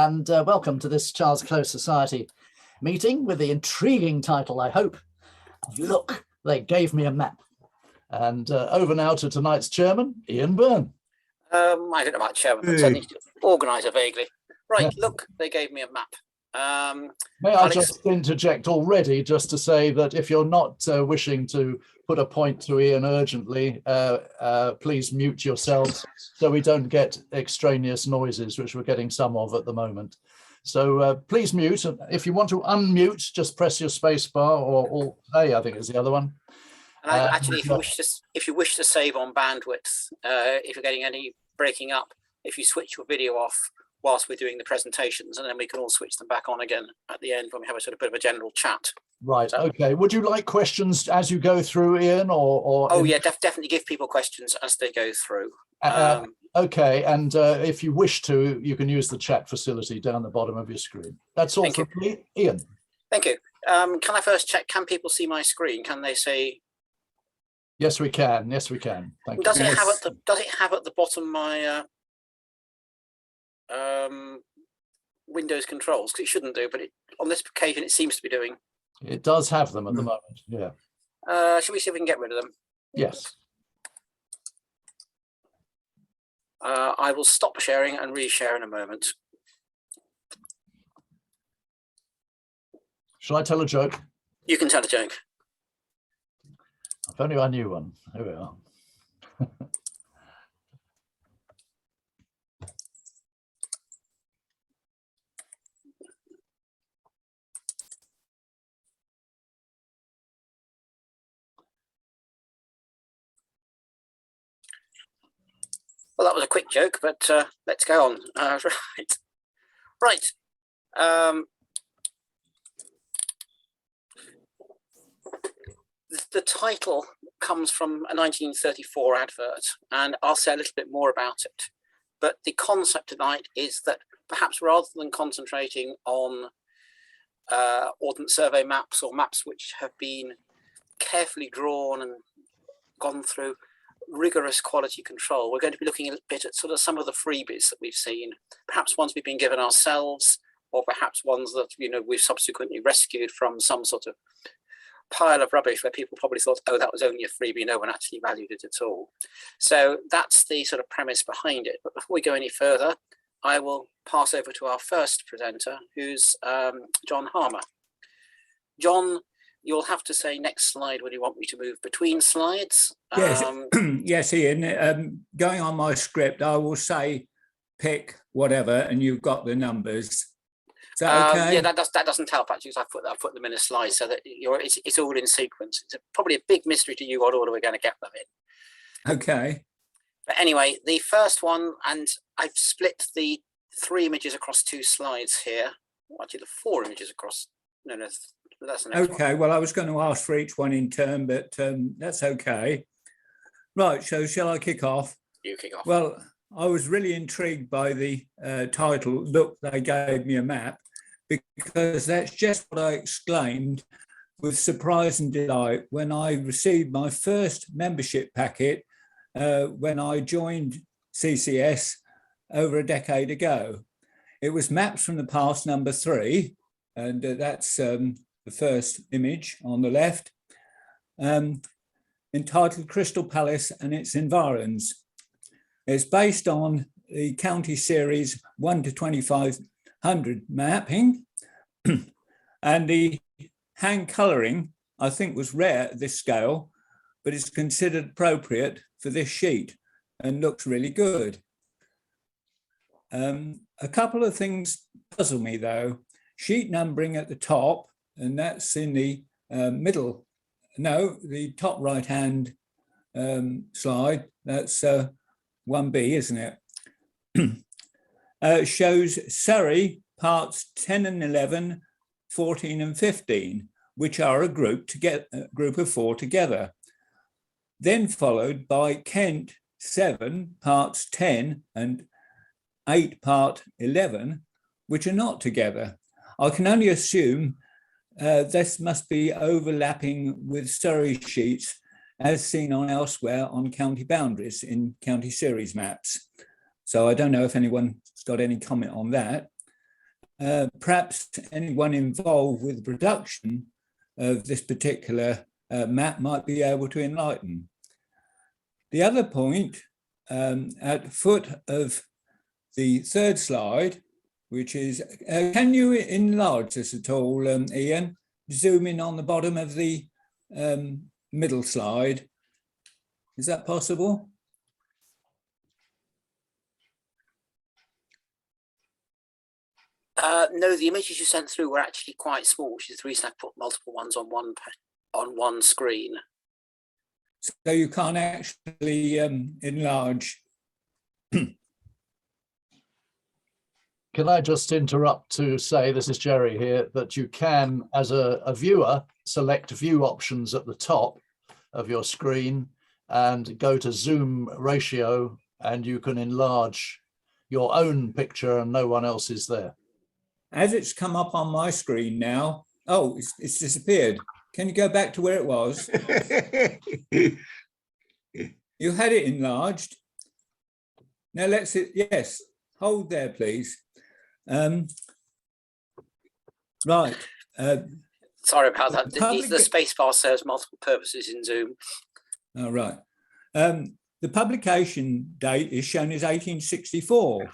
and welcome to this Charles Close Society meeting with the intriguing title, I hope, of Look, They Gave Me a Map. And over now to tonight's chairman, Ian Byrne. I don't know about chairman, but certainly organiser vaguely. Right, look, they gave me a map. May I just interject already just to say that if you're not wishing to put a point to Ian urgently, please mute yourselves so we don't get extraneous noises, which we're getting some of at the moment. So please mute. If you want to unmute, just press your space bar or Alt A, I think is the other one. And actually, if you wish to save on bandwidth, if you're getting any breaking up, if you switch your video off whilst we're doing the presentations, and then we can all switch them back on again at the end when we have a sort of bit of a general chat. Right. So, okay. Would you like questions as you go through, Ian, or? Oh yeah, definitely give people questions as they go through. Okay. And if you wish to, you can use the chat facility down the bottom of your screen. That's all from me, Ian. Thank you. Can I first check? Can people see my screen? Can they say? Yes, we can. Yes, we can. Thank you. Does it have at the bottom my Windows controls? Because it shouldn't do, but on this occasion it seems to be doing. It does have them at the moment. Yeah. Should we see if we can get rid of them? Yes. I will stop sharing and reshare in a moment. Shall I tell a joke? You can tell a joke. If only I knew one. Here we are. Well, that was a quick joke, but let's go on. Right. The title comes from a 1934 advert, and I'll say a little bit more about it. But the concept tonight is that perhaps rather than concentrating on Ordnance Survey maps or maps which have been carefully drawn and gone through rigorous quality control, we're going to be looking a bit at sort of some of the freebies that we've seen, perhaps ones we've been given ourselves, or perhaps ones that we've subsequently rescued from some sort of pile of rubbish where people probably thought, oh, that was only a freebie, no one actually valued it at all. So that's the sort of premise behind it. But before we go any further, I will pass over to our first presenter, who's John Harmer. John, you'll have to say next slide when you want me to move between slides. Yes, yes, Ian. Going on my script, I will say pick whatever, and you've got the numbers. Is that okay? Yeah, that doesn't help actually, because I've put them in a slide so that it's all in sequence. It's probably a big mystery to you what order we're going to get them in. Okay. But anyway, the first one, and I've split the 3 images across 2 slides here. Actually, the 4 images across. No, that's the next one. Okay. Well, I was going to ask for each one in turn, but that's okay. Right. So shall I kick off? You kick off. Well, I was really intrigued by the title, Look, They Gave Me a Map, because that's just what I exclaimed with surprise and delight when I received my first membership packet when I joined CCS over a decade ago. It was Maps from the Past number 3, and that's the first image on the left, entitled Crystal Palace and its Environs. It's based on the county series 1 to 2500 mapping, and the hand colouring, I think, was rare at this scale, but it's considered appropriate for this sheet and looks really good. A couple of things puzzle me though. Sheet numbering at the top, and that's in the the top right hand slide. That's 1B, isn't it? Shows Surrey parts 10 and 11, 14 and 15, which are a group of 4 together. Then followed by Kent 7 parts 10 and 8 part 11, which are not together. I can only assume this must be overlapping with Surrey sheets as seen on elsewhere on county boundaries in county series maps. So I don't know if anyone's got any comment on that. perhaps anyone involved with the production of this particular map might be able to enlighten. The other point, at foot of the third slide, which is, can you enlarge this at all, Ian? Zoom in on the bottom of the middle slide. Is that possible? No, the images you sent through were actually quite small, which is the reason I put multiple ones on one screen. So you can't actually enlarge. Can I just interrupt to say, this is Jerry here, that you can, as a viewer, select view options at the top of your screen and go to zoom ratio, and you can enlarge your own picture and no one else is there. As it's come up on my screen now, oh, it's disappeared. Can you go back to where it was? You had it enlarged. Now let's, yes, hold there, please. Right. Sorry about that. The spacebar serves multiple purposes in Zoom. All right. The publication date is shown as 1864,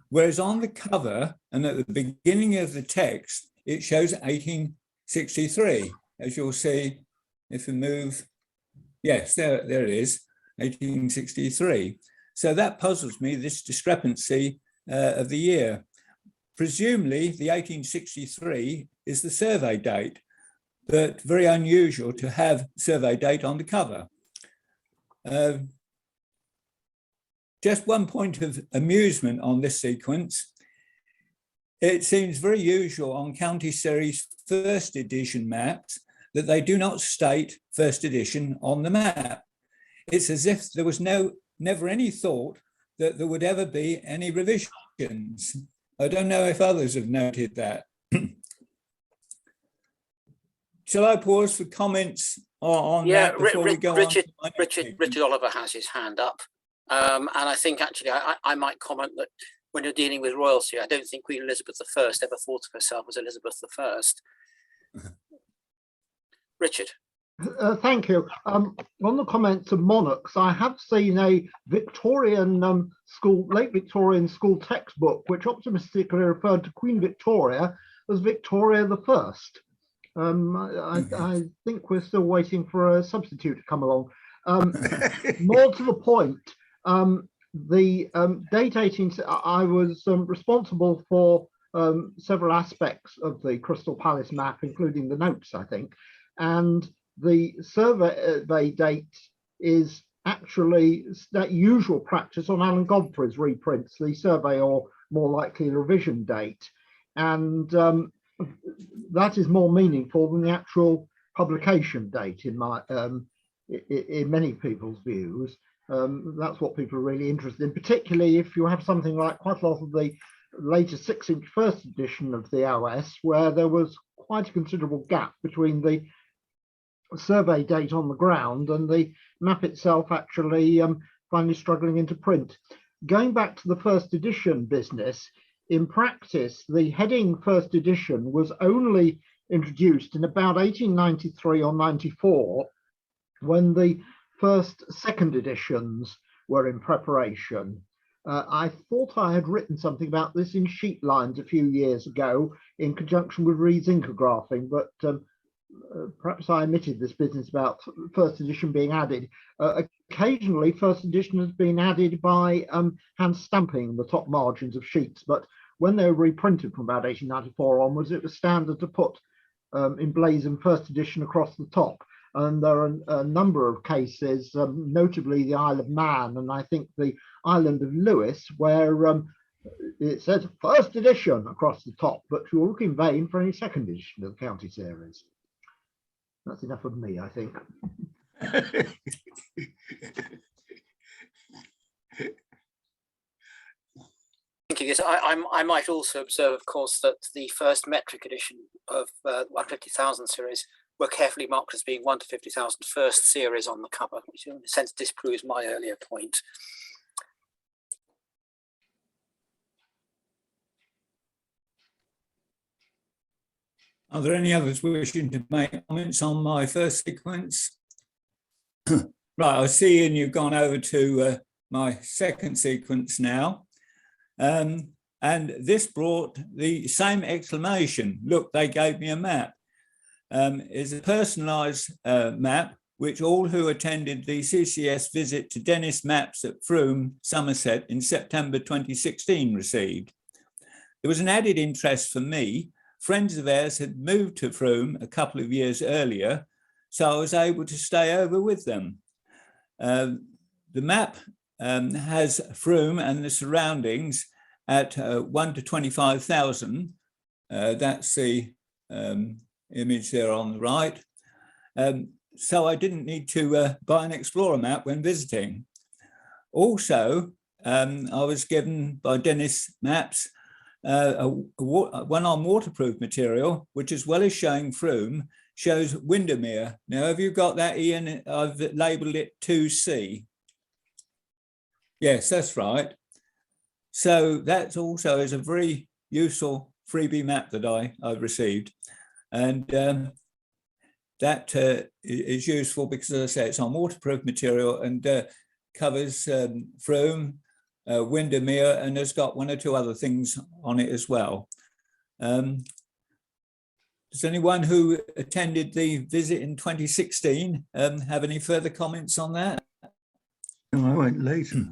whereas on the cover and at the beginning of the text, it shows 1863, as you'll see if we move. Yes, there it is, 1863. So that puzzles me, this discrepancy of the year. Presumably the 1863 is the survey date, but very unusual to have survey date on the cover. Just one point of amusement on this sequence. It seems very usual on County Series first edition maps that they do not state first edition on the map. It's as if there was never any thought that there would ever be any revisions. I don't know if others have noted that. Shall I pause for comments on that before we go on? Richard Oliver has his hand up. And I think actually I might comment that when you're dealing with royalty, I don't think Queen Elizabeth I ever thought of herself as Elizabeth I. Richard. Thank you. On the comments of monarchs, I have seen a Victorian late Victorian school textbook, which optimistically referred to Queen Victoria as Victoria I. I think we're still waiting for a substitute to come along. More to the point, the date 18, I was responsible for several aspects of the Crystal Palace map, including the notes, I think, and the survey date is actually that usual practice on Alan Godfrey's reprints, the survey or more likely the revision date. And that is more meaningful than the actual publication date in many people's views. That's what people are really interested in, particularly if you have something like quite a lot of the later 6-inch first edition of the OS, where there was quite a considerable gap between the survey date on the ground and the map itself actually finally struggling into print. Going back to the first edition business, in practice, the heading first edition was only introduced in about 1893 or 94, when the first second editions were in preparation. I thought I had written something about this in sheet lines a few years ago in conjunction with rezincographing, but perhaps I omitted this business about first edition being added. Occasionally, first edition has been added by hand stamping the top margins of sheets, but when they were reprinted from about 1894 onwards, it was standard to put emblazoned first edition across the top. And there are a number of cases, notably the Isle of Man, and I think the island of Lewis, where it says first edition across the top, but you'll look in vain for any second edition of the county series. That's enough of me, I think. Thank you. Yes, I might also observe, of course, that the first metric edition of 150,000 series were carefully marked as being 1 to 50,000 first series on the cover, which in a sense disproves my earlier point. Are there any others wishing to make comments on my first sequence? Right, I see, and you've gone over to my second sequence now. And this brought the same exclamation. Look, they gave me a map. It's a personalised map which all who attended the CCS visit to Dennis Maps at Frome, Somerset in September 2016 received. There was an added interest for me. Friends of ours had moved to Frome a couple of years earlier, so I was able to stay over with them. The map has Frome and the surroundings at 1 to 25,000. That's the image there on the right. So I didn't need to buy an Explorer map when visiting. Also, I was given by Dennis Maps one on waterproof material, which, as well as showing Frome, shows Windermere. Now, have you got that, Ian? I've labelled it 2C. Yes, that's right. So that also is a very useful freebie map that I've received. And that is useful because, as I say, it's on waterproof material and covers Frome, Windermere, and has got one or two other things on it as well. Does anyone who attended the visit in 2016 have any further comments on that? No, I went later.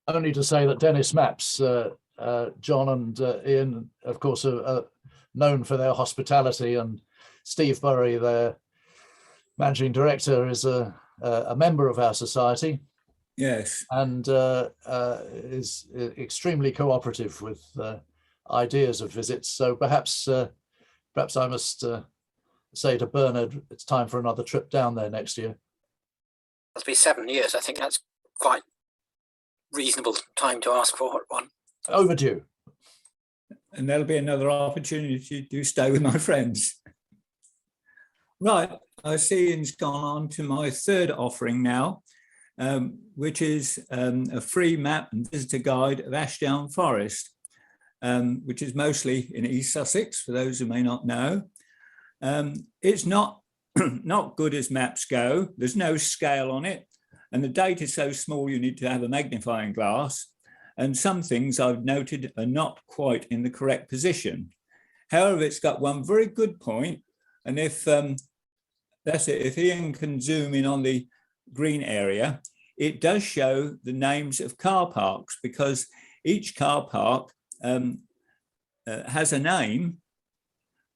Only to say that Dennis Maps, John and Ian, of course, are known for their hospitality, and Steve Burry, their managing director, is a member of our society. Yes. And is extremely cooperative with ideas of visits. So perhaps I must say to Bernard, it's time for another trip down there next year. That'll be 7 years. I think that's quite reasonable time to ask for one. Overdue. And there'll be another opportunity to stay with my friends. Right, I see Ian's gone on to my third offering now, which is a free map and visitor guide of Ashdown Forest, which is mostly in East Sussex, for those who may not know. It's not good as maps go. There's no scale on it, and the data is so small you need to have a magnifying glass, and some things I've noted are not quite in the correct position. However, it's got one very good point, and if that's it, if Ian can zoom in on the green area, it does show the names of car parks, because each car park has a name,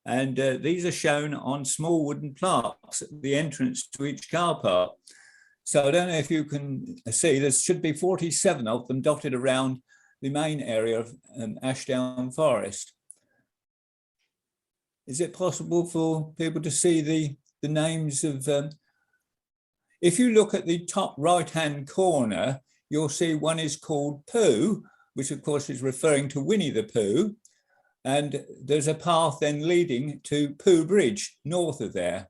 and these are shown on small wooden plaques at the entrance to each car park. So I don't know if you can see, there should be 47 of them dotted around the main area of Ashdown Forest. Is it possible for people to see the names of, if you look at the top right-hand corner, you'll see one is called Pooh, which of course is referring to Winnie the Pooh. And there's a path then leading to Pooh Bridge north of there.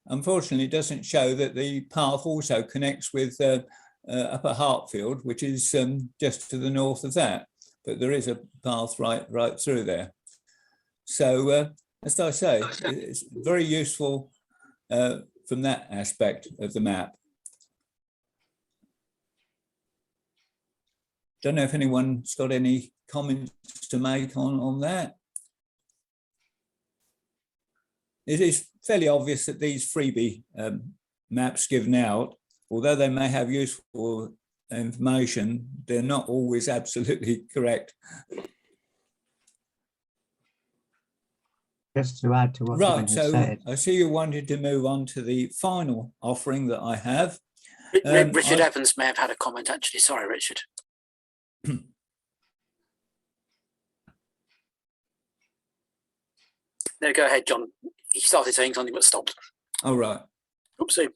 Unfortunately, it doesn't show that the path also connects with Upper Hartfield, which is just to the north of that. But there is a path right through there. So as I say, it's very useful from that aspect of the map. Don't know if anyone's got any comments to make on that. It is fairly obvious that these freebie maps given out, although they may have useful information, they're not always absolutely correct. Just to add to what Right, Ian has so said. I see you wanted to move on to the final offering that I have. Richard Evans may have had a comment, actually. Sorry, Richard. No, go ahead, John. He started saying something but stopped. Oh, right. Oopsie.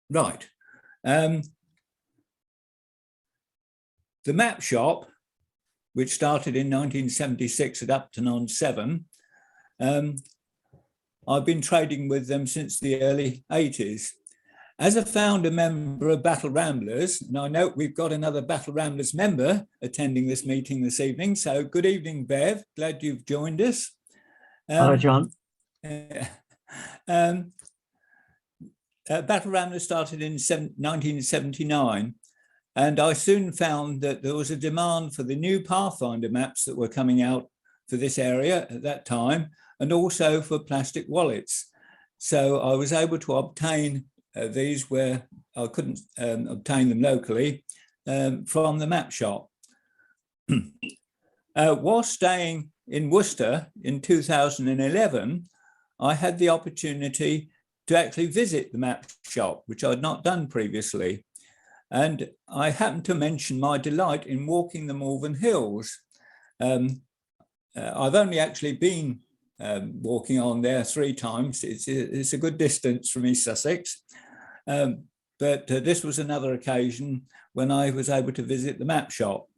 Right. The map shop, which started in 1976 at Upton on Severn, I've been trading with them since the early 80s. As a founder member of Battle Ramblers, and I note we've got another Battle Ramblers member attending this meeting this evening. So good evening, Bev. Glad you've joined us. Hello, John. Battle Ramblers started in 1979, and I soon found that there was a demand for the new Pathfinder maps that were coming out for this area at that time, and also for plastic wallets. So I was able to obtain these where I couldn't obtain them locally from the map shop. While staying in Worcester in 2011, I had the opportunity to actually visit the map shop, which I'd not done previously. And I happened to mention my delight in walking the Malvern Hills. I've only actually been walking on there 3 times. It's a good distance from East Sussex. But this was another occasion when I was able to visit the map shop.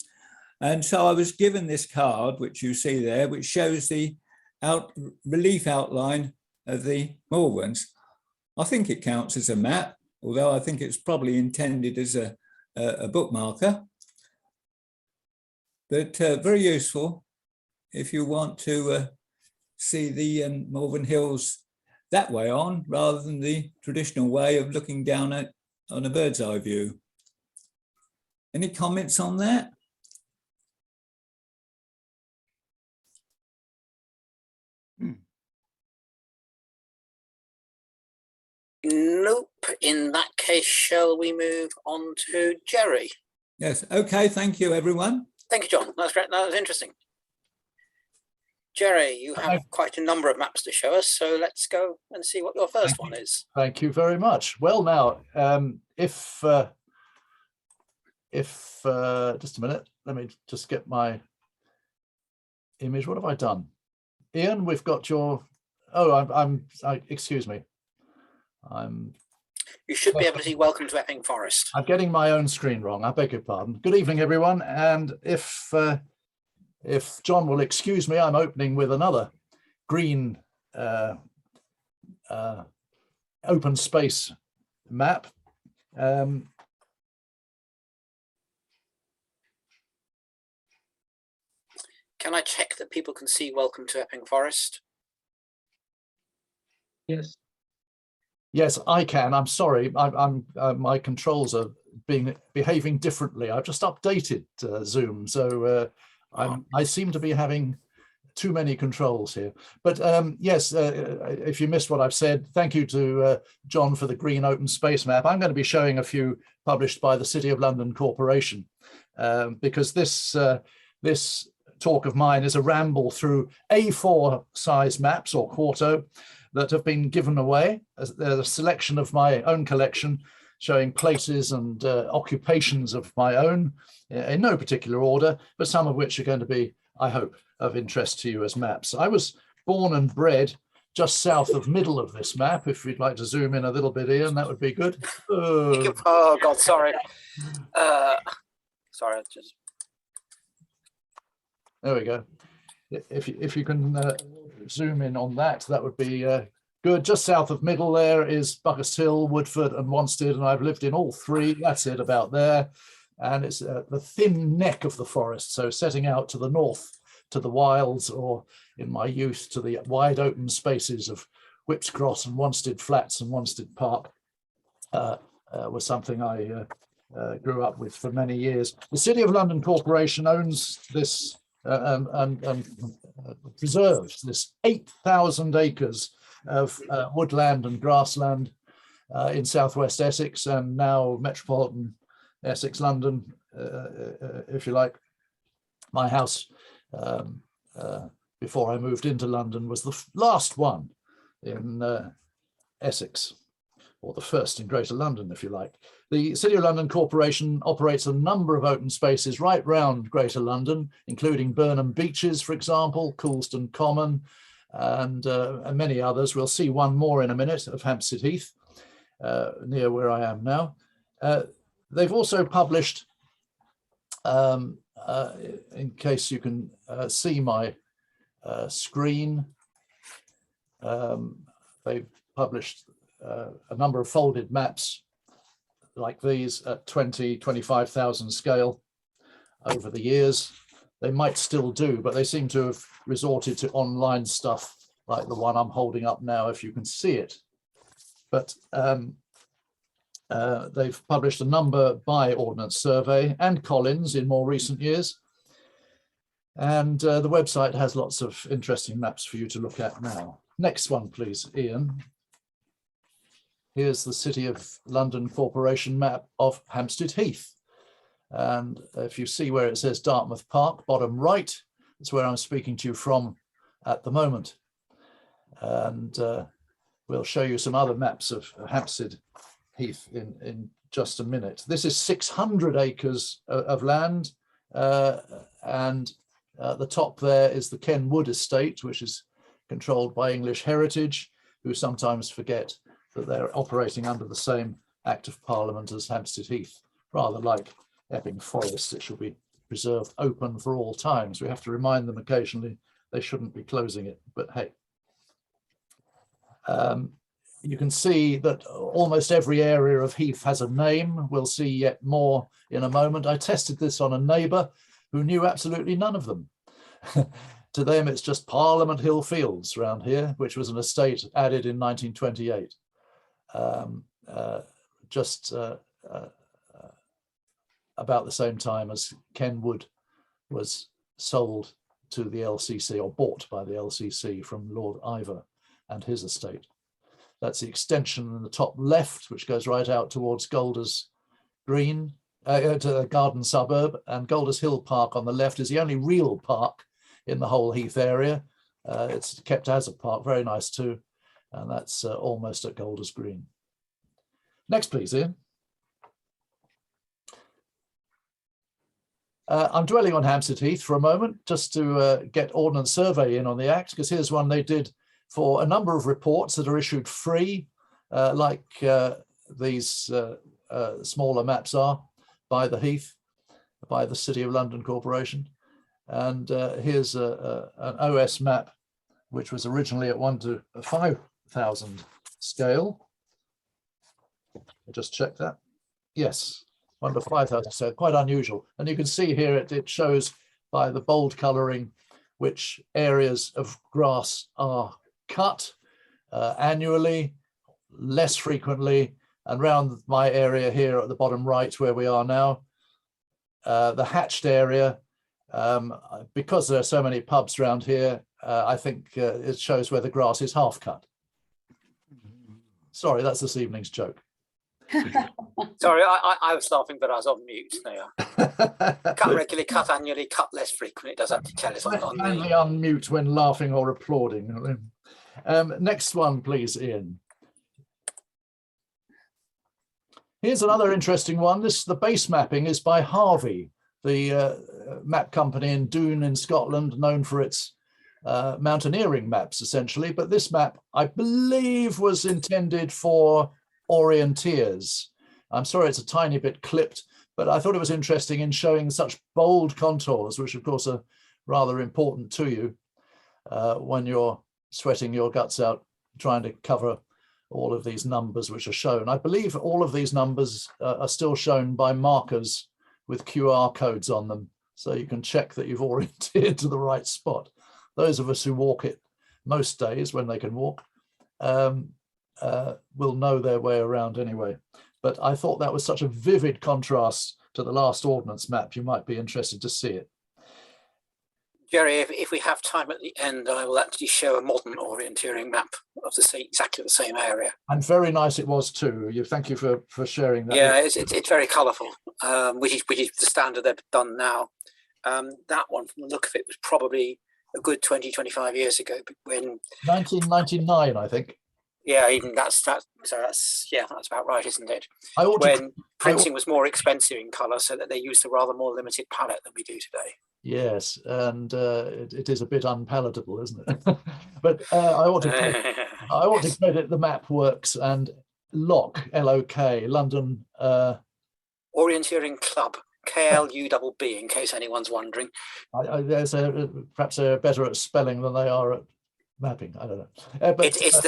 And so I was given this card, which you see there, which shows the relief outline of the Malverns. I think it counts as a map, although I think it's probably intended as a bookmarker. But very useful if you want to see the Malvern Hills that way on, rather than the traditional way of looking down on a bird's eye view. Any comments on that? Nope. In that case, shall we move on to Jerry? Yes. Okay. Thank you, everyone. Thank you, John. That's great. That was interesting. Jerry, you have quite a number of maps to show us, so let's go and see what your first one is. Thank you very much. Well, now, if just a minute, let me just get my image. What have I done? Ian, we've got your, oh, excuse me. You should be able to see Welcome to Epping Forest. I'm getting my own screen wrong. I beg your pardon. Good evening, everyone. And if John will excuse me, I'm opening with another green open space map. Can I check that people can see Welcome to Epping Forest? Yes. Yes, I can. I'm sorry. My controls are behaving differently. I've just updated Zoom, so I seem to be having too many controls here. But yes, if you missed what I've said, thank you to John for the green open space map. I'm going to be showing a few published by the City of London Corporation, because this talk of mine is a ramble through A4 size maps or quarto that have been given away. There's a selection of my own collection showing places and occupations of my own in no particular order, but some of which are going to be, I hope, of interest to you as maps. I was born and bred just south of middle of this map. If you'd like to zoom in a little bit, Ian, that would be good. Oh God, sorry. Sorry, just. There we go. If you can zoom in on that, that would be good. Just south of middle there is Buckhurst Hill, Woodford and Wanstead, and I've lived in all 3. That's it, about there. And it's the thin neck of the forest, so setting out to the north to the wilds, or in my youth to the wide open spaces of Whipps Cross and Wanstead Flats and Wanstead Park was something I grew up with for many years. The City of London Corporation owns this and preserves this 8,000 acres of woodland and grassland in southwest Essex, and now metropolitan Essex, London, if you like. My house before I moved into London was the last one in Essex, or the first in Greater London, if you like. The City of London Corporation operates a number of open spaces right round Greater London, including Burnham Beeches, for example, Coulston Common, and many others. We'll see one more in a minute of Hampstead Heath, near where I am now. They've also published, in case you can see my screen, they've published a number of folded maps like these at 20, 25,000 scale over the years. They might still do, but they seem to have resorted to online stuff like the one I'm holding up now, if you can see it. But they've published a number by Ordnance Survey and Collins in more recent years. And the website has lots of interesting maps for you to look at now. Next one, please, Ian. Here's the City of London Corporation map of Hampstead Heath. And if you see where it says Dartmouth Park, bottom right, that's where I'm speaking to you from at the moment. And we'll show you some other maps of Hampstead Heath in just a minute. This is 600 acres of land, and at the top there is the Ken Wood estate, which is controlled by English Heritage, who sometimes forget that they're operating under the same Act of Parliament as Hampstead Heath. Rather like Epping Forest, it should be preserved open for all times. We have to remind them occasionally they shouldn't be closing it, but hey. You can see that almost every area of Heath has a name. We'll see yet more in a moment. I tested this on a neighbour who knew absolutely none of them. To them, it's just Parliament Hill Fields around here, which was an estate added in 1928. About the same time as Ken Wood was sold to the LCC, or bought by the LCC from Lord Iver and his estate. That's the extension in the top left, which goes right out towards Golders Green, to the garden suburb, and Golders Hill Park on the left is the only real park in the whole Heath area. It's kept as a park, very nice too, and that's almost at Golders Green. Next, please, Ian. I'm dwelling on Hampstead Heath for a moment, just to get Ordnance Survey in on the act, because here's one they did for a number of reports that are issued free, like these smaller maps are, by the Heath, by the City of London Corporation. And here's an OS map, which was originally at 1 to 5,000 scale. I just checked that. Yes, 1 to 5,000, so quite unusual. And you can see here it shows by the bold colouring which areas of grass are cut annually, less frequently, and around my area here at the bottom right where we are now, the hatched area, because there are so many pubs around here, I think it shows where the grass is half cut. Sorry, that's this evening's joke. Sorry, I was laughing, but I was on mute. There. Cut regularly, cut annually, cut less frequently. It does have to tell us on Kindly unmute when laughing or applauding. Next one, please, Ian. Here's another interesting one. The base mapping is by Harvey, the map company in Doon in Scotland, known for its mountaineering maps, essentially. But this map, I believe, was intended for orienteers. I'm sorry it's a tiny bit clipped, but I thought it was interesting in showing such bold contours, which of course are rather important to you when you're sweating your guts out trying to cover all of these numbers which are shown. I believe all of these numbers are still shown by markers with QR codes on them, so you can check that you've oriented to the right spot. Those of us who walk it most days when they can walk will know their way around anyway. But I thought that was such a vivid contrast to the last ordnance map, you might be interested to see it. Jerry, if we have time at the end, I will actually show a modern orienteering map of exactly the same area. And very nice it was too. Thank you for sharing that. Yeah, it's very colourful, which is the standard they've done now. That one, from the look of it, was probably a good 20, 25 years ago, when 1999, I think. Yeah, even that's about right, isn't it? When printing was more expensive in colour, so that they used a rather more limited palette than we do today. Yes, and it is a bit unpalatable, isn't it? But I ought to credit the Map Works and LOK, L-O-K, London Orienteering Club, KLUBB, in case anyone's wondering. Perhaps they're better at spelling than they are at mapping. I don't know. But, it's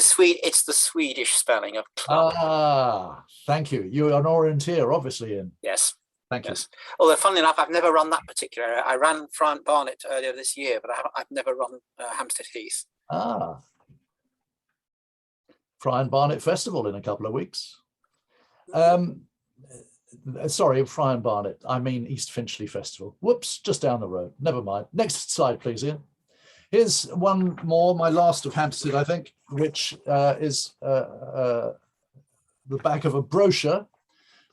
the Swedish spelling of club. Thank you. You're an orienteer, obviously, Ian. Yes. Thank you. Yes. Although, funnily enough, I've never run that particular area. I ran Friant Barnet earlier this year, but I've never run Hampstead Heath. Friant Barnet Festival in a couple of weeks. Sorry, Friant Barnet. I mean East Finchley Festival. Whoops, just down the road. Never mind. Next slide, please, Ian. Here's one more, my last of Hampstead, I think, which is the back of a brochure,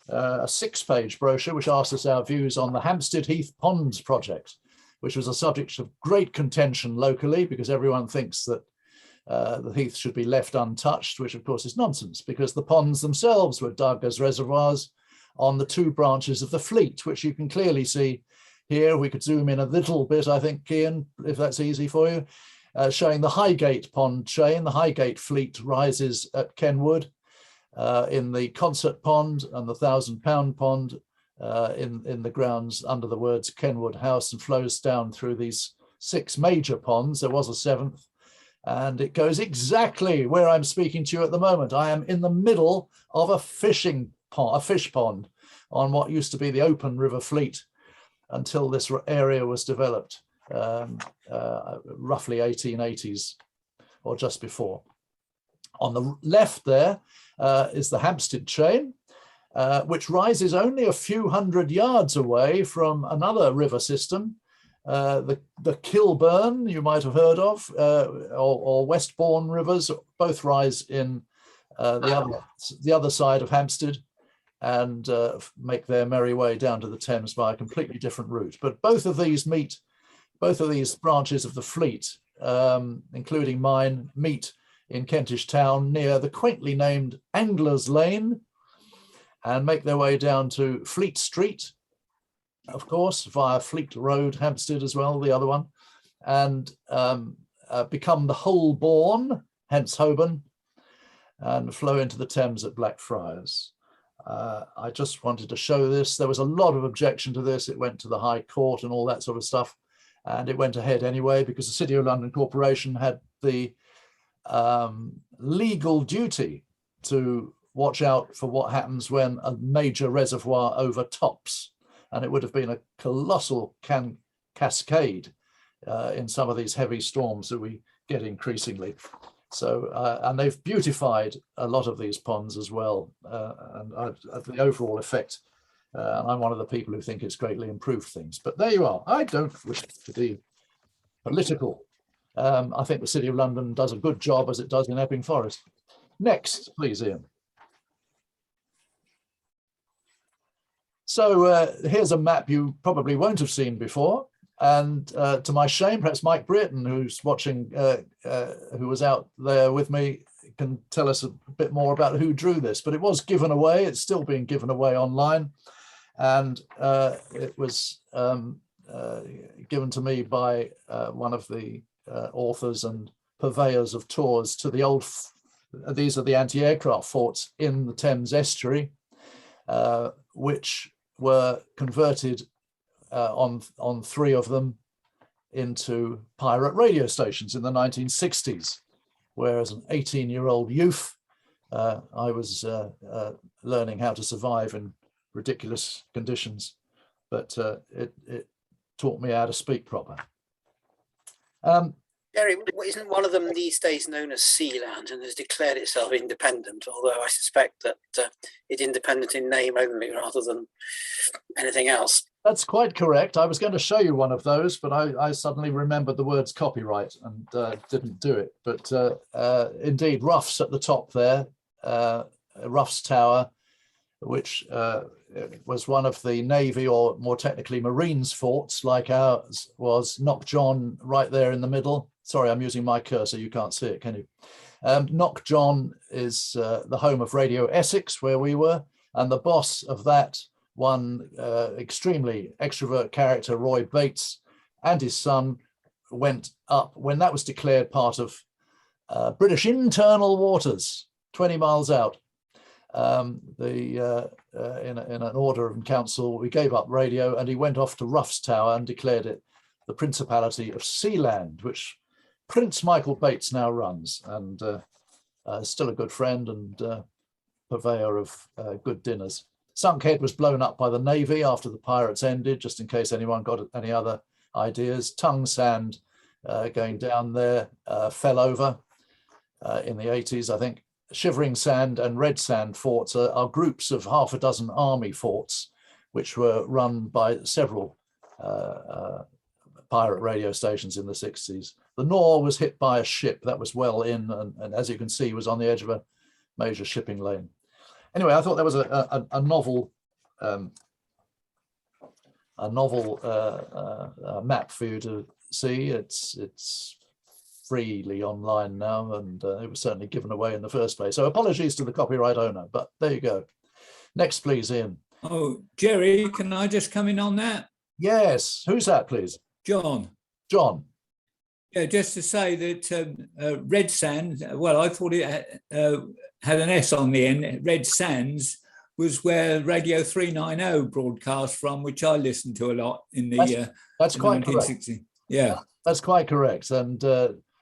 a 6-page brochure, which asks us our views on the Hampstead Heath Ponds project, which was a subject of great contention locally because everyone thinks that the heath should be left untouched, which of course is nonsense because the ponds themselves were dug as reservoirs on the 2 branches of the Fleet, which you can clearly see here. We could zoom in a little bit, I think, Ian, if that's easy for you, showing the Highgate pond chain. The Highgate Fleet rises at Kenwood in the Concert Pond and the £1,000 Pond in the grounds under the words Kenwood House, and flows down through these 6 major ponds. There was a 7th, and it goes exactly where I'm speaking to you at the moment. I am in the middle of a fish pond on what used to be the open River Fleet until this area was developed, roughly 1880s or just before. On the left there is the Hampstead chain, which rises only a few hundred yards away from another river system, the Kilburn, you might have heard of, or Westbourne rivers. Both rise in the other side of Hampstead and make their merry way down to the Thames by a completely different route. But both of these branches of the Fleet, including mine, meet in Kentish Town near the quaintly named Anglers Lane and make their way down to Fleet Street, of course, via Fleet Road, Hampstead as well, the other one, and become the Holborn, hence Holborn, and flow into the Thames at Blackfriars. I just wanted to show this. There was a lot of objection to this. It went to the High Court and all that sort of stuff. And it went ahead anyway, because the City of London Corporation had the legal duty to watch out for what happens when a major reservoir overtops. And it would have been a colossal cascade in some of these heavy storms that we get increasingly. So, and they've beautified a lot of these ponds as well. And the overall effect, I'm one of the people who think it's greatly improved things. But there you are. I don't wish to be political. I think the City of London does a good job as it does in Epping Forest. Next, please, Ian. So here's a map you probably won't have seen before. And to my shame, perhaps Mike Brereton, who's watching, who was out there with me, can tell us a bit more about who drew this. But it was given away. It's still being given away online. And it was given to me by one of the authors and purveyors of tours to the old, these are the anti-aircraft forts in the Thames estuary, which were converted on 3 of them into pirate radio stations in the 1960s, where as an 18-year-old youth, I was learning how to survive in ridiculous conditions, but it taught me how to speak proper. Gary, isn't one of them these days known as Sealand and has declared itself independent, although I suspect that it's independent in name only rather than anything else? That's quite correct. I was going to show you one of those, but I suddenly remembered the words copyright and didn't do it. But indeed, Ruff's at the top there, Ruff's Tower, which was one of the Navy, or more technically Marines forts, like ours was. Knockjohn right there in the middle. Sorry, I'm using my cursor. You can't see it, can you? Knockjohn is the home of Radio Essex, where we were, and the boss of that one extremely extrovert character, Roy Bates, and his son went up when that was declared part of British internal waters, 20 miles out. In an order of council, we gave up radio, and he went off to Ruff's Tower and declared it the Principality of Sealand, which Prince Michael Bates now runs, and still a good friend and purveyor of good dinners. Sunkhead was blown up by the Navy after the pirates ended, just in case anyone got any other ideas. Tongue Sand going down there fell over in the 80s, I think. Shivering Sand and Red Sand forts are groups of half a dozen army forts, which were run by several pirate radio stations in the 60s. The Nore was hit by a ship that was well in, and as you can see, was on the edge of a major shipping lane. Anyway, I thought that was a novel map for you to see. It's freely online now, and it was certainly given away in the first place. So apologies to the copyright owner, but there you go. Next, please, Ian. Oh, Jerry, can I just come in on that? Yes, who's that, please? John. John. Yeah, just to say that Red Sand, well, I thought it had an S on the end. Red Sands was where Radio 390 broadcast from, which I listened to a lot in the that's quite 1960s. Correct. Yeah, that's quite correct. And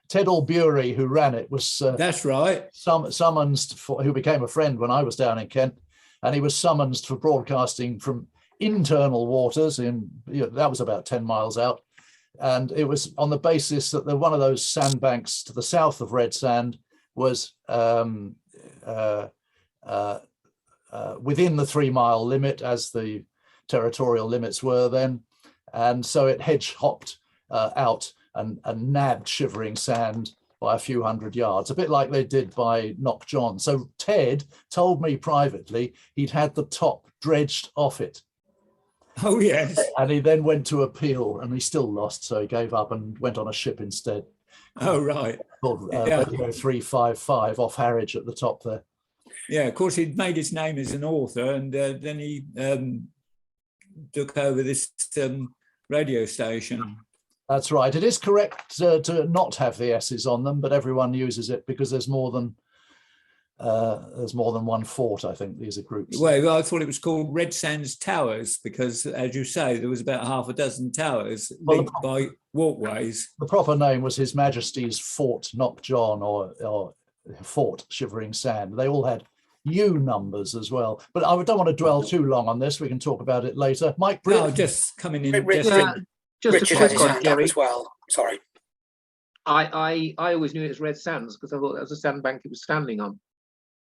Ted Albury, who ran it, was that's right. Summoned who became a friend when I was down in Kent, and he was summoned for broadcasting from internal waters in, that was about 10 miles out. And it was on the basis that one of those sandbanks to the south of Red Sand was within the 3 mile limit, as the territorial limits were then. And so it hedge hopped out and nabbed Shivering Sand by a few hundred yards, a bit like they did by Knock John. So Ted told me privately he'd had the top dredged off it. Oh, yes. And he then went to appeal, and he still lost, so he gave up and went on a ship instead. Oh, right. Called Yeah. Radio 355 off Harwich at the top there. Yeah, of course, he'd made his name as an author, and then he took over this radio station. That's right. It is correct to not have the S's on them, but everyone uses it because there's more than one fort. I think these are groups. Well, I thought it was called Red Sands Towers because, as you say, there was about half a dozen towers linked by walkways. The proper name was His Majesty's Fort Knock John or Fort Shivering Sand. They all had U numbers as well. But I don't want to dwell too long on this. We can talk about it later. Mike Britt. No, just coming in. Just Richard a has quick his one, hand up Jerry. as well. Sorry. I always knew it as Red Sands because I thought that was a sandbank it was standing on.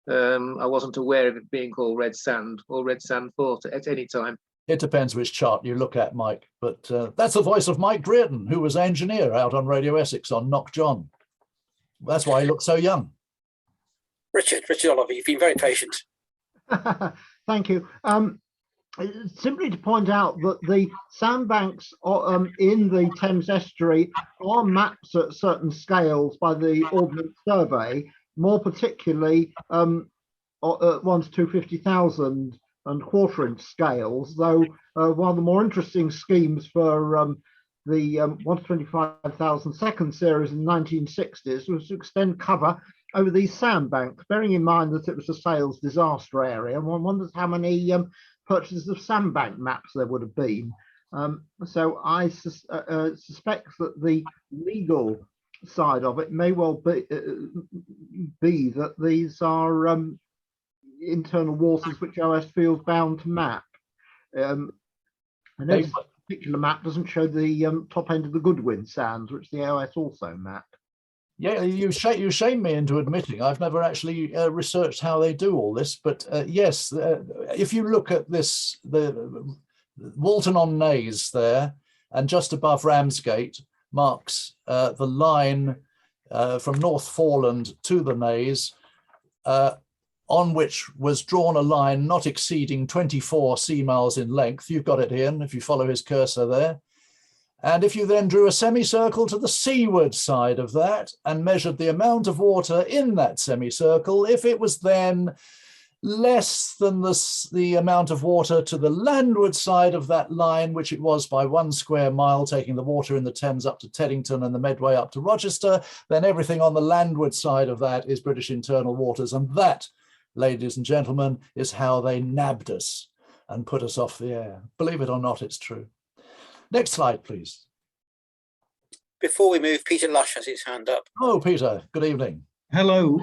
I wasn't aware of it being called Red Sand or Red Sand Fort at any time. It depends which chart you look at, Mike. But that's the voice of Mike Drayton, who was engineer out on Radio Essex on Knock John. That's why he looks so young. Richard Oliver, you've been very patient. Thank you. Simply to point out that the sandbanks in the Thames estuary are mapped at certain scales by the Ordnance Survey, more particularly ones 250,000 and quarter-inch scales, though one of the more interesting schemes for the 125,000 second series in the 1960s was to extend cover over these sandbanks, bearing in mind that it was a sales disaster area. One wonders how many purchases of sandbank maps there would have been. So I suspect that the legal side of it may well be that these are internal waters which OS feels bound to map. I know this particular map doesn't show the top end of the Goodwin Sands, which the OS also mapped. Yeah, you shame me into admitting I've never actually researched how they do all this, but yes, if you look at this, the Walton-on-Naze there, and just above Ramsgate marks the line from North Foreland to the Naze, on which was drawn a line not exceeding 24 sea miles in length. You've got it, Ian, if you follow his cursor there. And if you then drew a semicircle to the seaward side of that and measured the amount of water in that semicircle, if it was then less than the amount of water to the landward side of that line, which it was by 1 square mile, taking the water in the Thames up to Teddington and the Medway up to Rochester, then everything on the landward side of that is British internal waters. And that, ladies and gentlemen, is how they nabbed us and put us off the air. Believe it or not, it's true. Next slide, please. Before we move, Peter Lush has his hand up. Oh, Peter, good evening. Hello.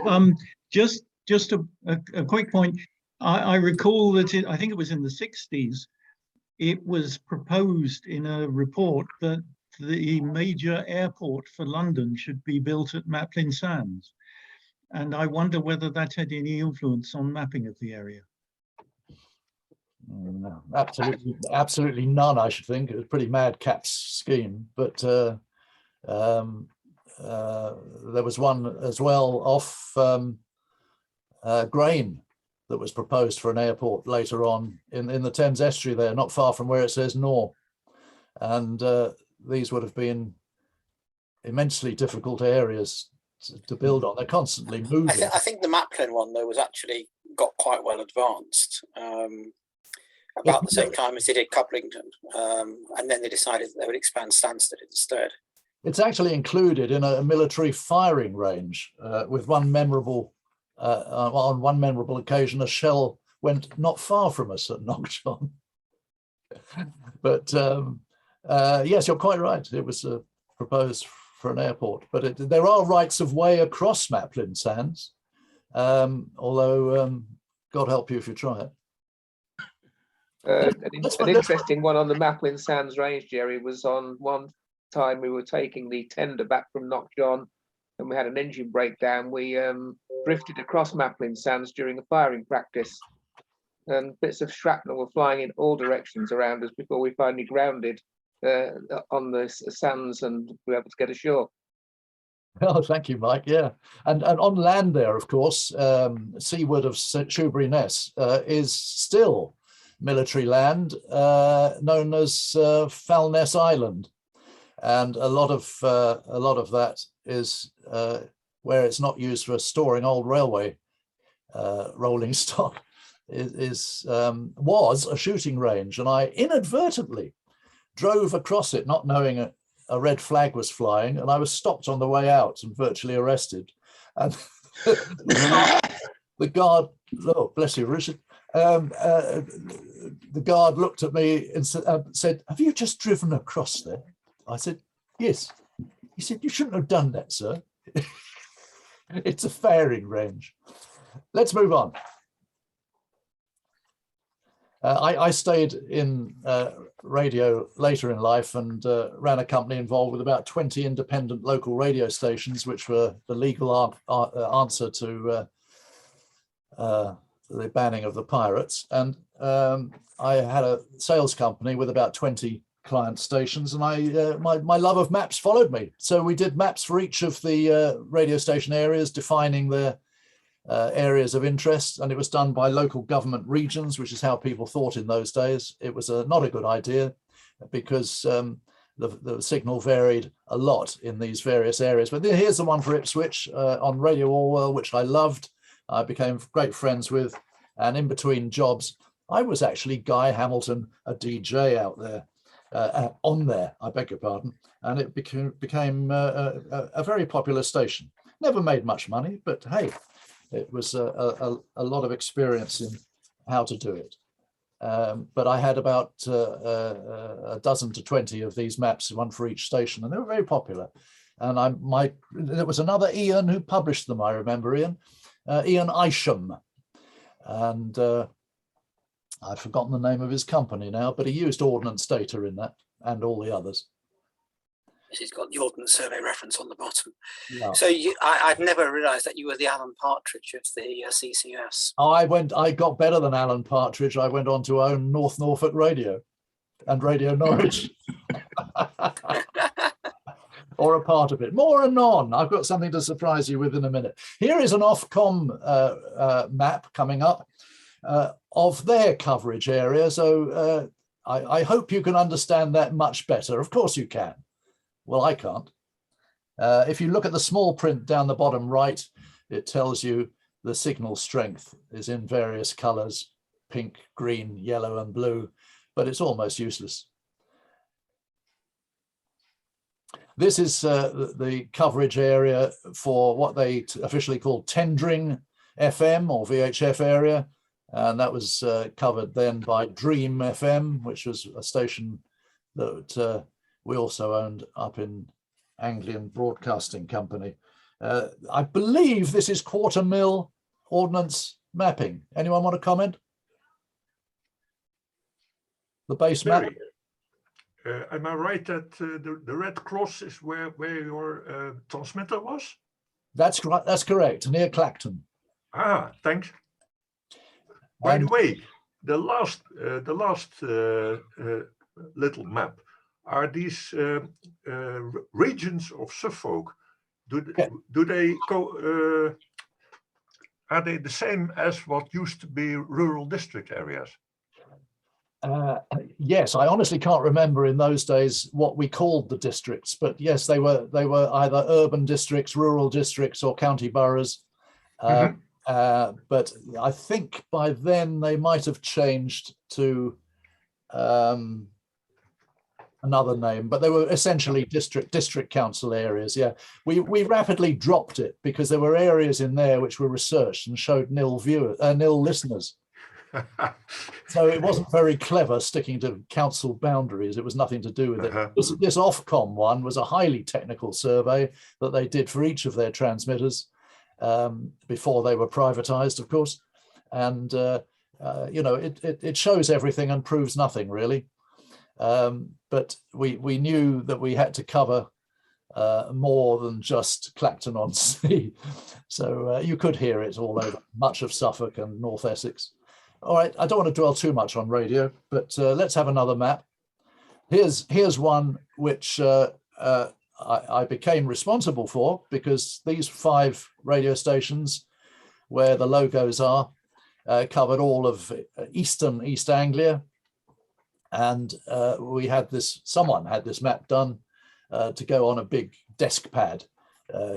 Just a quick point. I recall that I think it was in the 60s, it was proposed in a report that the major airport for London should be built at Maplin Sands. And I wonder whether that had any influence on mapping of the area. No, absolutely none, I should think. It was a pretty madcap scheme, but there was one as well off Grain that was proposed for an airport later on in the Thames estuary there, not far from where it says Nor. And these would have been immensely difficult areas to build on. They're constantly moving. I think the Maplin one, though, was actually got quite well advanced. About the same time as they did Couplington, and then they decided that they would expand Stansted instead. It's actually included in a military firing range with one memorable, on one memorable occasion, a shell went not far from us at Knockjohn. But yes, you're quite right. It was proposed for an airport, but there are rights of way across Maplin Sands, although God help you if you try it. An interesting one on the Maplin Sands range, Jerry, was on one time we were taking the tender back from Knockjohn and we had an engine breakdown. We drifted across Maplin Sands during a firing practice and bits of shrapnel were flying in all directions around us before we finally grounded on the sands and we were able to get ashore. Oh, thank you, Mike. Yeah, and on land there, of course, seaward of Shoebury Ness is still military land known as Falness Island, and a lot of that is where it's not used for storing old railway rolling stock. Was a shooting range, and I inadvertently drove across it, not knowing a red flag was flying, and I was stopped on the way out and virtually arrested. And the guard, oh bless you, Richard. The guard looked at me and said, "Have you just driven across there?" I said, "Yes." He said, "You shouldn't have done that, sir." It's a firing range. Let's move on. I stayed in radio later in life and ran a company involved with about 20 independent local radio stations, which were the legal answer to the banning of the pirates. And I had a sales company with about 20 client stations, and my love of maps followed me. So we did maps for each of the radio station areas, defining their areas of interest, and it was done by local government regions, which is how people thought in those days. It was not a good idea because the signal varied a lot in these various areas. But here's the one for Ipswich on Radio Orwell, which I loved. I became great friends with, and in between jobs, I was actually Guy Hamilton, a DJ out there, on there, I beg your pardon, and it became a very popular station. Never made much money, but hey, it was a lot of experience in how to do it. But I had about a dozen to 20 of these maps, one for each station, and they were very popular. And there was another Ian who published them, I remember, Ian Isham. And I've forgotten the name of his company now, but he used Ordnance data in that and all the others. He's got the Ordnance Survey reference on the bottom. Yeah. So I'd never realised that you were the Alan Partridge of the CCS. I got better than Alan Partridge. I went on to own North Norfolk Radio and Radio Norwich. Or a part of it. More anon. I've got something to surprise you with in a minute. Here is an Ofcom map coming up of their coverage area. So I hope you can understand that much better. Of course you can. Well, I can't. If you look at the small print down the bottom right, it tells you the signal strength is in various colors, pink, green, yellow, and blue, but it's almost useless. This is the coverage area for what they officially call tendering FM or VHF area. And that was covered then by Dream FM, which was a station that we also owned up in Anglian Broadcasting Company. I believe this is quarter mil ordnance mapping. Anyone want to comment? The base map? Am I right that the red cross is where your transmitter was? That's right. That's correct. Near Clacton. Ah, thanks. By And the way, the last little map, are these regions of Suffolk? Do they go? Are they the same as what used to be rural district areas? yes, I honestly can't remember in those days what we called the districts, but yes, they were either urban districts, rural districts, or county boroughs. But I think by then they might have changed to another name, but they were essentially district council areas. Yeah, we rapidly dropped it because there were areas in there which were researched and showed nil listeners. So it wasn't very clever sticking to council boundaries. It was nothing to do with it. This Ofcom one was a highly technical survey that they did for each of their transmitters before they were privatized, of course. And, you know, it shows everything and proves nothing, really. But we knew that we had to cover more than just Clacton on Sea. So you could hear it all over much of Suffolk and North Essex. All right, I don't want to dwell too much on radio, but let's have another map. Here's one which I became responsible for, because these 5 radio stations where the logos are covered all of East Anglia. And someone had this map done to go on a big desk pad,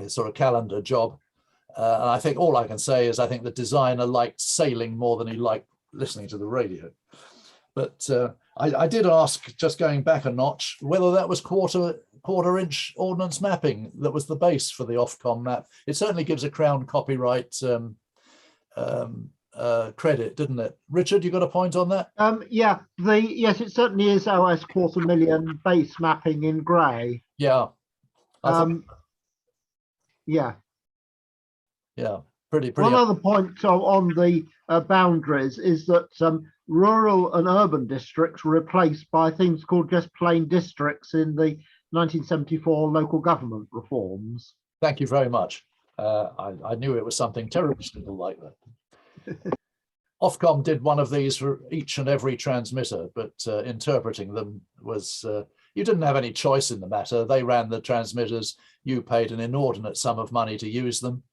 sort of calendar job. And I think all I can say is I think the designer liked sailing more than he liked listening to the radio. But I did ask, just going back a notch, whether that was quarter inch ordnance mapping that was the base for the Ofcom map. It certainly gives a Crown copyright credit, didn't it? Richard, you got a point on that? Yeah, yes, it certainly is OS 250,000 base mapping in grey. Yeah. Yeah. Yeah, pretty. One other point on the boundaries is that rural and urban districts were replaced by things called just plain districts in the 1974 local government reforms. Thank you very much. I knew it was something terribly simple like that. Ofcom did one of these for each and every transmitter, but interpreting them was, you didn't have any choice in the matter. They ran the transmitters, you paid an inordinate sum of money to use them.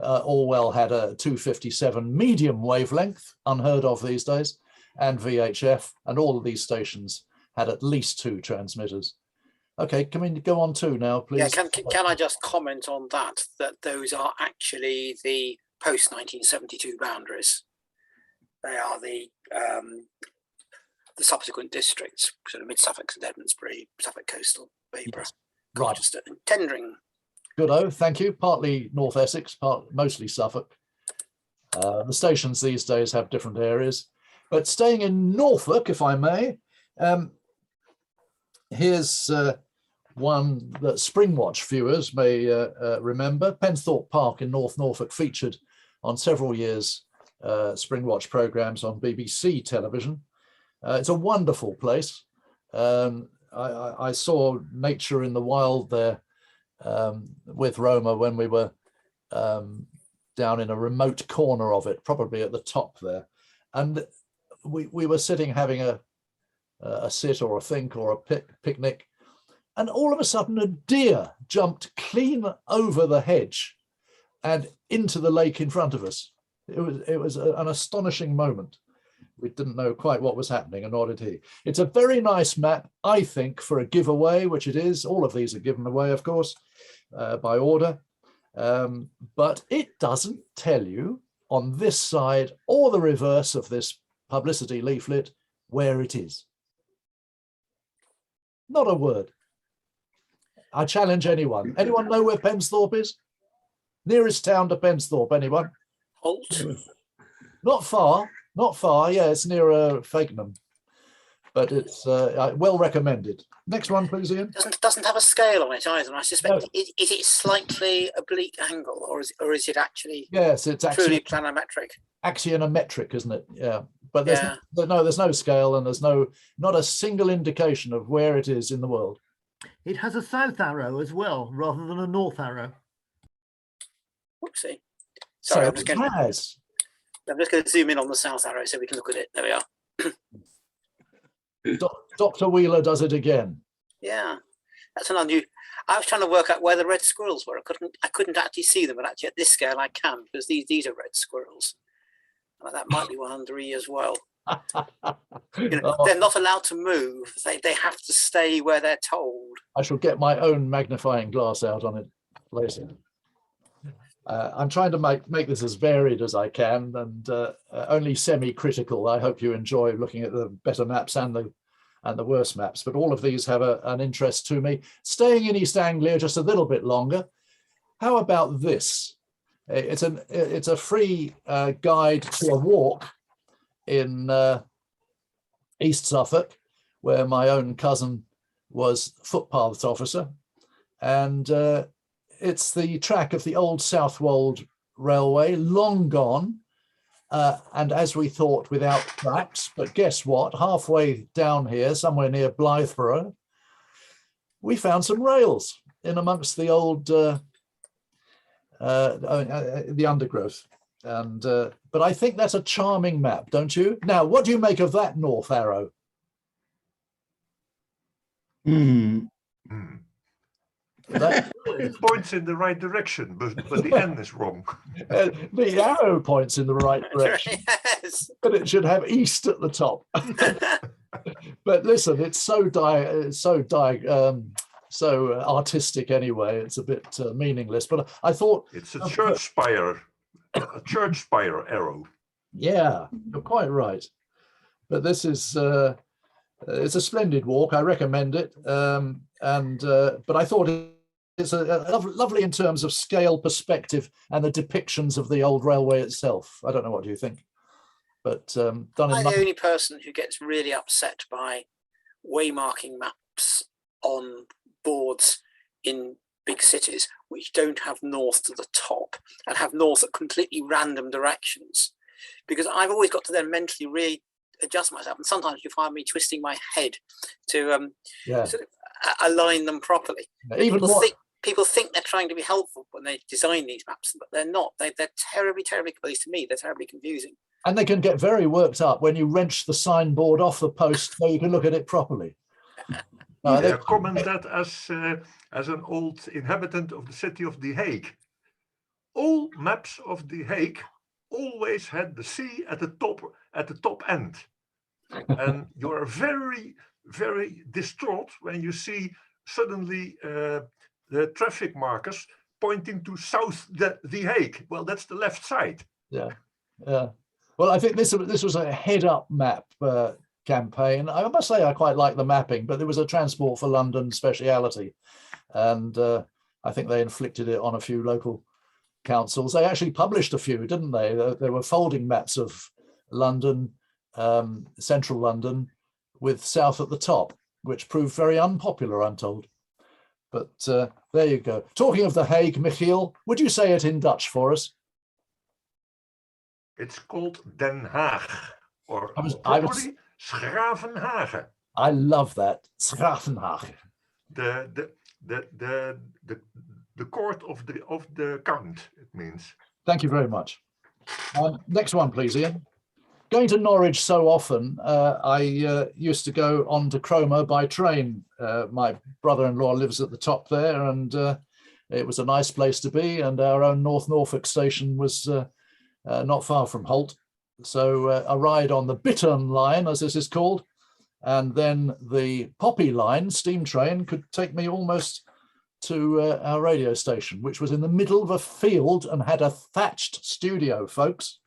Orwell had a 257 medium wavelength, unheard of these days, and VHF, and all of these stations had at least 2 transmitters. Okay, can we go on to now, please? Yeah, can I just comment on that those are actually the post-1972 boundaries. They are the subsequent districts, sort of Mid-Suffolk and Edmondsbury, Suffolk Coastal, Bayborough, Yes. Colchester, and Tendring. Good, thank you. Partly North Essex, mostly Suffolk. The stations these days have different areas. But staying in Norfolk, if I may, here's one that Springwatch viewers may remember. Pensthorpe Park in North Norfolk featured on several years Springwatch programmes on BBC television. It's a wonderful place. I saw nature in the wild there with Roma when we were down in a remote corner of it, probably at the top there. And we were sitting having a sit or a think or a picnic, and all of a sudden a deer jumped clean over the hedge and into the lake in front of us. It was an astonishing moment. We didn't know quite what was happening, and nor did he. It's a very nice map, I think, for a giveaway, which it is. All of these are given away, of course, by order. But it doesn't tell you on this side or the reverse of this publicity leaflet where it is. Not a word. I challenge anyone. Anyone know where Pensthorpe is? Nearest town to Pensthorpe, anyone? Holt. Not far, not far. Yeah, it's near Fakenham. but it's well recommended. Next one, please, Ian. Doesn't have a scale on it either. I suspect No. is it slightly oblique angle, or is it actually Yes, it's truly actually planometric? axionometric, isn't it? Yeah, but Yeah. there's no scale, and there's not a single indication of where it is in the world. It has a south arrow as well, rather than a north arrow. Whoopsie. Sorry, So I'm just going to zoom in on the south arrow so we can look at it. There we are. Dr. Wheeler does it again. Yeah, that's an unusual. I was trying to work out where the red squirrels were. I couldn't actually see them, but actually at this scale I can, because these are red squirrels. That might be one under E as well. They're not allowed to move. They have to stay where they're told. I shall get my own magnifying glass out on it later. I'm trying to make this as varied as I can, and only semi-critical. I hope you enjoy looking at the better maps and the worse maps, but all of these have an interest to me. Staying in East Anglia just a little bit longer, how about this? It's a free guide to a walk in East Suffolk, where my own cousin was footpaths officer, and it's the track of the old Southwold Railway, long gone, and as we thought, without tracks. But guess what? Halfway down here, somewhere near Blytheborough, we found some rails in amongst the old the undergrowth. And but I think that's a charming map, don't you? Now, what do you make of that north arrow? It points in the right direction, but the end is wrong. The arrow points in the right direction, Yes. but it should have east at the top. But listen, it's so artistic anyway. It's a bit meaningless. But I thought It's a church spire arrow. Yeah, you're quite right. But this is it's a splendid walk. I recommend it. But I thought it's lovely in terms of scale, perspective, and the depictions of the old railway itself. I don't know, what do you think? But done in I'm the only person who gets really upset by waymarking maps on boards in big cities which don't have north to the top and have north at completely random directions, because I've always got to then mentally readjust myself, and sometimes you find me twisting my head to sort of align them properly. People think they're trying to be helpful when they design these maps, but they're not. They're terribly, at least to me, they're terribly confusing. And they can get very worked up when you wrench the signboard off the post so you can look at it properly. I comment that as an old inhabitant of the city of The Hague. All maps of The Hague always had the sea at the top end, and you are very, very distraught when you see suddenly the traffic markers pointing to South The Hague. Well, that's the left side. Yeah. Well, I think this was a head-up map campaign. I must say I quite like the mapping, but there was a Transport for London speciality, and I think they inflicted it on a few local councils. They actually published a few, didn't they? There were folding maps of London, central London, with south at the top, which proved very unpopular, I'm told. But there you go. Talking of The Hague, Michiel, would you say it in Dutch for us? It's called Den Haag, or I 'Schravenhagen. I love that. 'Schravenhagen. The court of the count, it means. Thank you very much. Next one, please, Ian. Going to Norwich so often, I used to go on to Cromer by train. My brother-in-law lives at the top there, and it was a nice place to be. And our own North Norfolk station was not far from Holt. So a ride on the Bittern line, as this is called, and then the Poppy line, steam train, could take me almost to our radio station, which was in the middle of a field and had a thatched studio, folks.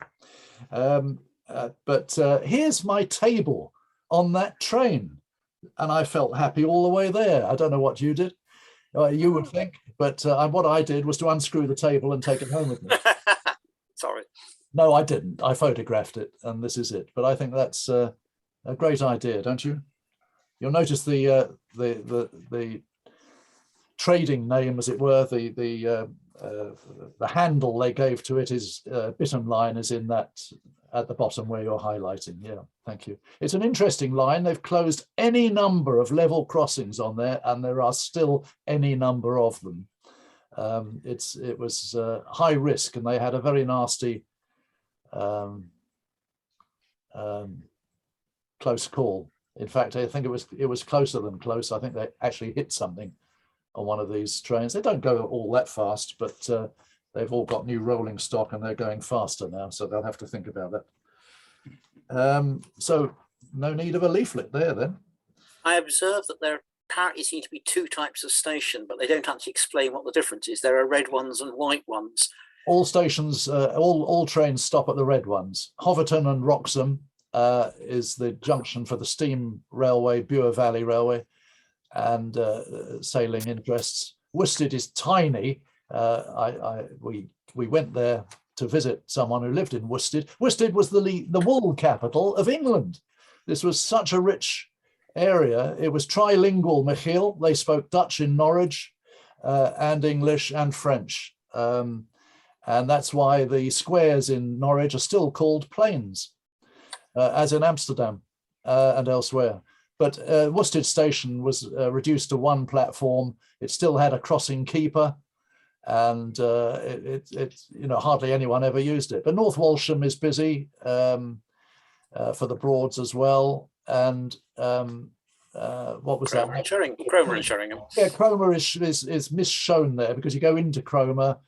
But here's my table on that train, and I felt happy all the way there. I don't know what you did, you would think, but what I did was to unscrew the table and take it home with me. Sorry. No, I didn't. I photographed it, and this is it. But I think that's a great idea, don't you? You'll notice the trading name, as it were, the handle they gave to it is Bittern line is in that at the bottom where you're highlighting. Yeah, thank you. It's an interesting line. They've closed any number of level crossings on there, and there are still any number of them. It was high risk, and they had a very nasty close call. In fact, I think it was closer than close. I think they actually hit something on one of these trains. They don't go all that fast, but they've all got new rolling stock and they're going faster now, so they'll have to think about that. So no need of a leaflet there then. I observe that there apparently seem to be two types of station, but they don't actually explain what the difference is. There are red ones and white ones. All stations, all trains stop at the red ones. Hoverton and Wroxham is the junction for the steam railway, Bure Valley Railway, and sailing interests. Worstead is tiny. We went there to visit someone who lived in Worstead. Worstead was the wool capital of England. This was such a rich area. It was trilingual, Michiel. They spoke Dutch in Norwich and English and French. And that's why the squares in Norwich are still called plains, as in Amsterdam and elsewhere. But Worstead Station was reduced to one platform. It still had a crossing keeper, and hardly anyone ever used it. But North Walsham is busy for the Broads as well. And what was Cromer that? Cromer and Sheringham. Yeah, Cromer is misshown there because you go into Cromer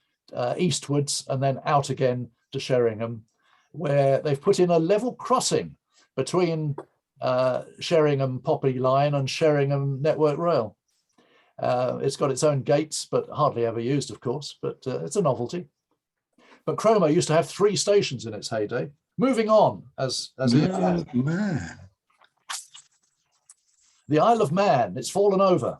eastwards and then out again to Sheringham, where they've put in a level crossing between Sheringham Poppy Line and Sheringham Network Rail. It's got its own gates, but hardly ever used, of course, but it's a novelty. But Cromer used to have 3 stations in its heyday. Moving on, as Man. the Isle of Man, it's fallen over.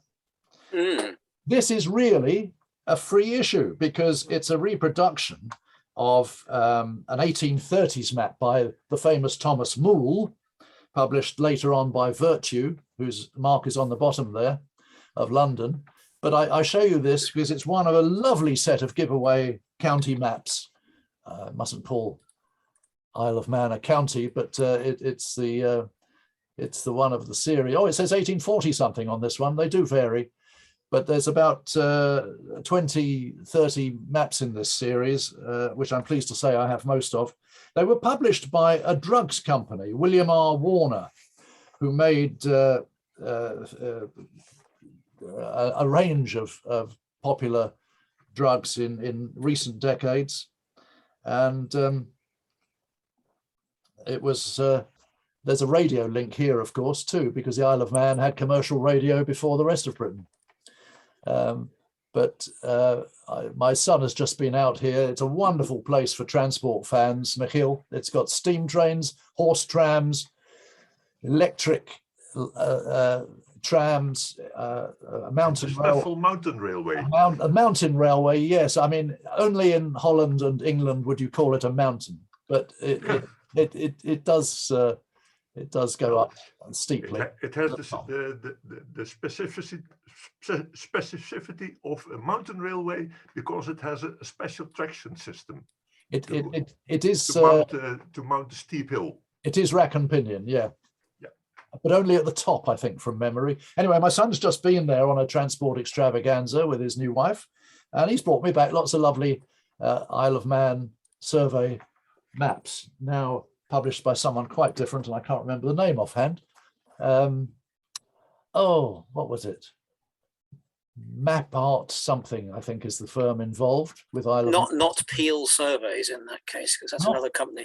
This is really a free issue because it's a reproduction of an 1830s map by the famous Thomas Moule, published later on by Virtue, whose mark is on the bottom there, of London. But I show you this because it's one of a lovely set of giveaway county maps. Mustn't call Isle of Man a county, but it's the one of the series. Oh, it says 1840 something on this one. They do vary, but there's about 20, 30 maps in this series, which I'm pleased to say I have most of. They were published by a drugs company, William R. Warner, who made a range of popular drugs in recent decades. And it was, there's a radio link here, of course, too, because the Isle of Man had commercial radio before the rest of Britain. My son has just been out here. It's a wonderful place for transport fans, Michiel. It's got steam trains, horse trams, electric trams, a mountain railway. A mountain railway, yes. I mean, only in Holland and England would you call it a mountain, but it does go up steeply. It has the specificity of a mountain railway because it has a special traction system. It is to mount a steep hill. It is rack and pinion, yeah. But only at the top, I think, from memory. Anyway, my son's just been there on a transport extravaganza with his new wife, and he's brought me back lots of lovely Isle of Man survey maps, now published by someone quite different, and I can't remember the name offhand. Oh, what was it? Map Art something, I think, is the firm involved with Isle of Man. Not Peel Surveys in that case, because that's another company.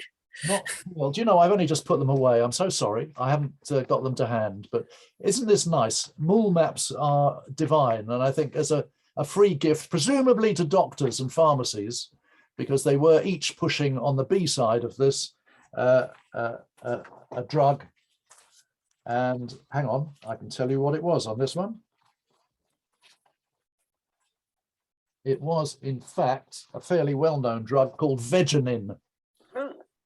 Well, do you know, I've only just put them away. I'm so sorry. I haven't got them to hand, but isn't this nice? Moule maps are divine. And I think as a free gift, presumably to doctors and pharmacies, because they were each pushing on the B side of this a drug. And hang on, I can tell you what it was on this one. It was, in fact, a fairly well-known drug called Vegenin,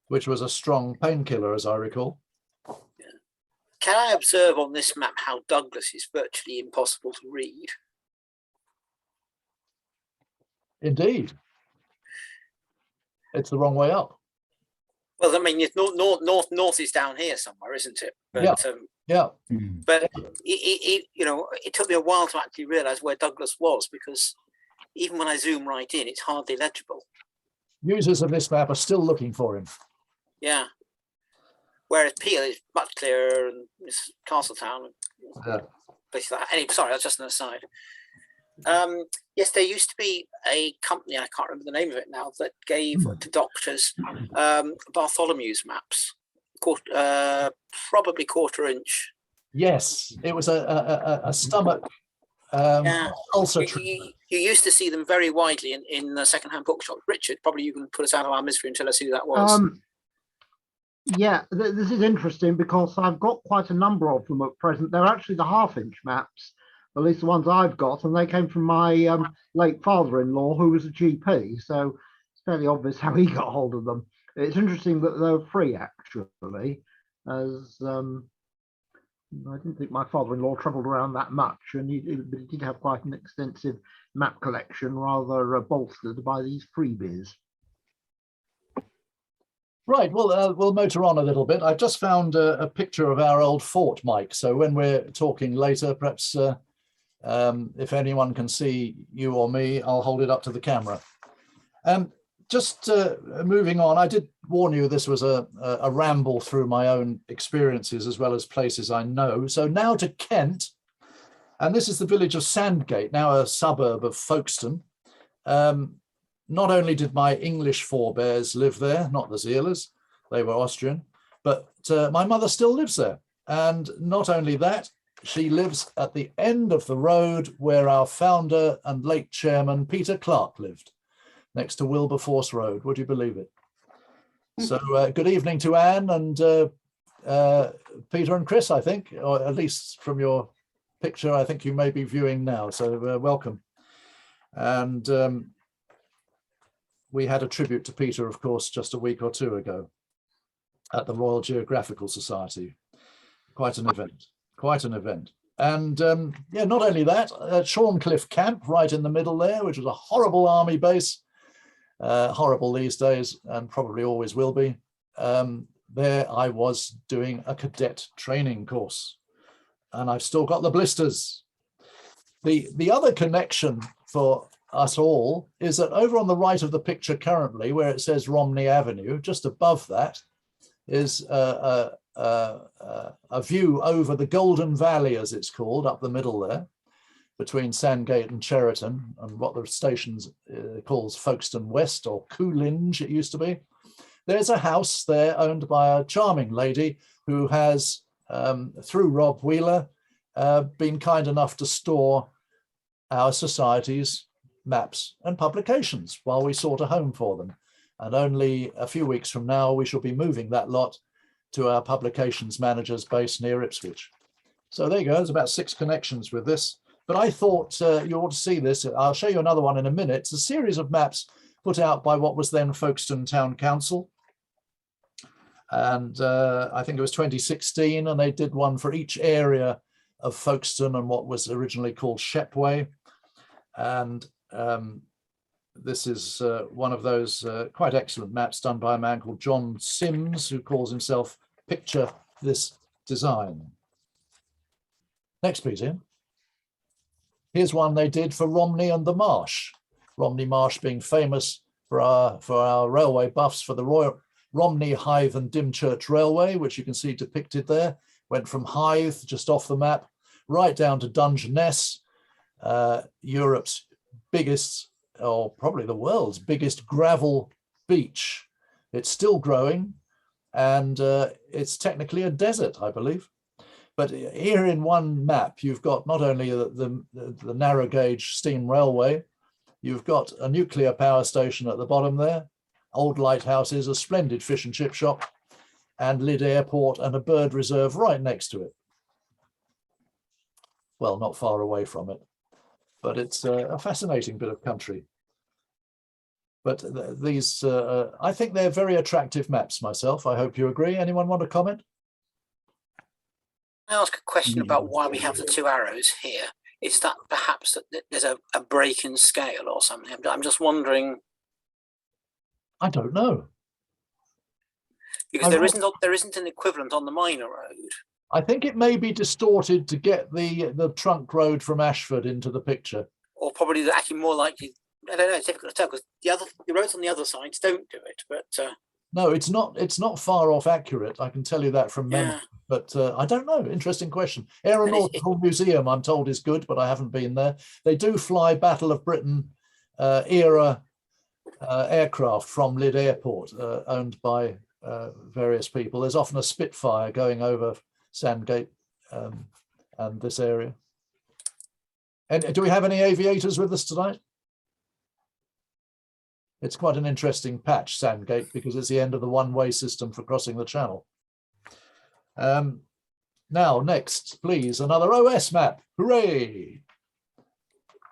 which was a strong painkiller, as I recall. Can I observe on this map how Douglas is virtually impossible to read? Indeed. It's the wrong way up. Well, I mean, it's north is down here somewhere, isn't it? But, Yeah. Yeah. But you know, it took me a while to actually realise where Douglas was, because even when I zoom right in, it's hardly legible. Users of this map are still looking for him. Yeah. Whereas Peel is much clearer, and it's Castletown, and places like that. Anyway, sorry, that's just an aside. Yes, there used to be a company, I can't remember the name of it now, that gave to doctors Bartholomew's maps, probably 1/4 inch. Yes, it was a stomach ulcer treatment. You used to see them very widely in the second-hand bookshops. Richard, probably you can put us out of our misery and tell us who that was. Yeah, this is interesting because I've got quite a number of them at present. They're actually the 1/2 inch maps, at least the ones I've got, and they came from my late father-in-law, who was a GP. So it's fairly obvious how he got hold of them. It's interesting that they're free, actually, as I didn't think my father-in-law travelled around that much, and he did have quite an extensive map collection, rather bolstered by these freebies. Right, well, we'll motor on a little bit. I've just found a picture of our old fort, Mike. So when we're talking later, perhaps if anyone can see you or me, I'll hold it up to the camera. Just moving on, I did warn you this was a ramble through my own experiences as well as places I know. So now to Kent, and this is the village of Sandgate, now a suburb of Folkestone. Not only did my English forebears live there, not the Zealers, they were Austrian, but my mother still lives there. And not only that, she lives at the end of the road where our founder and late chairman, Peter Clark, lived, next to Wilberforce Road. Would you believe it? So good evening to Anne and Peter and Chris, I think, or at least from your picture, I think you may be viewing now. So welcome. And we had a tribute to Peter, of course, just a week or two ago at the Royal Geographical Society. Quite an event, quite an event. And yeah, not only that, Shorncliffe Camp right in the middle there, which was a horrible army base, horrible these days and probably always will be. There I was doing a cadet training course, and I've still got the blisters. The other connection for us all is that over on the right of the picture currently, where it says Romney Avenue, just above that is a view over the Golden Valley, as it's called, up the middle there, between Sandgate and Cheriton, and what the station calls Folkestone West, or Coolidge it used to be. There's a house there owned by a charming lady who has, through Rob Wheeler, been kind enough to store our society's maps and publications while we sought a home for them. And only a few weeks from now, we shall be moving that lot to our publications manager's base near Ipswich. So there you go, there's about 6 connections with this. But I thought you ought to see this. I'll show you another one in a minute. It's a series of maps put out by what was then Folkestone Town Council. And I think it was 2016, and they did one for each area of Folkestone and what was originally called Shepway. And this is one of those quite excellent maps done by a man called John Sims, who calls himself Picture This Design. Next, please, Ian. Here's one they did for Romney and the Marsh. Romney Marsh being famous for our railway buffs, for the Royal Romney, Hythe and Dymchurch Railway, which you can see depicted there. Went from Hythe, just off the map, right down to Dungeness, Europe's biggest, or probably the world's biggest gravel beach. It's still growing, and it's technically a desert, I believe. But here in one map, you've got not only the narrow gauge steam railway, you've got a nuclear power station at the bottom there, old lighthouses, a splendid fish and chip shop, and Lydd Airport, and a bird reserve right next to it. Well, not far away from it, but it's a fascinating bit of country. But these, I think they're very attractive maps myself. I hope you agree. Anyone want to comment? I ask a question about why we have the two arrows here? Is that perhaps that there's a break in scale or something? I'm just wondering. I don't know. Because there isn't an equivalent on the minor road. I think it may be distorted to get the trunk road from Ashford into the picture. Or probably actually more likely, I don't know, it's difficult to tell because the roads on the other sides don't do it, but no, it's not far off accurate. I can tell you that from memory, yeah. but I don't know. Interesting question. Aeronautical Museum, I'm told, is good, but I haven't been there. They do fly Battle of Britain era aircraft from Lydd Airport, owned by various people. There's often a Spitfire going over Sandgate and this area. And do we have any aviators with us tonight? It's quite an interesting patch, Sandgate, because it's the end of the one-way system for crossing the channel. Now, next, please, another OS map. Hooray!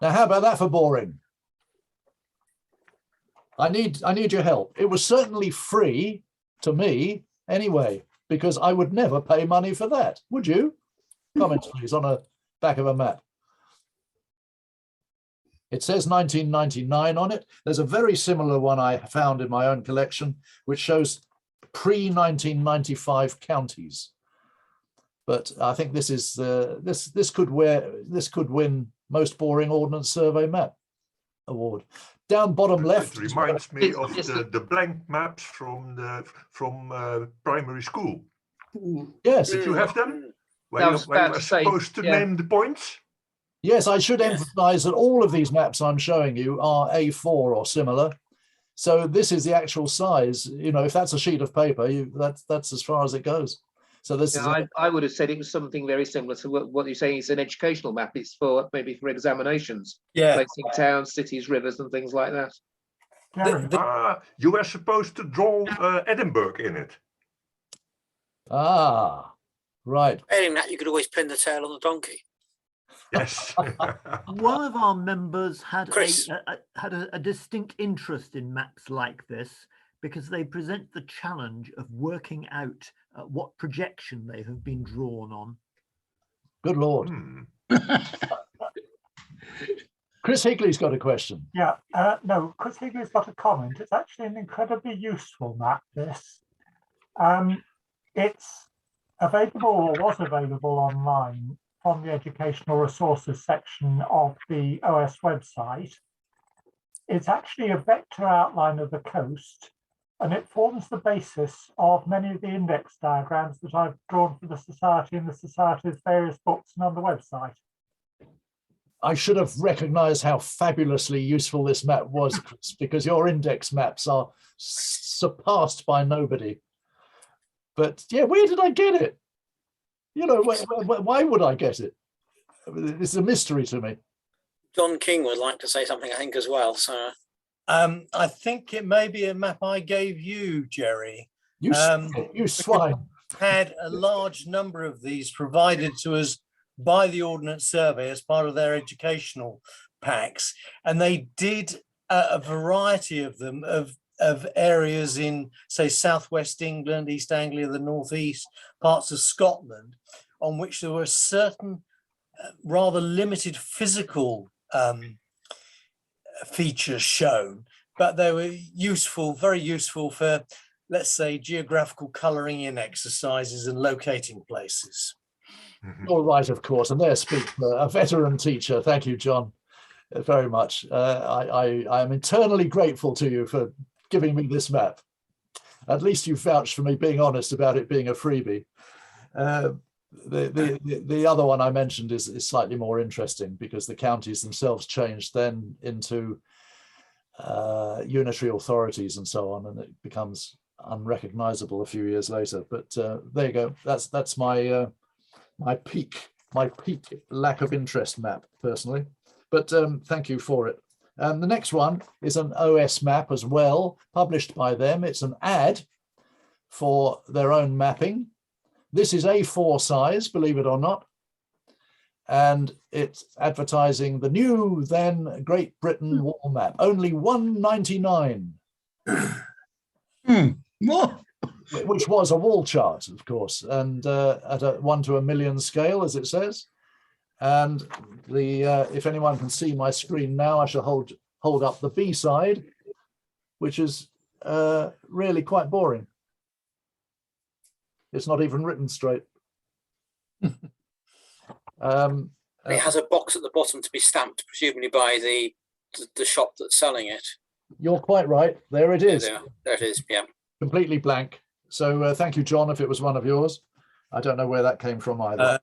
Now, how about that for boring? I need your help. It was certainly free to me anyway, because I would never pay money for that. Would you? Comments, please, on a back of a map. It says 1999 on it. There's a very similar one I found in my own collection, which shows pre-1995 counties. But I think this is this could win most boring Ordnance Survey map award. Down bottom left. It reminds me of the blank maps from primary school. Yes. Did you have them? Where you were supposed to name the points? Yes, I should emphasize that all of these maps I'm showing you are A4 or similar. So this is the actual size. You know, if that's a sheet of paper, that's as far as it goes. So this is. I would have said it was something very similar to what you're saying. It's an educational map. It's for maybe for examinations. Yeah. Placing towns, cities, rivers, and things like that. You were supposed to draw Edinburgh in it. Ah, right. Failing that, you could always pin the tail on the donkey. Yes. One of our members had Chris. a distinct interest in maps like this because they present the challenge of working out what projection they have been drawn on. Good Lord. Chris Higley's got a question. Yeah, no, Chris Higley's got a comment. It's actually an incredibly useful map, this. It's available or was available online from the educational resources section of the OS website. It's actually a vector outline of the coast, and it forms the basis of many of the index diagrams that I've drawn for the Society and the Society's various books and on the website. I should have recognized how fabulously useful this map was, Chris, because your index maps are surpassed by nobody. But yeah, where did I get it? You know, why would I get it? It's a mystery to me. John King would like to say something, I think, as well. So, I think it may be a map I gave you, Jerry. You swine. Had a large number of these provided to us by the Ordnance Survey as part of their educational packs, and they did a variety of them of areas in, say, southwest England, East Anglia, the northeast, parts of Scotland, on which there were certain rather limited physical features shown, but they were useful, very useful for, let's say, geographical colouring in exercises and locating places. All right, of course, and there speaks a veteran teacher. Thank you, John, very much. I am eternally grateful to you for giving me this map. At least you vouched for me being honest about it being a freebie. The other one I mentioned is slightly more interesting because the counties themselves changed then into unitary authorities and so on, and it becomes unrecognizable a few years later. But there you go. That's my my peak lack of interest map personally. But thank you for it. The next one is an OS map as well, published by them. It's an ad for their own mapping. This is A4 size, believe it or not. And it's advertising the new then Great Britain wall map, only $1.99. What? which was a wall chart, of course, and at a 1 to 1 million scale, as it says. And the if anyone can see my screen now, I shall hold up the B side, which is really quite boring. It's not even written straight. It has a box at the bottom to be stamped, presumably by the shop that's selling it. You're quite right. There it is. There it is. Yeah. Completely blank. So thank you, John, if it was one of yours. I don't know where that came from either.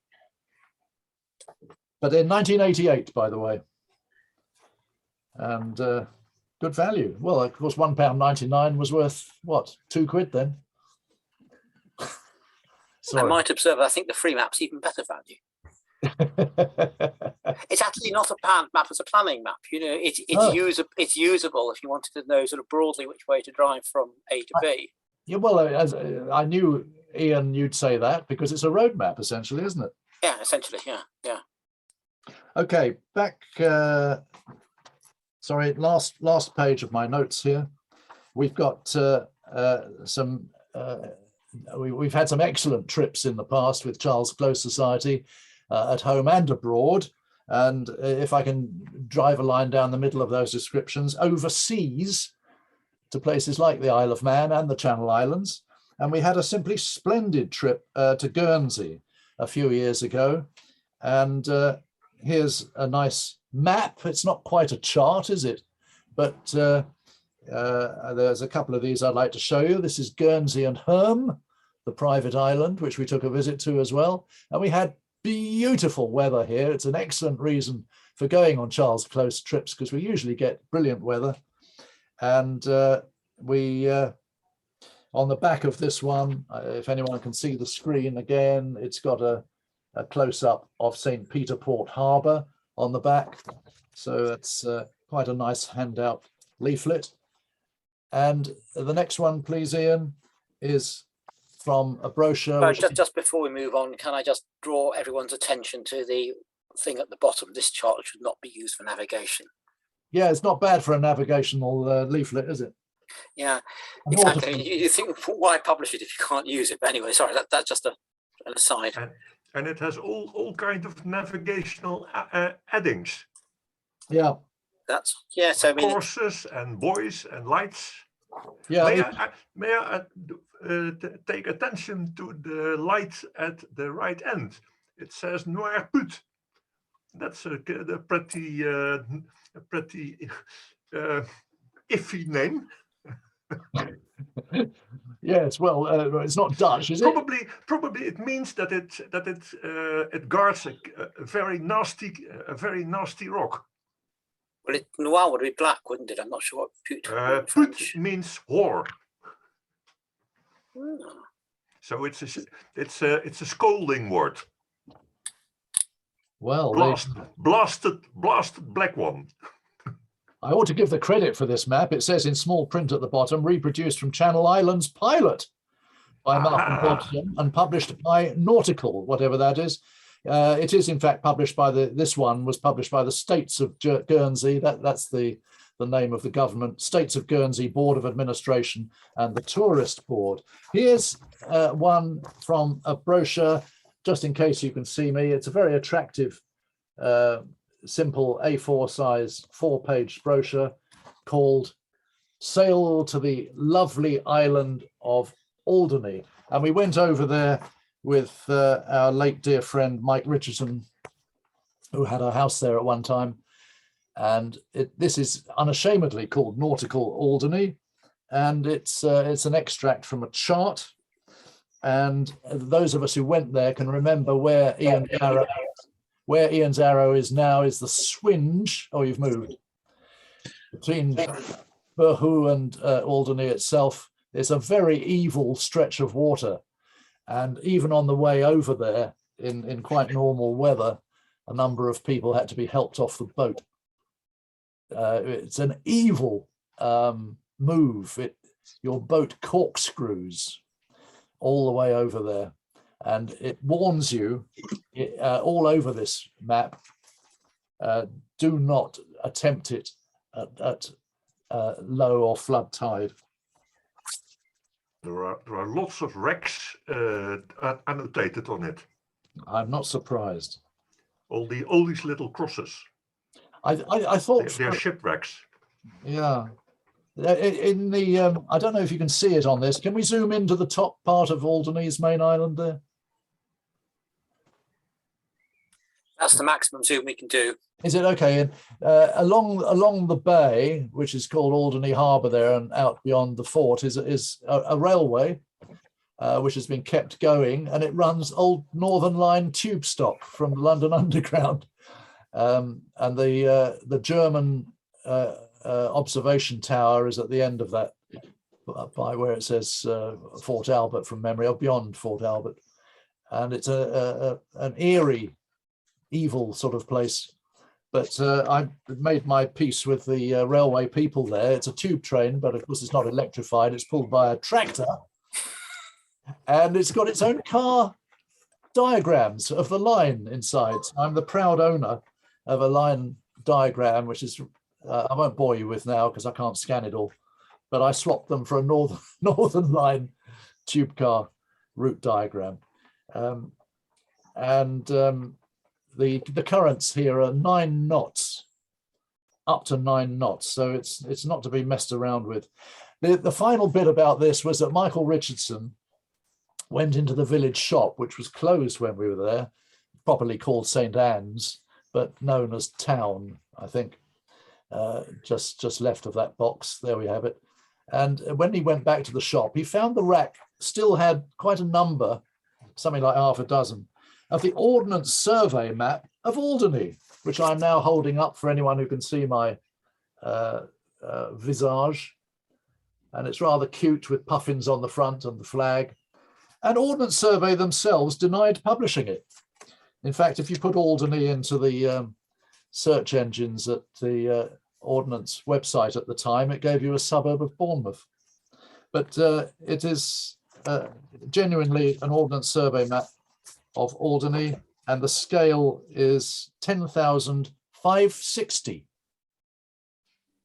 But in 1988, by the way. And good value. Well, of course, £1.99 was worth, what, £2 then? I might observe, I think the free map's even better value. It's actually not a planned map, it's a planning map. You know, it's usable if you wanted to know sort of broadly which way to drive from A to B. Yeah, well, as I knew, Ian, you'd say that because it's a road map, essentially, isn't it? Yeah, essentially, yeah. Okay, back. Sorry, last page of my notes here. We've got some. We've had some excellent trips in the past with Charles Close Society at home and abroad. And if I can drive a line down the middle of those descriptions, overseas to places like the Isle of Man and the Channel Islands. And we had a simply splendid trip to Guernsey a few years ago. And here's a nice map. It's not quite a chart, is it? But there's a couple of these I'd like to show you. This is Guernsey and Herm, the private island, which we took a visit to as well. And we had beautiful weather here. It's an excellent reason for going on Charles Close trips because we usually get brilliant weather. And we, on the back of this one, if anyone can see the screen again, it's got a close-up of St. Peter Port Harbour on the back. So that's quite a nice handout leaflet. And the next one, please, Ian, is from a brochure. Just before we move on, can I just draw everyone's attention to the thing at the bottom? This chart should not be used for navigation. Yeah, it's not bad for a navigational leaflet, is it? Yeah, exactly. You think, why publish it if you can't use it? But anyway, sorry, that's just an aside. And it has all kinds of navigational addings. Yeah. So I mean, courses and buoys and lights. Yeah. May I take attention to the light at the right end? It says Noir Put. That's a pretty iffy name. Yes, well, it's not Dutch, is it? Probably it means that it guards a very nasty rock. Well, noir would be black, wouldn't it? I'm not sure what put. Put means whore. So it's a scolding word. Well, blasted black one. I ought to give the credit for this map. It says in small print at the bottom, reproduced from Channel Islands Pilot by Martin Hodgson and published by Nautical, whatever that is. It is in fact published by this one was published by the States of Guernsey. That's the name of the government, States of Guernsey Board of Administration and the Tourist Board. Here's one from a brochure, just in case you can see me. It's a very attractive, simple A4 size 4-page brochure called Sail to the Lovely Island of Alderney. And we went over there with our late dear friend Mike Richardson, who had a house there at one time. And this is unashamedly called Nautical Alderney, and it's an extract from a chart. And those of us who went there can remember where Ian's arrow is now is the Swinge. Oh, you've moved. Between Burhu and Alderney itself, it's a very evil stretch of water. And even on the way over there, in quite normal weather, a number of people had to be helped off the boat. It's an evil move. Your boat corkscrews all the way over there. And it warns you all over this map, do not attempt it at low or flood tide. There are lots of wrecks annotated on it. I'm not surprised. All these little crosses. I thought they're shipwrecks. Yeah. In the I don't know if you can see it on this. Can we zoom into the top part of Alderney's main island there? That's the maximum zoom we can do. Is it okay? And along the bay, which is called Alderney Harbour there, and out beyond the fort is a railway, which has been kept going, and it runs old Northern Line tube stock from London Underground, and the German observation tower is at the end of that, by where it says Fort Albert from memory, or beyond Fort Albert, and it's an eerie, evil sort of place. But I made my peace with the railway people there. It's a tube train, but of course it's not electrified. It's pulled by a tractor, and it's got its own car diagrams of the line inside. So I'm the proud owner of a line diagram, which is, I won't bore you with now because I can't scan it all, but I swapped them for a Northern Line tube car route diagram. The currents here are 9 knots, up to 9 knots. So it's not to be messed around with. The final bit about this was that Michael Richardson went into the village shop, which was closed when we were there, properly called St. Anne's, but known as Town, I think, just left of that box. There we have it. And when he went back to the shop, he found the rack still had quite a number, something like half a dozen, of the Ordnance Survey map of Alderney, which I'm now holding up for anyone who can see my visage. And it's rather cute with puffins on the front and the flag. And Ordnance Survey themselves denied publishing it. In fact, if you put Alderney into the search engines at the Ordnance website at the time, it gave you a suburb of Bournemouth. But it is genuinely an Ordnance Survey map of Alderney, and the scale is 10,560,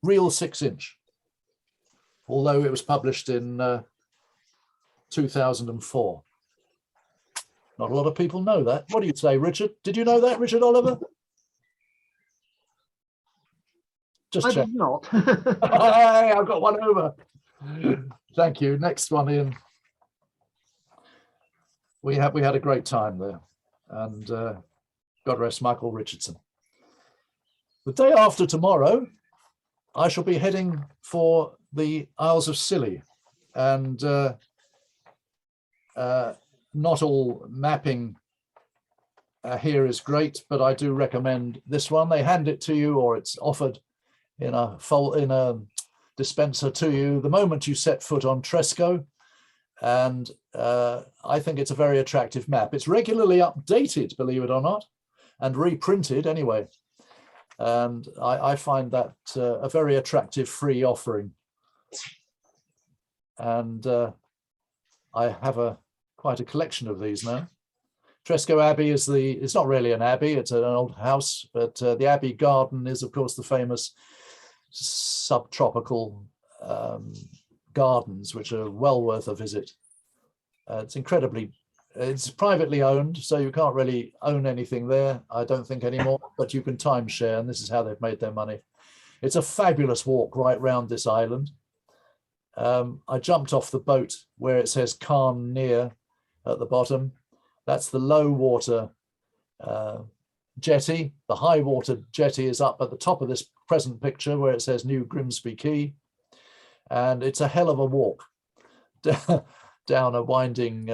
real 6-inch, although it was published in 2004. Not a lot of people know that. What do you say, Richard? Did you know that, Richard Oliver? Just I check. did not. Hey, I've got one over. Thank you. Next one in. We had a great time there, and God rest Michael Richardson. The day after tomorrow, I shall be heading for the Isles of Scilly, and not all mapping here is great, but I do recommend this one. They hand it to you, or it's offered in a dispenser to you the moment you set foot on Tresco. And I think it's a very attractive map. It's regularly updated, believe it or not, and reprinted anyway. And I find that a very attractive free offering. And I have quite a collection of these now. Tresco Abbey is it's not really an abbey, it's an old house, but the Abbey Garden is, of course, the famous subtropical gardens, which are well worth a visit. It's privately owned, so you can't really own anything there, I don't think, anymore, but you can timeshare, and this is how they've made their money. It's a fabulous walk right round this island. I jumped off the boat where it says Calm Near at the bottom. That's the low water jetty. The high water jetty is up at the top of this present picture where it says New Grimsby Quay. And it's a hell of a walk down a winding,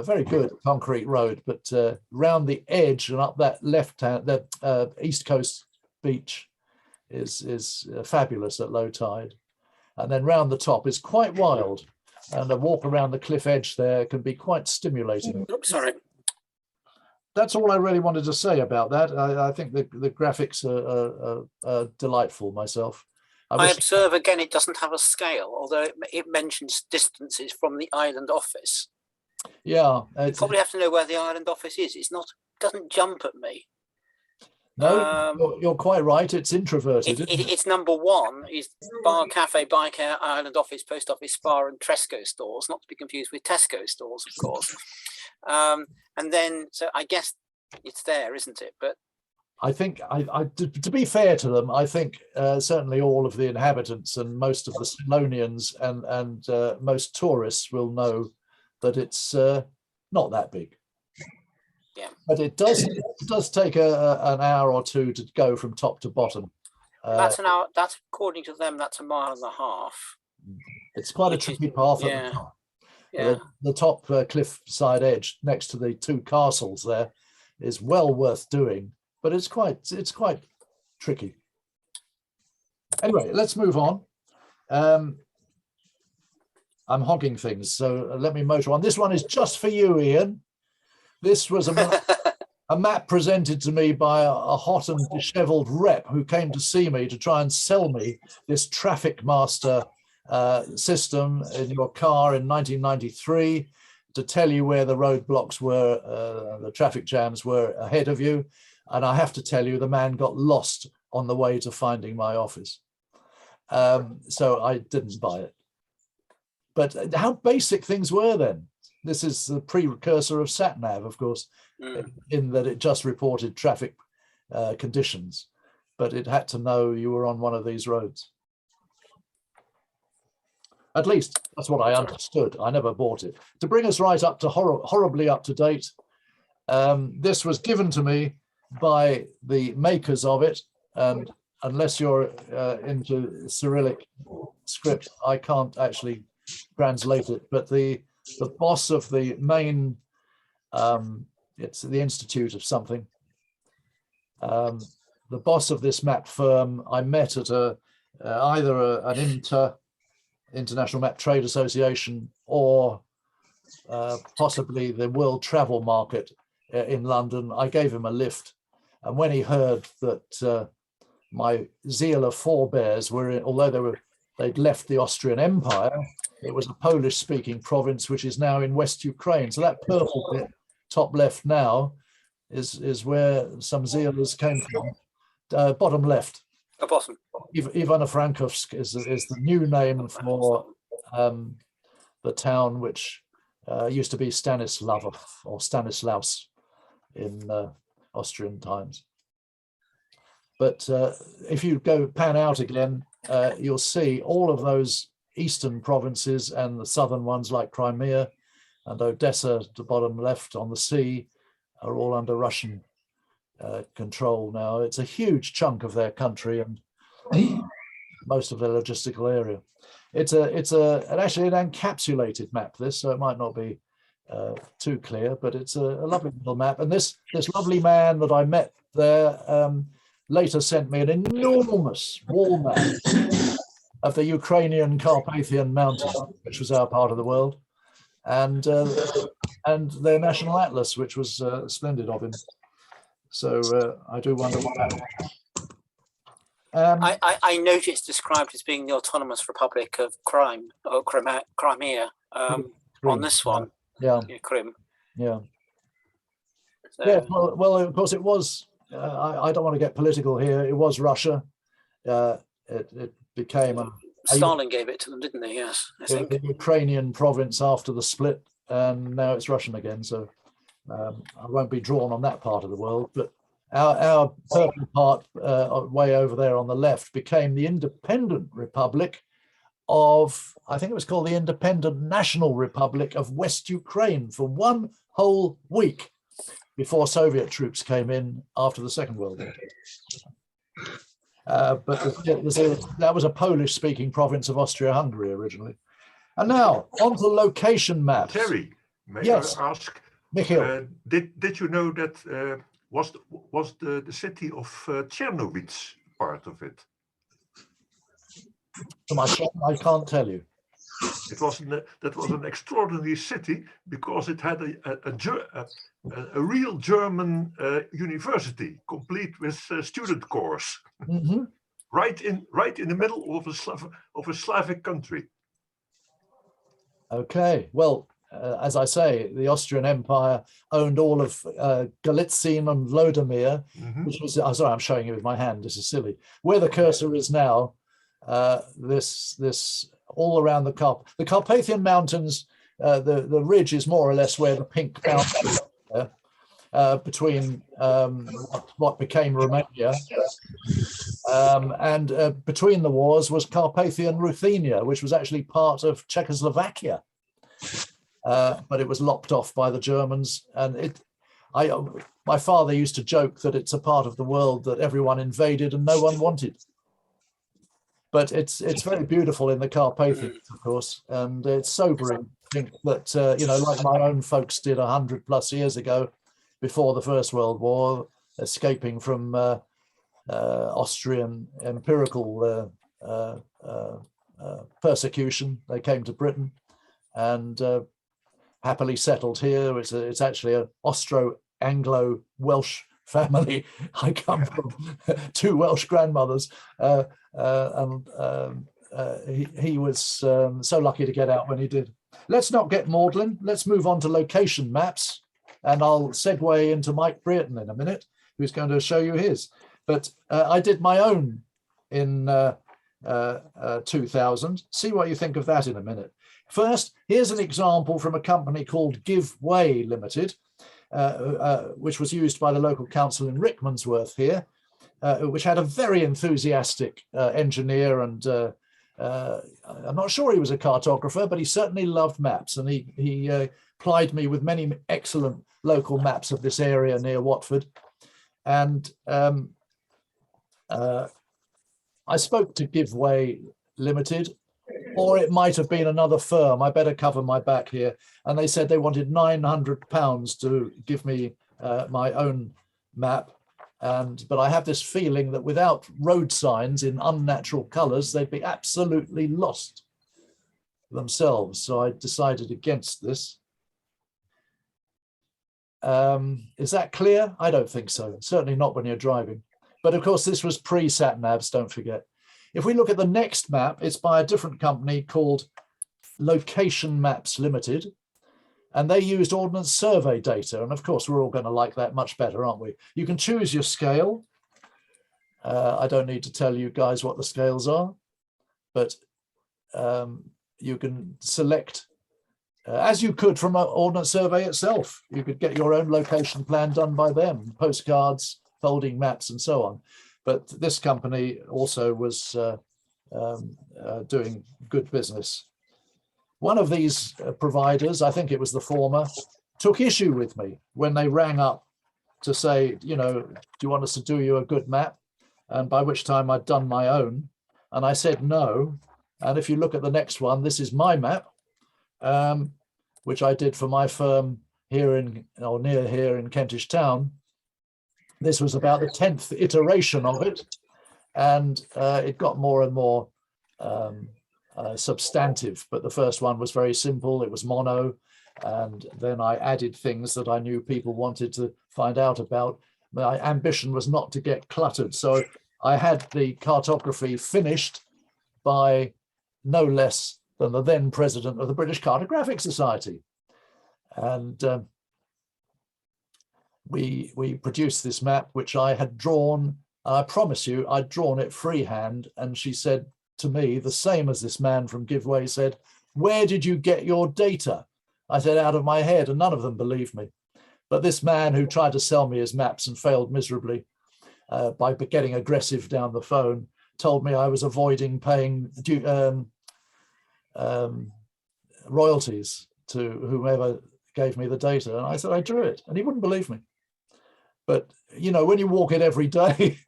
very good concrete road, but round the edge and up that east coast beach is fabulous at low tide. And then round the top is quite wild, and a walk around the cliff edge there can be quite stimulating. Oops, sorry. That's all I really wanted to say about that. I think the graphics are delightful myself. I observe again, it doesn't have a scale, although it mentions distances from the island office. Yeah. You probably have to know where the island office is. Doesn't jump at me. No, you're quite right. It's introverted. isn't it? It's number one is bar, cafe, bike, island office, post office, spa, and Tresco stores, not to be confused with Tesco stores, of course. And then, so I guess it's there, isn't it? But I think, to be fair to them, I think certainly all of the inhabitants and most of the Salonians and most tourists will know that it's not that big. Yeah, but it does take an hour or two to go from top to bottom. that's an hour. That's according to them. That's 1.5 miles. It's quite a tricky path at the top. Yeah. The top cliffside edge next to the two castles there is well worth doing, but it's quite tricky. Anyway, let's move on. I'm hogging things, so let me motor on. This one is just for you, Ian. This was a map presented to me by a hot and dishevelled rep who came to see me to try and sell me this Traffic Master system in your car in 1993 to tell you where the roadblocks were, the traffic jams were ahead of you. And I have to tell you, the man got lost on the way to finding my office. So I didn't buy it. But how basic things were then. This is the precursor of sat-nav, of course, in that it just reported traffic conditions, but it had to know you were on one of these roads. At least that's what I understood. I never bought it. To bring us right up to horribly up to date, this was given to me by the makers of it, and unless you're into Cyrillic script, I can't actually translate it, but the boss of the main, it's the Institute of something, the boss of this map firm, I met at either an International Map Trade Association or possibly the World Travel Market in London. I gave him a lift, and when he heard that my Zieler forebears were, although they'd left the Austrian Empire, it was a Polish-speaking province which is now in West Ukraine. So that purple bit, top left now, is where some Zielers came from. Bottom left. Bottom. Ivano-Frankivsk is the new name for the town which used to be Stanislav or Stanislaus in Austrian times. But if you go pan out again, you'll see all of those eastern provinces and the southern ones like Crimea and Odessa, the bottom left on the sea, are all under Russian control now. It's a huge chunk of their country and most of their logistical area. It's actually an encapsulated map, this, so it might not be too clear, but it's a lovely little map. And this lovely man that I met there later sent me an enormous wall map of the Ukrainian Carpathian Mountains, which was our part of the world, and their national atlas, which was splendid of him. So I do wonder what happened. I noticed described as being the Autonomous Republic of Crimea on this one. Yeah, Crim. Yeah. So, Yeah. Well, of course, it was. I don't want to get political here. It was Russia. It became Stalin gave it to them, didn't they? Yes, I think. The Ukrainian province after the split, and now it's Russian again. So I won't be drawn on that part of the world. But our purple part, way over there on the left, became the independent republic of, I think it was called the Independent National Republic of West Ukraine for one whole week before Soviet troops came in after the Second World War. But that was a Polish-speaking province of Austria-Hungary originally. And now, on to location maps. Terry, may Yes. I ask, Michiel. did you know that was the city of Czernowitz part of it? I can't tell you. It was that was an extraordinary city because it had a real German university, complete with student corps, Mm-hmm. right in the middle of a Slavic country. Okay, well, as I say, the Austrian Empire owned all of Galitzin and Lodomer, which was, sorry, I'm showing you with my hand, this is silly. Where the cursor is now, this all around the Carpathian Mountains, the ridge is more or less where the pink mountains between what became Romania. And between the wars was Carpathian Ruthenia, which was actually part of Czechoslovakia. But it was lopped off by the Germans. And my father used to joke that it's a part of the world that everyone invaded and no one wanted. But it's very beautiful in the Carpathians, of course, and it's sobering to think that, you know, like my own folks did 100+ years ago, before the First World War, escaping from Austrian empirical persecution. They came to Britain and happily settled here. It's actually an Austro-Anglo-Welsh family. I come from 2 Welsh grandmothers, and he was so lucky to get out when he did. Let's not get maudlin. Let's move on to location maps, and I'll segue into Mike Brereton in a minute, who's going to show you his. But I did my own in 2000. See what you think of that in a minute. First, here's an example from a company called Give Way Limited, which was used by the local council in Rickmansworth here, which had a very enthusiastic engineer, and I'm not sure he was a cartographer, but he certainly loved maps, and he plied me with many excellent local maps of this area near Watford. And I spoke to Give Way Limited, or it might have been another firm. I better cover my back here. And they said they wanted £900 to give me my own map. But I have this feeling that without road signs in unnatural colours, they'd be absolutely lost themselves. So I decided against this. Is that clear? I don't think so. Certainly not when you're driving. But of course, this was pre-sat-navs, don't forget. If we look at the next map, it's by a different company called Location Maps Limited. And they used Ordnance Survey data. And of course, we're all going to like that much better, aren't we? You can choose your scale. I don't need to tell you guys what the scales are, but you can select, as you could from an Ordnance Survey itself. You could get your own location plan done by them, postcards, folding maps, and so on. But this company also was doing good business. One of these providers, I think it was the former, took issue with me when they rang up to say, you know, do you want us to do you a good map? And by which time I'd done my own. And I said no. And if you look at the next one, this is my map, which I did for my firm here in, or near here in Kentish Town. This was about the 10th iteration of it, and it got more and more substantive. But the first one was very simple. It was mono, and then I added things that I knew people wanted to find out about. My ambition was not to get cluttered, so I had the cartography finished by no less than the then president of the British Cartographic Society. And we produced this map, which I had drawn. I promise you, I'd drawn it freehand. And she said to me, the same as this man from Give Way said, "Where did you get your data?" I said, "Out of my head," and none of them believed me. But this man who tried to sell me his maps and failed miserably by getting aggressive down the phone, told me I was avoiding paying royalties to whomever gave me the data. And I said, I drew it, and he wouldn't believe me. But, you know, when you walk it every day,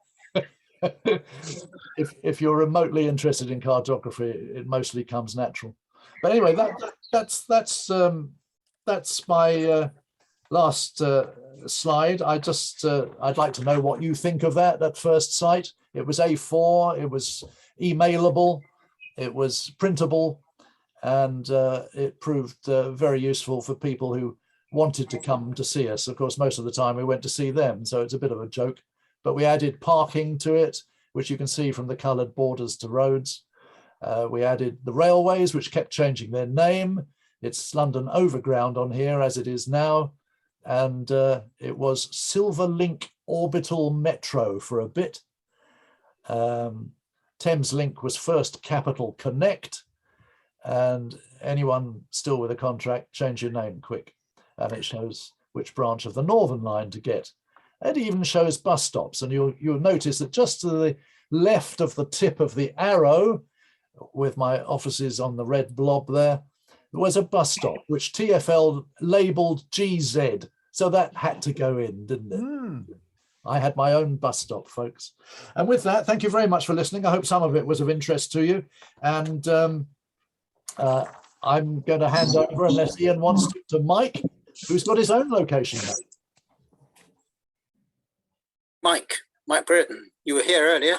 if you're remotely interested in cartography, it mostly comes natural. But anyway, that's my last slide. I'd like to know what you think of that at first sight. It was A4, it was emailable, it was printable, and it proved very useful for people who wanted to come to see us. Of course, most of the time we went to see them, so it's a bit of a joke. But we added parking to it, which you can see from the coloured borders to roads. We added the railways, which kept changing their name. It's London Overground on here as it is now. And it was Silverlink Orbital Metro for a bit. Thameslink was First Capital Connect. And anyone still with a contract, change your name quick. And it shows which branch of the Northern Line to get. It even shows bus stops. And you'll notice that just to the left of the tip of the arrow, with my offices on the red blob there was a bus stop, which TfL labelled GZ. So that had to go in, didn't it? I had my own bus stop, folks. And with that, thank you very much for listening. I hope some of it was of interest to you. And I'm going to hand over, unless Ian wants to Mike, who's got his own location map. Mike Burton, you were here earlier.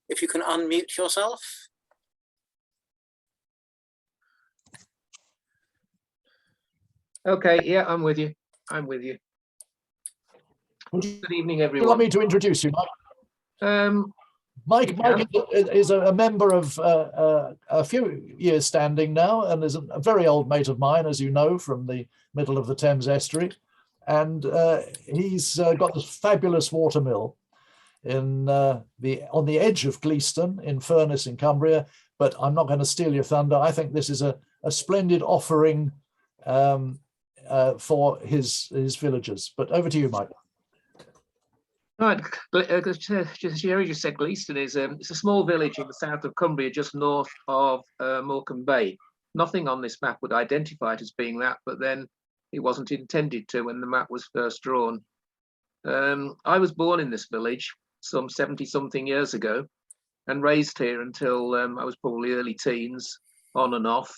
If you can unmute yourself. Okay, yeah, I'm with you. I'm with you. Good evening, everyone. You want me to introduce you, Mike? Mike is a member of a few years standing now, and is a very old mate of mine, as you know, from the middle of the Thames estuary. And he's got this fabulous watermill in on the edge of Gleaston in Furness in Cumbria. But I'm not going to steal your thunder. I think this is a splendid offering for his villagers. But over to you, Mike. Right, Jerry just said Gleaston is it's a small village in the south of Cumbria, just north of Morecambe Bay. Nothing on this map would identify it as being that, but then it wasn't intended to when the map was first drawn. I was born in this village some 70-something years ago and raised here until I was probably early teens, on and off.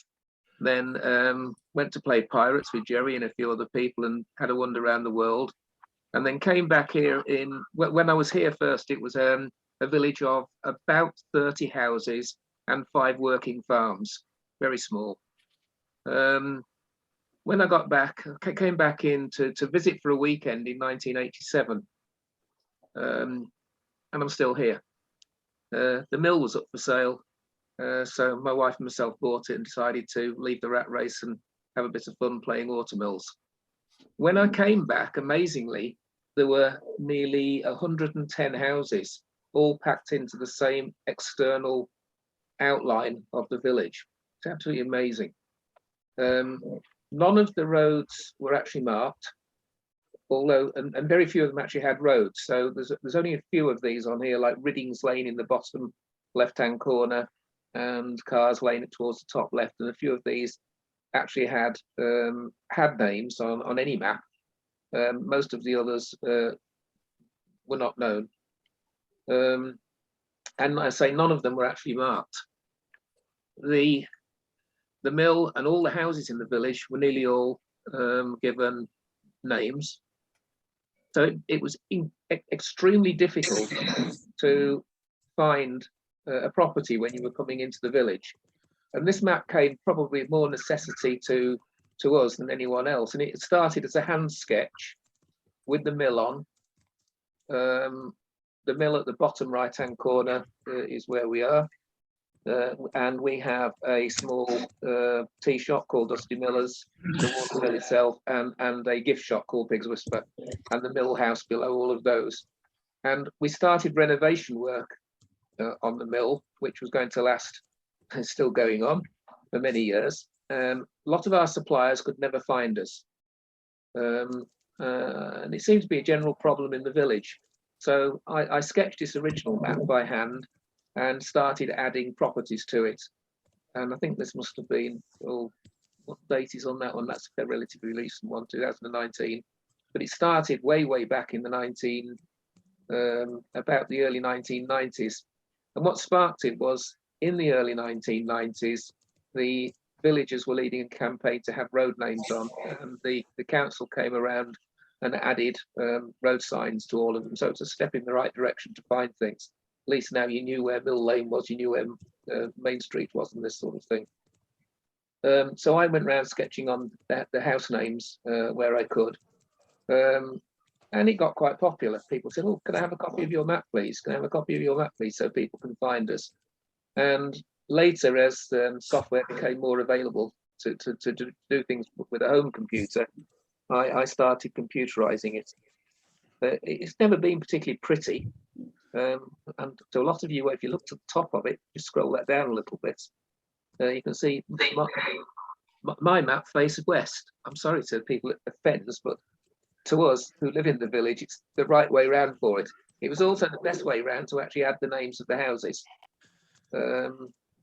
Then went to play pirates with Jerry and a few other people and had a wander around the world. And then came back here when I was here first, it was a village of about 30 houses and 5 working farms, very small. When I got back, I came back in to visit for a weekend in 1987. And I'm still here. The mill was up for sale. So my wife and myself bought it and decided to leave the rat race and have a bit of fun playing automills. When I came back, amazingly, there were nearly 110 houses, all packed into the same external outline of the village. It's absolutely amazing. None of the roads were actually marked, although, and very few of them actually had roads. So there's only a few of these on here, like Riddings Lane in the bottom left-hand corner, and Cars Lane towards the top left, and a few of these actually had names on any map. Most of the others were not known, and I say none of them were actually marked. The mill and all the houses in the village were nearly all given names, so it was extremely difficult to find a property when you were coming into the village. And this map came probably more necessity to us than anyone else. And it started as a hand sketch with the mill on. The mill at the bottom right-hand corner is where we are. And we have a small tea shop called Dusty Miller's, the watermill itself, and a gift shop called Pig's Whisper, and the mill house below all of those. And we started renovation work on the mill, which was going to last, is still going on for many years. A lot of our suppliers could never find us. And it seemed to be a general problem in the village. So I sketched this original map by hand and started adding properties to it. And I think this must have been, oh, what date is on that one? That's a relatively recent one, 2019. But it started way back in the about the early 1990s. And what sparked it was, in the early 1990s, the villagers were leading a campaign to have road names on, and the council came around and added road signs to all of them. So it's a step in the right direction to find things. At least now you knew where Mill Lane was, you knew where Main Street was, and this sort of thing. So I went around sketching on the house names where I could. And it got quite popular. People said, oh, can I have a copy of your map, please? Can I have a copy of your map, please? So people can find us. And later, as software became more available, to do things with a home computer, I started computerizing it. It's never been particularly pretty. And to a lot of you, if you look to the top of it, just scroll that down a little bit, you can see my map faces west. I'm sorry to people it offends, but to us who live in the village, it's the right way round for it. It was also the best way round to actually add the names of the houses.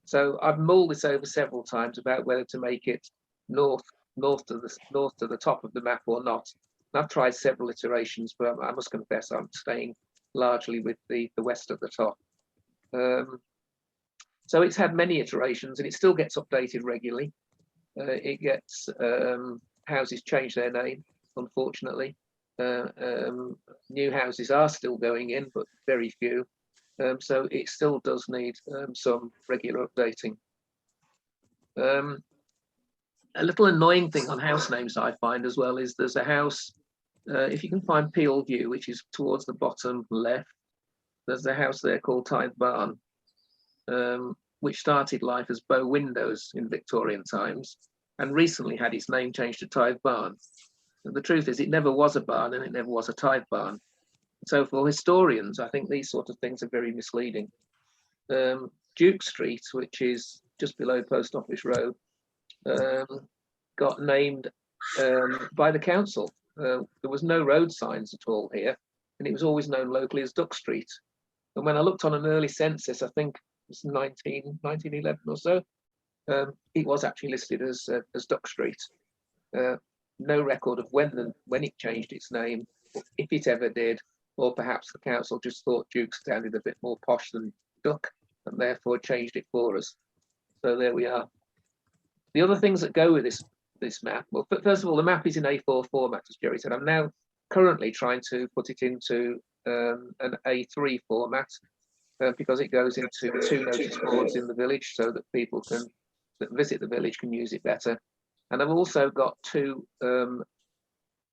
So I've mulled this over several times about whether to make it north to the top of the map or not. And I've tried several iterations, but I must confess I'm staying largely with the west at the top. So it's had many iterations, and it still gets updated regularly. It gets houses change their name, unfortunately. New houses are still going in, but very few. So it still does need some regular updating. A little annoying thing on house names I find as well is there's a house, if you can find Peel View, which is towards the bottom left, there's a house there called Tithe Barn, which started life as Bow Windows in Victorian times and recently had its name changed to Tithe Barn. And the truth is it never was a barn and it never was a tithe barn. So for historians, I think these sort of things are very misleading. Duke Street, which is just below Post Office Road, got named by the council. There was no road signs at all here, and it was always known locally as Duck Street. And when I looked on an early census, I think it was 1911 or so, it was actually listed as Duck Street. No record of when it changed its name, if it ever did, or perhaps the council just thought Duke sounded a bit more posh than Duck and therefore changed it for us. So there we are. The other things that go with this map, well, first of all, the map is in A4 format, as Jerry said. I'm now currently trying to put it into an A3 format because it goes into 2 notice boards in the village so that people that visit the village can use it better. And I've also got 2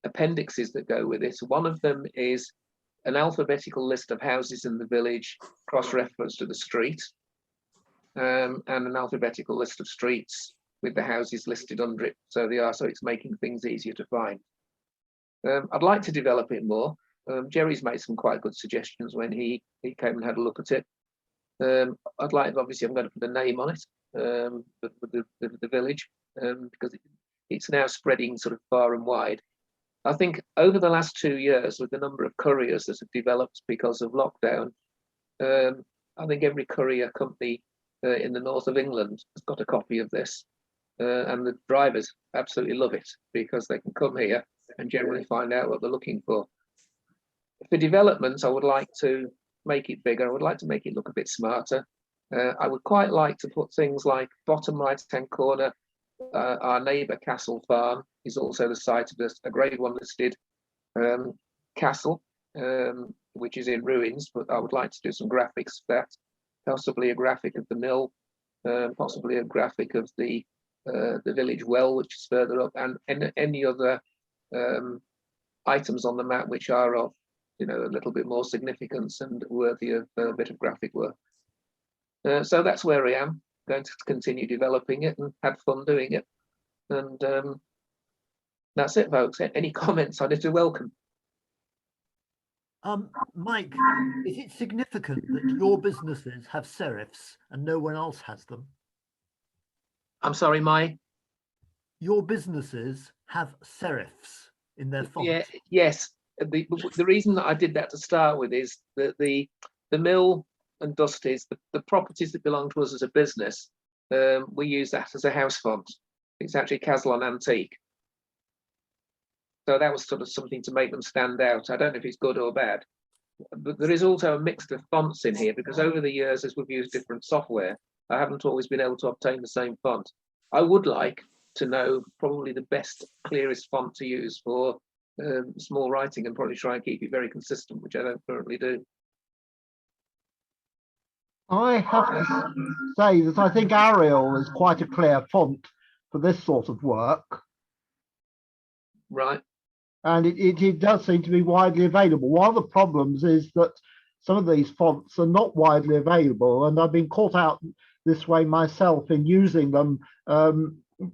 appendixes that go with it. One of them is an alphabetical list of houses in the village, cross-reference to the street, and an alphabetical list of streets with the houses listed under it. So it's making things easier to find. I'd like to develop it more. Jerry's made some quite good suggestions when he came and had a look at it. I'd like, obviously, I'm going to put a name on it, the village, because it's now spreading sort of far and wide. I think over the last 2 years, with the number of couriers that have developed because of lockdown, I think every courier company in the north of England has got a copy of this. And the drivers absolutely love it because they can come here and generally find out what they're looking for. For developments, I would like to make it bigger. I would like to make it look a bit smarter. I would quite like to put things like bottom right-hand corner, our neighbour Castle Farm is also the site of a Grade 1 listed castle, which is in ruins, but I would like to do some graphics of that, possibly a graphic of the mill, possibly a graphic of the village well, which is further up, and any other items on the map which are of a little bit more significance and worthy of a bit of graphic work. So that's where I am, going to continue developing it and had fun doing it. And that's it, folks. Any comments I'd be welcome. Mike, is it significant that your businesses have serifs and no one else has them? I'm sorry, your businesses have serifs in their font. Yeah, yes. The reason that I did that to start with is that the mill and Dusty's, the properties that belong to us as a business, we use that as a house font. It's actually Caslon Antique. So that was sort of something to make them stand out. I don't know if it's good or bad, but there is also a mix of fonts in here because over the years, as we've used different software, I haven't always been able to obtain the same font. I would like to know probably the best, clearest font to use for small writing and probably try and keep it very consistent, which I don't currently do. I have to say that I think Arial is quite a clear font for this sort of work. Right. And it does seem to be widely available. One of the problems is that some of these fonts are not widely available, and I've been caught out this way myself in using them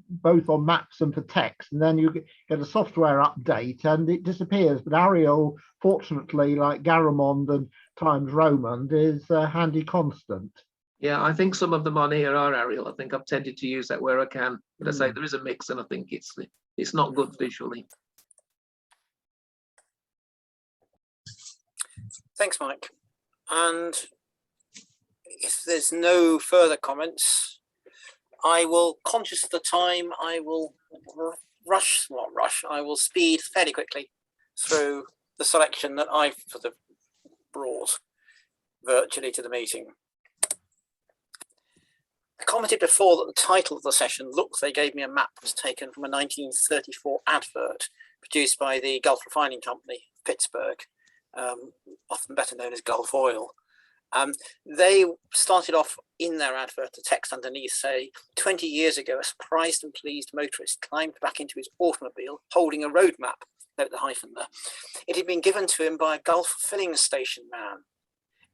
both on maps and for text, and then you get a software update and it disappears. But Arial, fortunately, like Garamond and Times Roman, is a handy constant. Yeah, I think some of them on here are Arial. I think I've tended to use that where I can. But I say there is a mix, and I think it's not good visually. Thanks, Mike. And if there's no further comments, I will, conscious of the time, I will I will speed fairly quickly through the selection that I've sort of brought virtually to the meeting. I commented before that the title of the session, Look, They Gave Me a Map, was taken from a 1934 advert produced by the Gulf Refining Company, Pittsburgh, often better known as Gulf Oil. They started off in their advert, the text underneath say, 20 years ago, a surprised and pleased motorist climbed back into his automobile holding a road map, note the hyphen there. It had been given to him by a Gulf filling station man.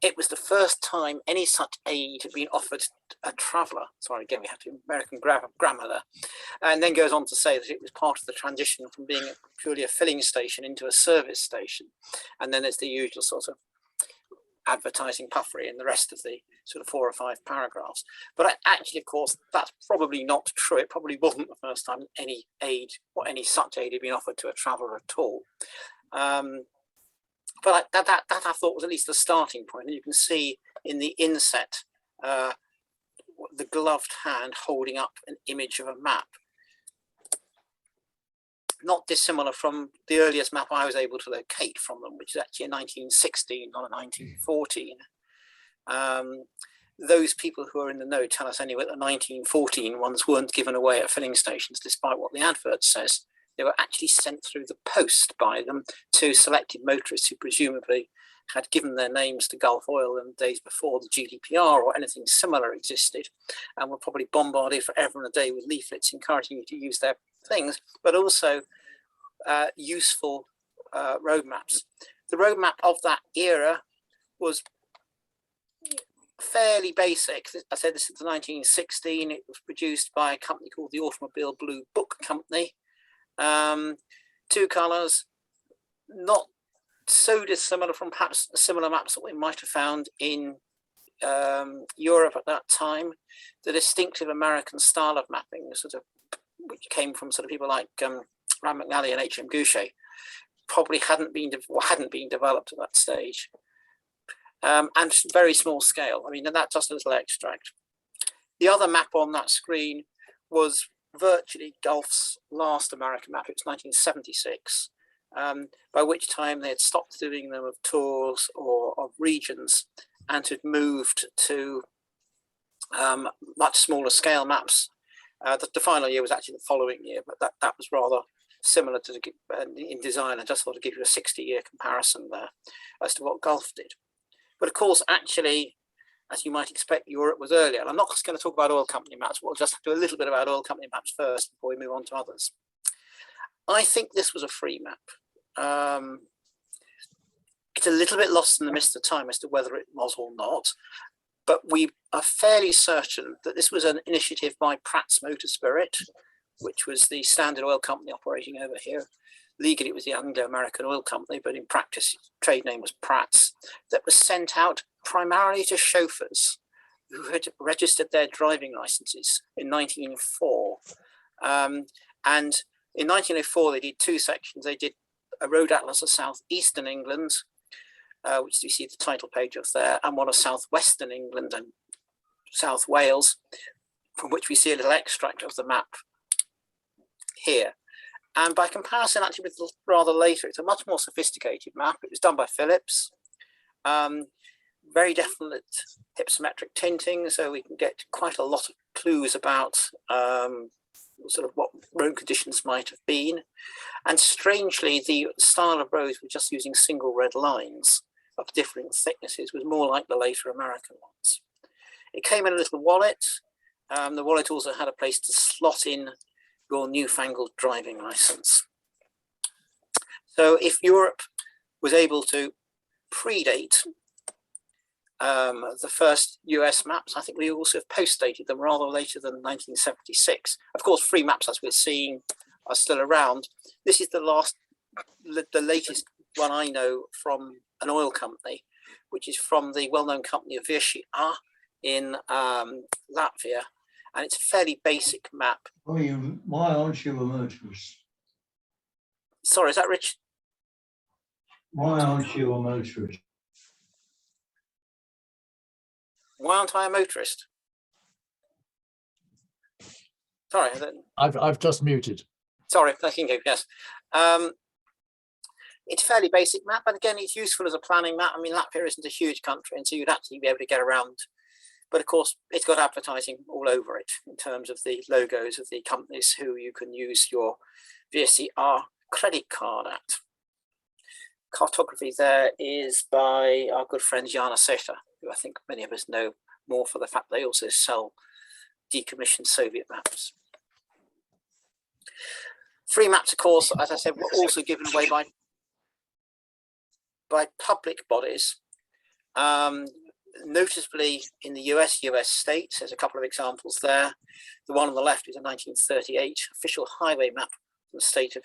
It was the first time any such aid had been offered a traveller. Sorry, again, we have to American grammar there. And then goes on to say that it was part of the transition from being purely a filling station into a service station. And then there's the usual sort of advertising puffery in the rest of the sort of 4 or 5 paragraphs. But actually, of course, that's probably not true. It probably wasn't the first time any aid or any such aid had been offered to a traveller at all. But that I thought was at least the starting point. And you can see in the inset, the gloved hand holding up an image of a map. Not dissimilar from the earliest map I was able to locate from them, which is actually a 1916, not a 1914. Those people who are in the know tell us anyway that the 1914 ones weren't given away at filling stations, despite what the advert says. They were actually sent through the post by them to selected motorists who presumably had given their names to Gulf Oil in the days before the GDPR or anything similar existed, and were probably bombarded forever and a day with leaflets encouraging you to use their things, but also useful road maps. The road map of that era was fairly basic. I said this is 1916. It was produced by a company called the Automobile Blue Book Company. 2 colours, not so dissimilar from perhaps similar maps that we might have found in Europe at that time. The distinctive American style of mapping, sort of, which came from sort of people like Ram McNally and H.M. Goucher, probably hadn't been developed at that stage, and very small scale. I mean, and that's just a little extract. The other map on that screen was virtually Gulf's last American map. It was 1976, by which time they had stopped doing them of tours or of regions and had moved to much smaller scale maps. The final year was actually the following year, but that was rather similar to in design. I just thought to give you a 60-year comparison there as to what Gulf did. But of course, actually, as you might expect, Europe was earlier. And I'm not just going to talk about oil company maps. We'll just do a little bit about oil company maps first before we move on to others. I think this was a free map. It's a little bit lost in the mist of time as to whether it was or not. But we are fairly certain that this was an initiative by Pratt's Motor Spirit, which was the Standard Oil Company operating over here. Legally, it was the Anglo-American Oil Company, but in practice, trade name was Pratt's, that was sent out primarily to chauffeurs who had registered their driving licenses in 1904. And in 1904, they did 2 sections. They did a road atlas of southeastern England, which you see the title page of there, and one of southwestern England and South Wales, from which we see a little extract of the map here. And by comparison, actually, with rather later, it's a much more sophisticated map. It was done by Phillips. Very definite hypsometric tinting, so we can get quite a lot of clues about sort of what road conditions might have been. And strangely, the style of roads were just using single red lines of different thicknesses, was more like the later American ones. It came in a little wallet. The wallet also had a place to slot in your newfangled driving license. So if Europe was able to predate The first US maps, I think we also have post-dated them rather later than 1976. Of course, free maps, as we're seeing, are still around. This is the latest one I know from an oil company, which is from the well-known company of Virsi in Latvia. And it's a fairly basic map. Why aren't you a motorist? Sorry, is that Rich? Why aren't you a motorist? Why aren't I a motorist? Sorry. I've just muted. Sorry, I can go, yes. It's a fairly basic map, but again, it's useful as a planning map. I mean, Latvia isn't a huge country, and so you'd actually be able to get around. But of course, it's got advertising all over it in terms of the logos of the companies who you can use your VCR credit card at. Cartography there is by our good friend Jana Seta, who I think many of us know more for the fact they also sell decommissioned Soviet maps. Free maps, of course, as I said, were also given away by public bodies. Noticeably in the US states, there's a couple of examples there. The one on the left is a 1938 official highway map from the state of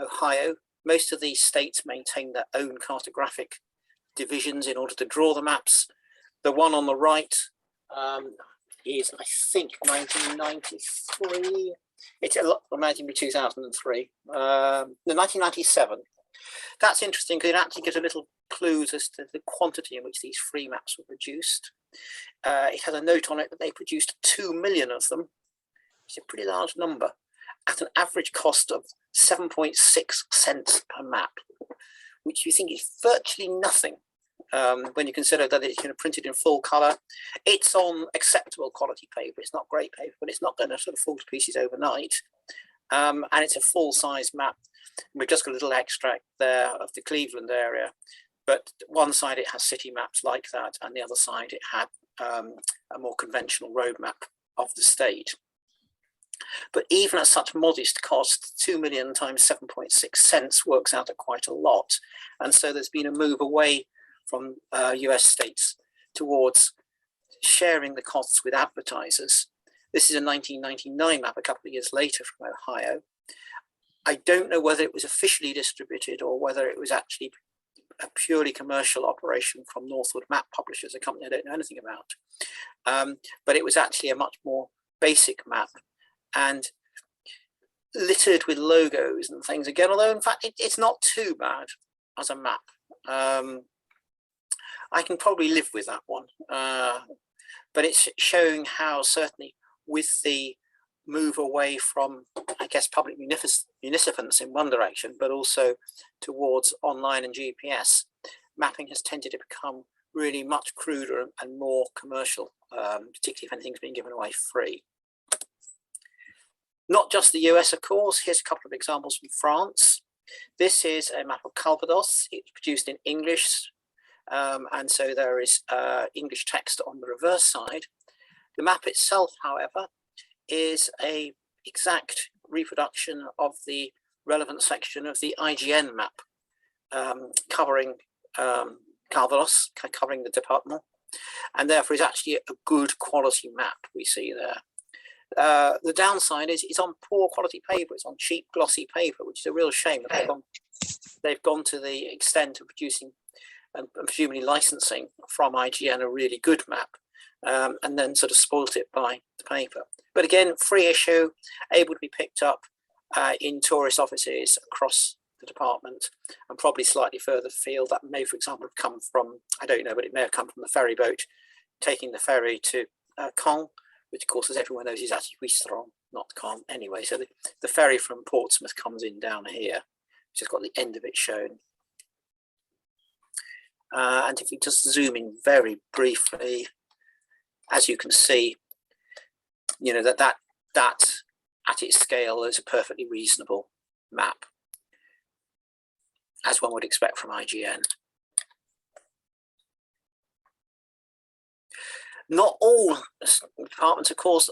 Ohio. Most of these states maintain their own cartographic divisions in order to draw the maps. The one on the right is, I think, 1993. It's a lot, or maybe 2003. No, 1997. That's interesting because it actually gives a little clues as to the quantity in which these free maps were produced. It has a note on it that they produced 2 million of them. It's a pretty large number at an average cost of 7.6 cents per map, which you think is virtually nothing when you consider that it's printed in full color. It's on acceptable quality paper. It's not great paper, but it's not going to sort of fall to pieces overnight. And it's a full-size map. We've just got a little extract there of the Cleveland area, but one side it has city maps like that, and the other side it had a more conventional road map of the state. But even at such modest cost, 2 million times 7.6 cents works out at quite a lot. And so there's been a move away from US states towards sharing the costs with advertisers. This is a 1999 map, a couple of years later from Ohio. I don't know whether it was officially distributed or whether it was actually a purely commercial operation from Northwood Map Publishers, a company I don't know anything about. But it was actually a much more basic map and littered with logos and things again, although in fact it's not too bad as a map. I can probably live with that one, but it's showing how certainly with the move away from, I guess, public munificence in one direction, but also towards online and GPS, mapping has tended to become really much cruder and more commercial, particularly if anything's being given away free. Not just the US, of course. Here's a couple of examples from France. This is a map of Calvados. It's produced in English, and so there is English text on the reverse side. The map itself, however, is a exact reproduction of the relevant section of the IGN map, covering Calvados, covering the department, and therefore is actually a good quality map we see there. The downside is it's on poor quality paper. It's on cheap glossy paper, which is a real shame. They've gone to the extent of producing and presumably licensing from IGN a really good map, and then sort of spoilt it by the paper. But again, free issue, able to be picked up in tourist offices across the department, and probably slightly further afield. That may, for example, have come from, I don't know, but it may have come from the ferry boat, taking the ferry to Caen, which of course, as everyone knows, is actually Ouistreham, not Caen anyway. So the ferry from Portsmouth comes in down here, which has got the end of it shown. And if we just zoom in very briefly, as you can see, that at its scale is a perfectly reasonable map, as one would expect from IGN. Not all departments, of course,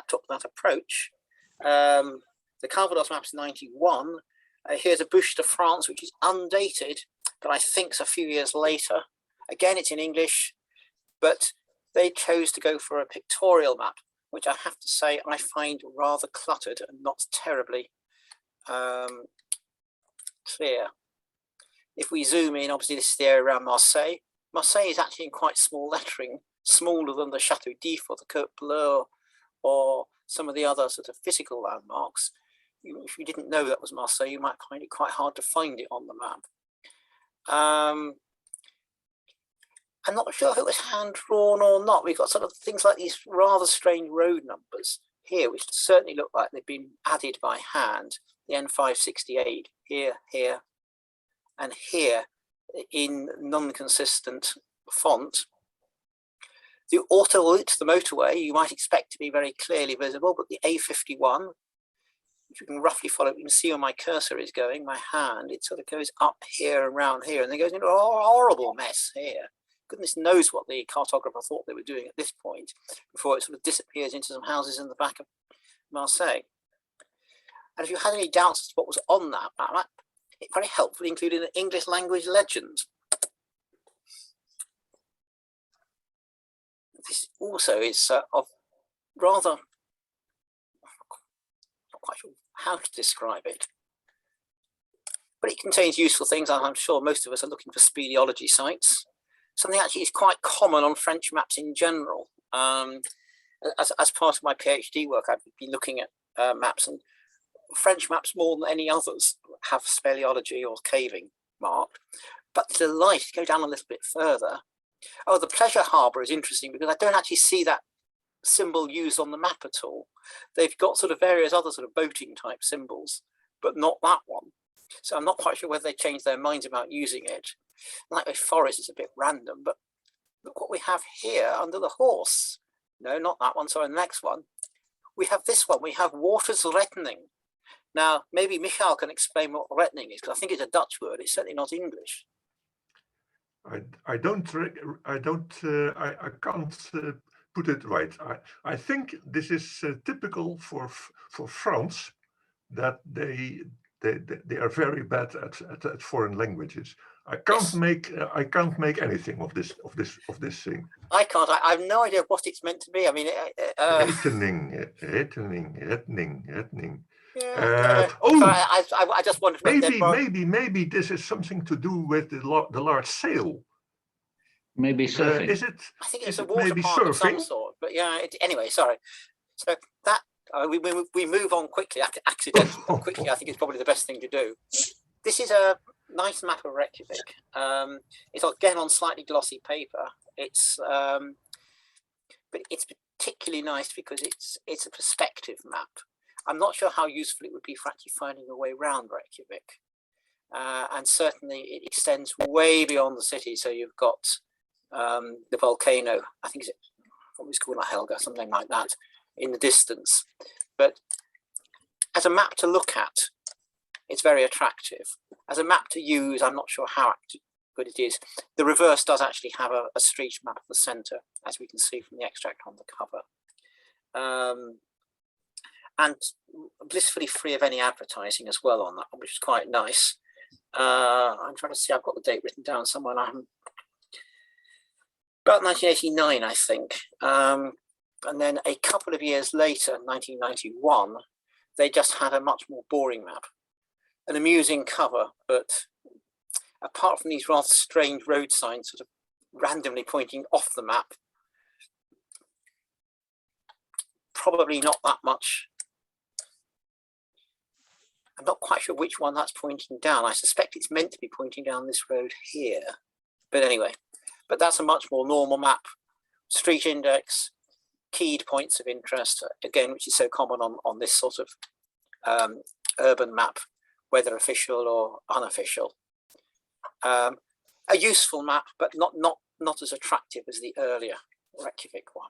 took that approach. The Calvados map's 91. Here's a Bouche de France, which is undated, but I think it's a few years later. Again, it's in English. but they chose to go for a pictorial map, which I have to say I find rather cluttered and not terribly clear. If we zoom in, obviously this is the area around Marseille. Marseille is actually in quite small lettering, smaller than the Chateau d'If or the Côte Bleue or some of the other sort of physical landmarks. If you didn't know that was Marseille, you might find it quite hard to find it on the map. I'm not sure if it was hand drawn or not. We've got sort of things like these rather strange road numbers here, which certainly look like they've been added by hand. The N568 here, here, and here in non-consistent font. The autoroute, the motorway, you might expect to be very clearly visible, but the A51, if you can roughly follow, you can see where my cursor is going, my hand, it sort of goes up here and around here, and then goes into a horrible mess here. Goodness knows what the cartographer thought they were doing at this point before it sort of disappears into some houses in the back of Marseille. And if you had any doubts as to what was on that map, it very helpfully included an English language legend. This also is of rather, not quite sure how to describe it, but it contains useful things. I'm sure most of us are looking for speleology sites. Something actually is quite common on French maps in general. As part of my PhD work, I've been looking at maps, and French maps more than any others have speleology or caving marked. But the delight, go down a little bit further. Oh, the pleasure harbour is interesting because I don't actually see that symbol used on the map at all. They've got sort of various other sort of boating type symbols, but not that one. So I'm not quite sure whether they changed their minds about using it. Like with forest, it's a bit random, but look what we have here under the horse. No, not that one, sorry, the next one. We have this one, we have watersrettening. Now, maybe Michael can explain what rettening is, because I think it's a Dutch word, it's certainly not English. I can't put it right. I think this is typical for France, that they are very bad at foreign languages. I can't make anything of this thing. I can't. I have no idea what it's meant to be. I mean, rettening. Yeah, I just wondered. Maybe this is something to do with the large sail. Maybe surfing. Is it? I think it's a water park of some sort. But yeah. Anyway, sorry. So that we move on quickly. Accidentally, but quickly. I think it's probably the best thing to do. This is a nice map of Reykjavik. It's again on slightly glossy paper. It's but it's particularly nice because it's a perspective map. I'm not sure how useful it would be for actually finding a way around Reykjavik. And certainly it extends way beyond the city. So you've got the volcano, I think it's what was called Helga, something like that, in the distance. But as a map to look at, it's very attractive. As a map to use, I'm not sure how good it is. The reverse does actually have a street map of the centre, as we can see from the extract on the cover. And blissfully free of any advertising as well on that, which is quite nice. I'm trying to see, I've got the date written down somewhere. I'm about 1989, I think. And then a couple of years later, 1991, they just had a much more boring map. An amusing cover, but apart from these rather strange road signs sort of randomly pointing off the map, probably not that much. I'm not quite sure which one that's pointing down. I suspect it's meant to be pointing down this road here. But anyway, but that's a much more normal map. Street index, keyed points of interest, again, which is so common on this sort of urban map, whether official or unofficial. A useful map, but not as attractive as the earlier Reykjavik one.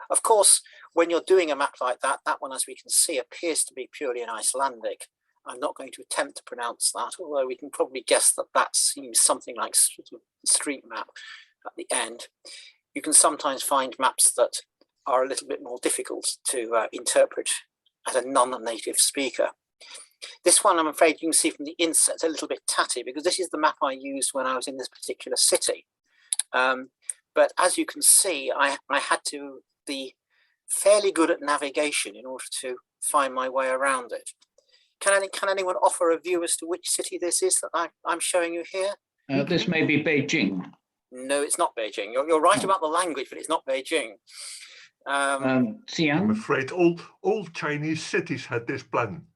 Of course, when you're doing a map like that, that one, as we can see, appears to be purely an Icelandic. I'm not going to attempt to pronounce that, although we can probably guess that that seems something like sort of street map at the end. You can sometimes find maps that are a little bit more difficult to interpret as a non-native speaker. This one, I'm afraid you can see from the inset, it's a little bit tatty because this is the map I used when I was in this particular city. But as you can see, I had to be fairly good at navigation in order to find my way around it. Can anyone offer a view as to which city this is that I'm showing you here? This may be Beijing. No, it's not Beijing. You're right about the language, but it's not Beijing. I'm Xi'an. afraid all Chinese cities had this plan.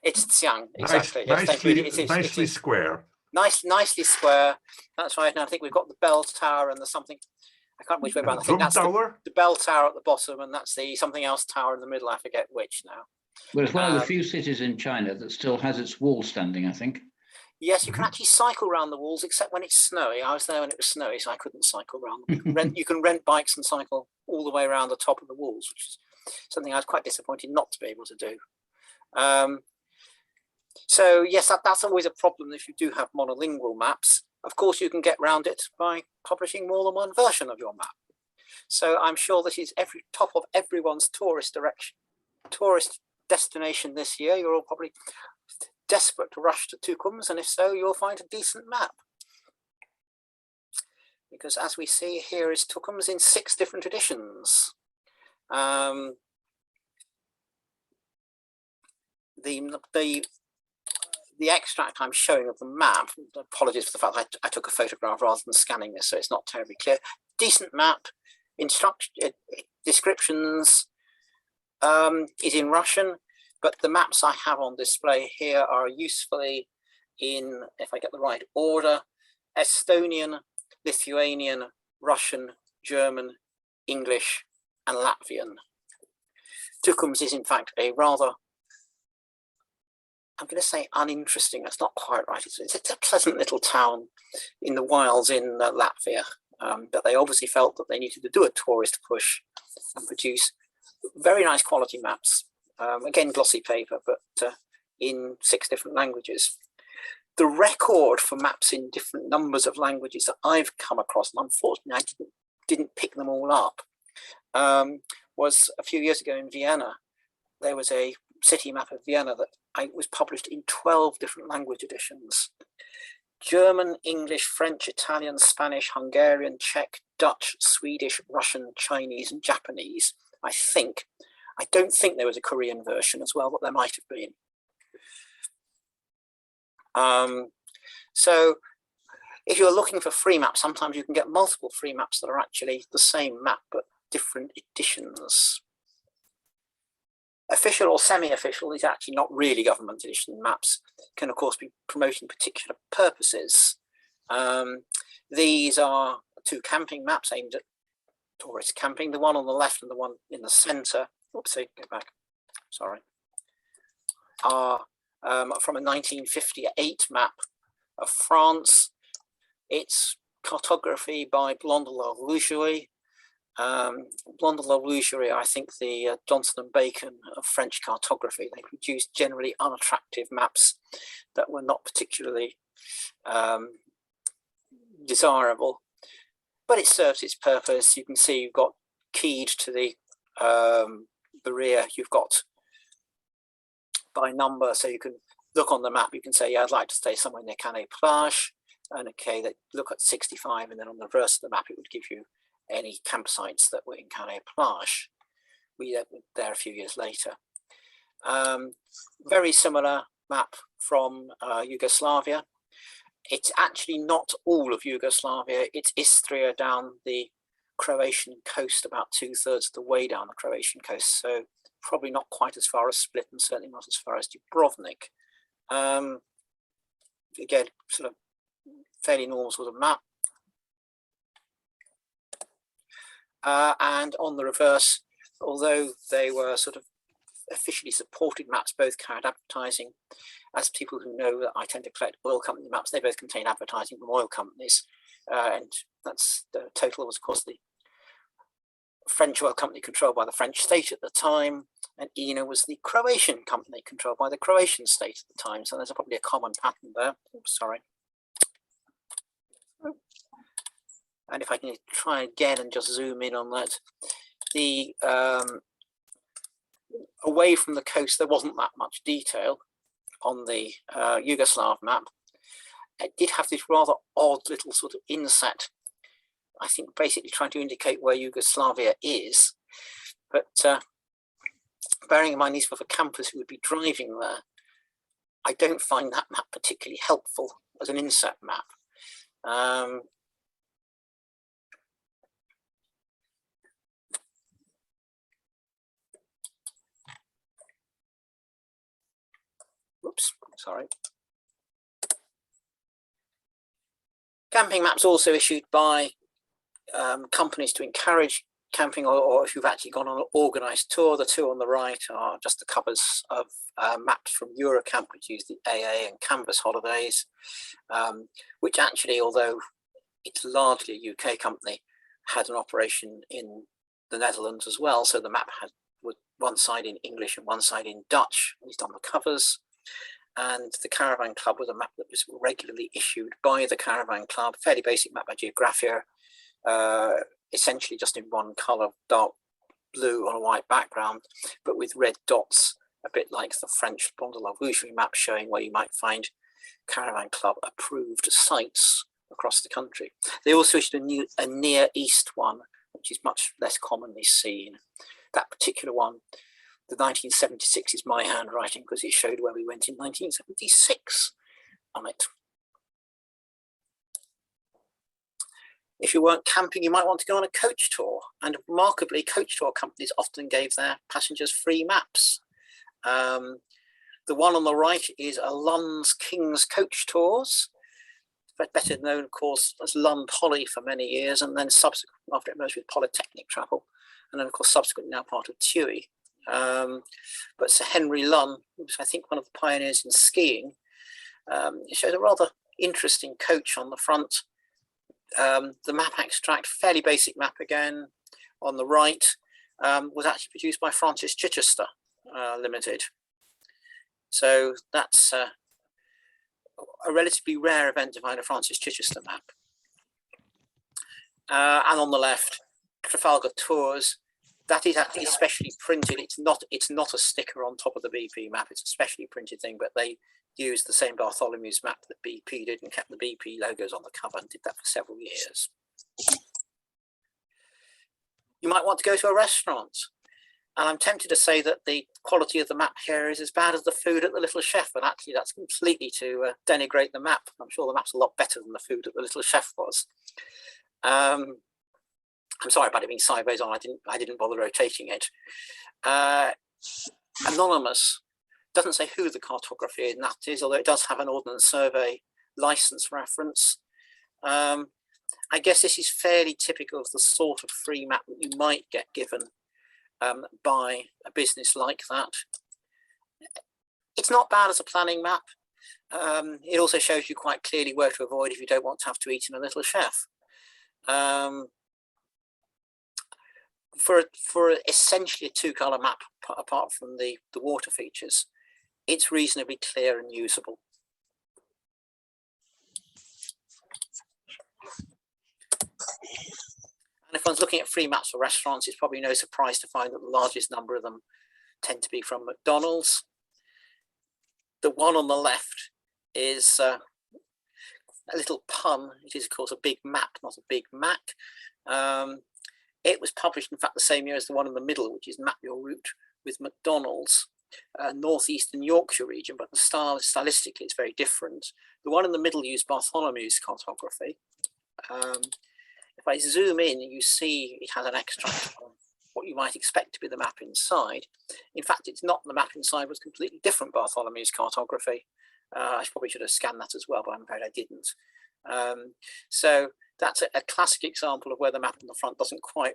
It's Xi'an, exactly. Nice, Yes, thank you. nicely square. Nicely square. That's right. And I think we've got the bell tower and the something. I can't remember which way around. I think that's the bell tower at the bottom, and that's the something else tower in the middle. I forget which now. Well, it's one of the few cities in China that still has its wall standing, I think. Yes, you can actually cycle around the walls, except when it's snowy. I was there when it was snowy, so I couldn't cycle around them. You can rent bikes and cycle all the way around the top of the walls, which is something I was quite disappointed not to be able to do. So yes, that's always a problem if you do have monolingual maps. Of course, you can get around it by publishing more than one version of your map. So I'm sure this is top of everyone's tourist destination this year. You're all probably desperate to rush to Tukums, and if so, you'll find a decent map. Because as we see here is Tukums in 6 different editions. The extract I'm showing of the map, apologies for the fact that I took a photograph rather than scanning this, so it's not terribly clear. Decent map, descriptions is in Russian, but the maps I have on display here are usefully in, if I get the right order, Estonian, Lithuanian, Russian, German, English, and Latvian. Tukums is in fact a rather, I'm going to say uninteresting, that's not quite right. It's a pleasant little town in the wilds in Latvia, but they obviously felt that they needed to do a tourist push and produce very nice quality maps. Again, glossy paper, but in 6 different languages. The record for maps in different numbers of languages that I've come across, and unfortunately I didn't pick them all up, was a few years ago in Vienna. There was a city map of Vienna that was published in 12 different language editions. German, English, French, Italian, Spanish, Hungarian, Czech, Dutch, Swedish, Russian, Chinese, and Japanese, I think. I don't think there was a Korean version as well, but there might have been. So if you're looking for free maps, sometimes you can get multiple free maps that are actually the same map, but different editions. Official or semi-official is actually not really government edition maps, can of course be promoting particular purposes. These are 2 camping maps aimed at tourist camping, the one on the left and the one in the center. Oopsie, go back, sorry. Are from a 1958 map of France. It's cartography by Blondelot-Lougerie. Blondelot-Lougerie, I think the Johnson and Bacon of French cartography. They produced generally unattractive maps that were not particularly desirable, but it serves its purpose. You can see you've got keyed to the rear, you've got by number, so you can look on the map, you can say, yeah, I'd like to stay somewhere near Canet-Plage, and okay, they look at 65, and then on the reverse of the map, it would give you any campsites that were in Canet-Plage. We were there a few years later. Very similar map from Yugoslavia. It's actually not all of Yugoslavia, it's Istria down the Croatian coast, about 2/3 of the way down the Croatian coast, so probably not quite as far as Split and certainly not as far as Dubrovnik. Again, sort of fairly normal sort of map. And on the reverse, although they were sort of officially supported maps, both carried advertising. As people who know that I tend to collect oil company maps, they both contain advertising from oil companies. And that's the total was, of course, the French oil company controlled by the French state at the time, and INA was the Croatian company controlled by the Croatian state at the time. So there's probably a common pattern there. Oops, sorry. And if I can try again and just zoom in on that, the away from the coast, there wasn't that much detail on the Yugoslav map. It did have this rather odd little sort of inset I think basically trying to indicate where Yugoslavia is. But bearing in mind these were for campers who would be driving there, I don't find that map particularly helpful as an inset map. Whoops, sorry. Camping maps also issued by companies to encourage camping, or if you've actually gone on an organised tour. The two on the right are just the covers of maps from Eurocamp, which use the AA and Canvas holidays, which actually, although it's largely a UK company, had an operation in the Netherlands as well. So the map had one side in English and one side in Dutch, at least on the covers. And the Caravan Club was a map that was regularly issued by the Caravan Club, fairly basic map by Geographia, essentially just in one colour, dark blue on a white background, but with red dots, a bit like the French Bande de la Bougerie map, showing where you might find Caravan Club approved sites across the country. They also issued a Near East one, which is much less commonly seen. That particular one, the 1976 is my handwriting because it showed where we went in 1976 on it. If you weren't camping, you might want to go on a coach tour. And remarkably, coach tour companies often gave their passengers free maps. The one on the right is a Lund's King's Coach Tours, better known, of course, as Lund Holly for many years, and then subsequently, after it merged with Polytechnic Travel, and then, of course, subsequently now part of TUI. But Sir Henry Lunn, who was, I think, one of the pioneers in skiing, it shows a rather interesting coach on the front. The map extract, fairly basic map again, on the right, was actually produced by Francis Chichester Limited. So that's a relatively rare event to find a Francis Chichester map. And on the left, Trafalgar Tours. That is actually specially printed. It's not a sticker on top of the BP map. It's a specially printed thing, but they used the same Bartholomew's map that BP did and kept the BP logos on the cover and did that for several years. You might want to go to a restaurant. And I'm tempted to say that the quality of the map here is as bad as the food at the Little Chef, but actually that's completely to denigrate the map. I'm sure the map's a lot better than the food at the Little Chef was. I'm sorry about it being sideways on. I didn't bother rotating it. Anonymous doesn't say who the cartography in that is, although it does have an Ordnance Survey license reference. I guess this is fairly typical of the sort of free map that you might get given by a business like that. It's not bad as a planning map. It also shows you quite clearly where to avoid if you don't want to have to eat in a Little Chef. For essentially a two-colour map, apart from the water features, it's reasonably clear and usable. And if one's looking at free maps for restaurants, it's probably no surprise to find that the largest number of them tend to be from McDonald's. The one on the left is a little pun. It is, of course, a Big Map, not a Big Mac. It was published, in fact, the same year as the one in the middle, which is Map Your Route with McDonald's, northeastern Yorkshire region, but stylistically it's very different. The one in the middle used Bartholomew's cartography. If I zoom in, you see it has an extract of what you might expect to be the map inside. In fact, it's not. The map inside was completely different Bartholomew's cartography. I probably should have scanned that as well, but I'm afraid I didn't. So that's a classic example of where the map on the front doesn't quite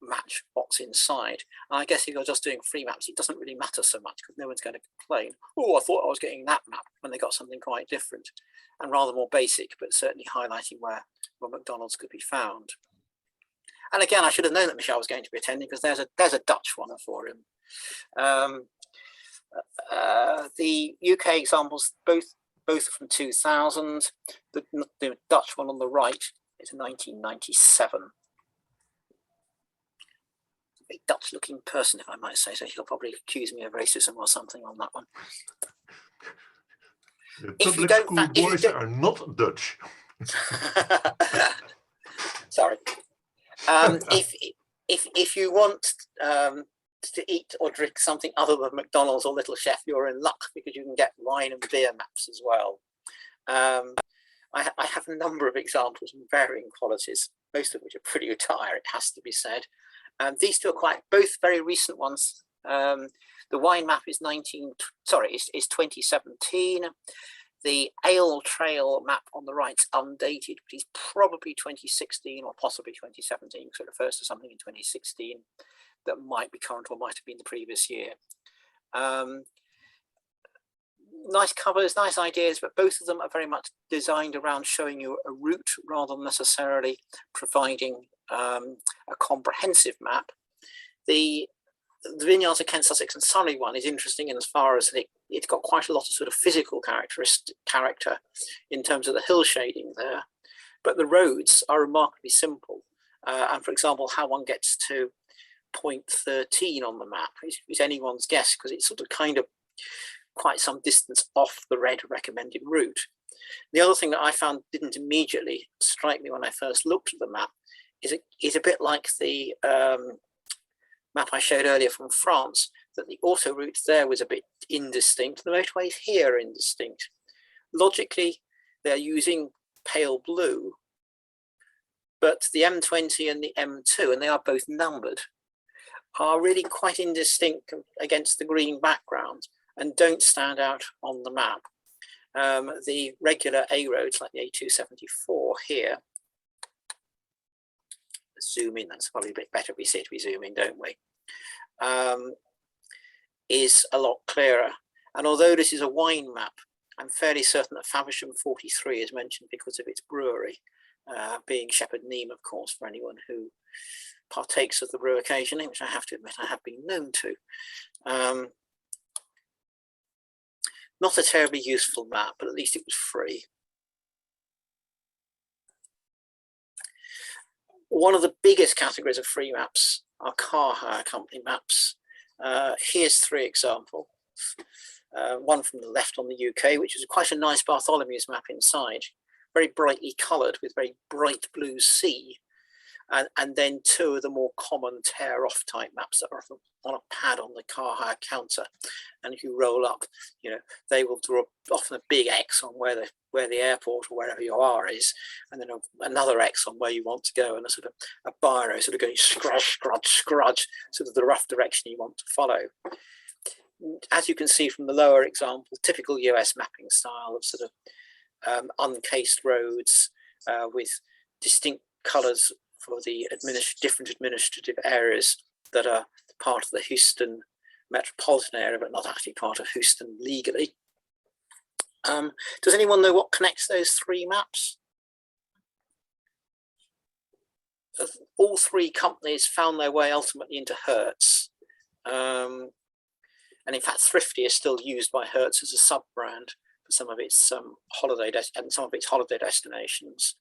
match what's inside. And I guess if you're just doing free maps, it doesn't really matter so much because no one's going to complain, oh, I thought I was getting that map, when they got something quite different and rather more basic, but certainly highlighting where McDonald's could be found. And again, I should have known that Michelle was going to be attending because there's a Dutch one for him. The UK examples, both from 2000. The Dutch one on the right is 1997. A Dutch-looking person, if I might say so. He'll probably accuse me of racism or something on that one. The public school boys are not Dutch. Sorry. If you want to eat or drink something other than McDonald's or Little Chef, you're in luck, because you can get wine and beer maps as well. I have a number of examples in varying qualities, most of which are pretty retire, it has to be said. These two are both very recent ones. The wine map is 2017. The Ale Trail map on the right's undated, but is probably 2016 or possibly 2017, because it refers to something in 2016 that might be current or might have been the previous year. Nice covers, nice ideas, but both of them are very much designed around showing you a route rather than necessarily providing a comprehensive map. The Vineyards of Kent, Sussex and Surrey one is interesting in as far as it's got quite a lot of sort of physical character in terms of the hill shading there, but the roads are remarkably simple. And for example, how one gets to point 13 on the map is anyone's guess, because it's sort of kind of quite some distance off the red recommended route. The other thing that I found didn't immediately strike me when I first looked at the map is a bit like the map I showed earlier from France, that the autoroute there was a bit indistinct. The motorways here are indistinct. Logically, they're using pale blue, but the M20 and the M2, and they are both numbered, are really quite indistinct against the green background and don't stand out on the map. The regular A roads like the A274 here, zoom in, that's probably a bit better if we see it, we zoom in, don't we? Is a lot clearer. And although this is a wine map, I'm fairly certain that Faversham 43 is mentioned because of its brewery, being Shepherd Neame, of course, for anyone who partakes of the brew occasionally, which I have to admit I have been known to. Not a terribly useful map, but at least it was free. One of the biggest categories of free maps are car hire company maps. Here's three examples. One from the left on the UK, which is quite a nice Bartholomew's map inside, very brightly coloured with very bright blue sea. And then two of the more common tear-off type maps that are on a pad on the car hire counter. And if you roll up, you know, they will draw often a big X on where the airport or wherever you are is, and then another X on where you want to go, and a sort of a biro sort of going scrudge, sort of the rough direction you want to follow. As you can see from the lower example, typical US mapping style of sort of uncased roads with distinct colours for the different administrative areas that are part of the Houston metropolitan area, but not actually part of Houston legally. Does anyone know what connects those three maps? All three companies found their way ultimately into Hertz. And in fact, Thrifty is still used by Hertz as a sub-brand for some of its holiday destinations.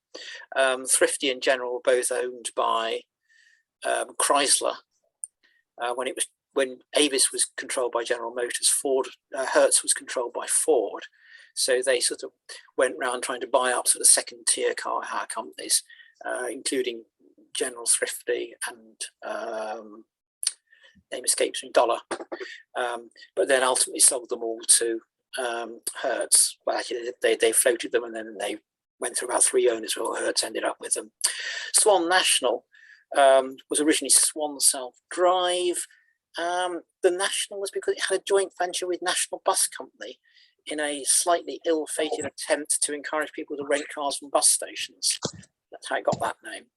Thrifty in general were both owned by Chrysler. When Avis was controlled by General Motors, Hertz was controlled by Ford. So they sort of went around trying to buy up sort of second tier car hire companies, including General Thrifty and name escapes me, Dollar. But then ultimately sold them all to Hertz. Well, actually they floated them and then they went through about three owners before Hertz ended up with them. Swan National was originally Swan South Drive. The National was because it had a joint venture with National Bus Company in a slightly ill-fated attempt to encourage people to rent cars from bus stations. That's how it got that name.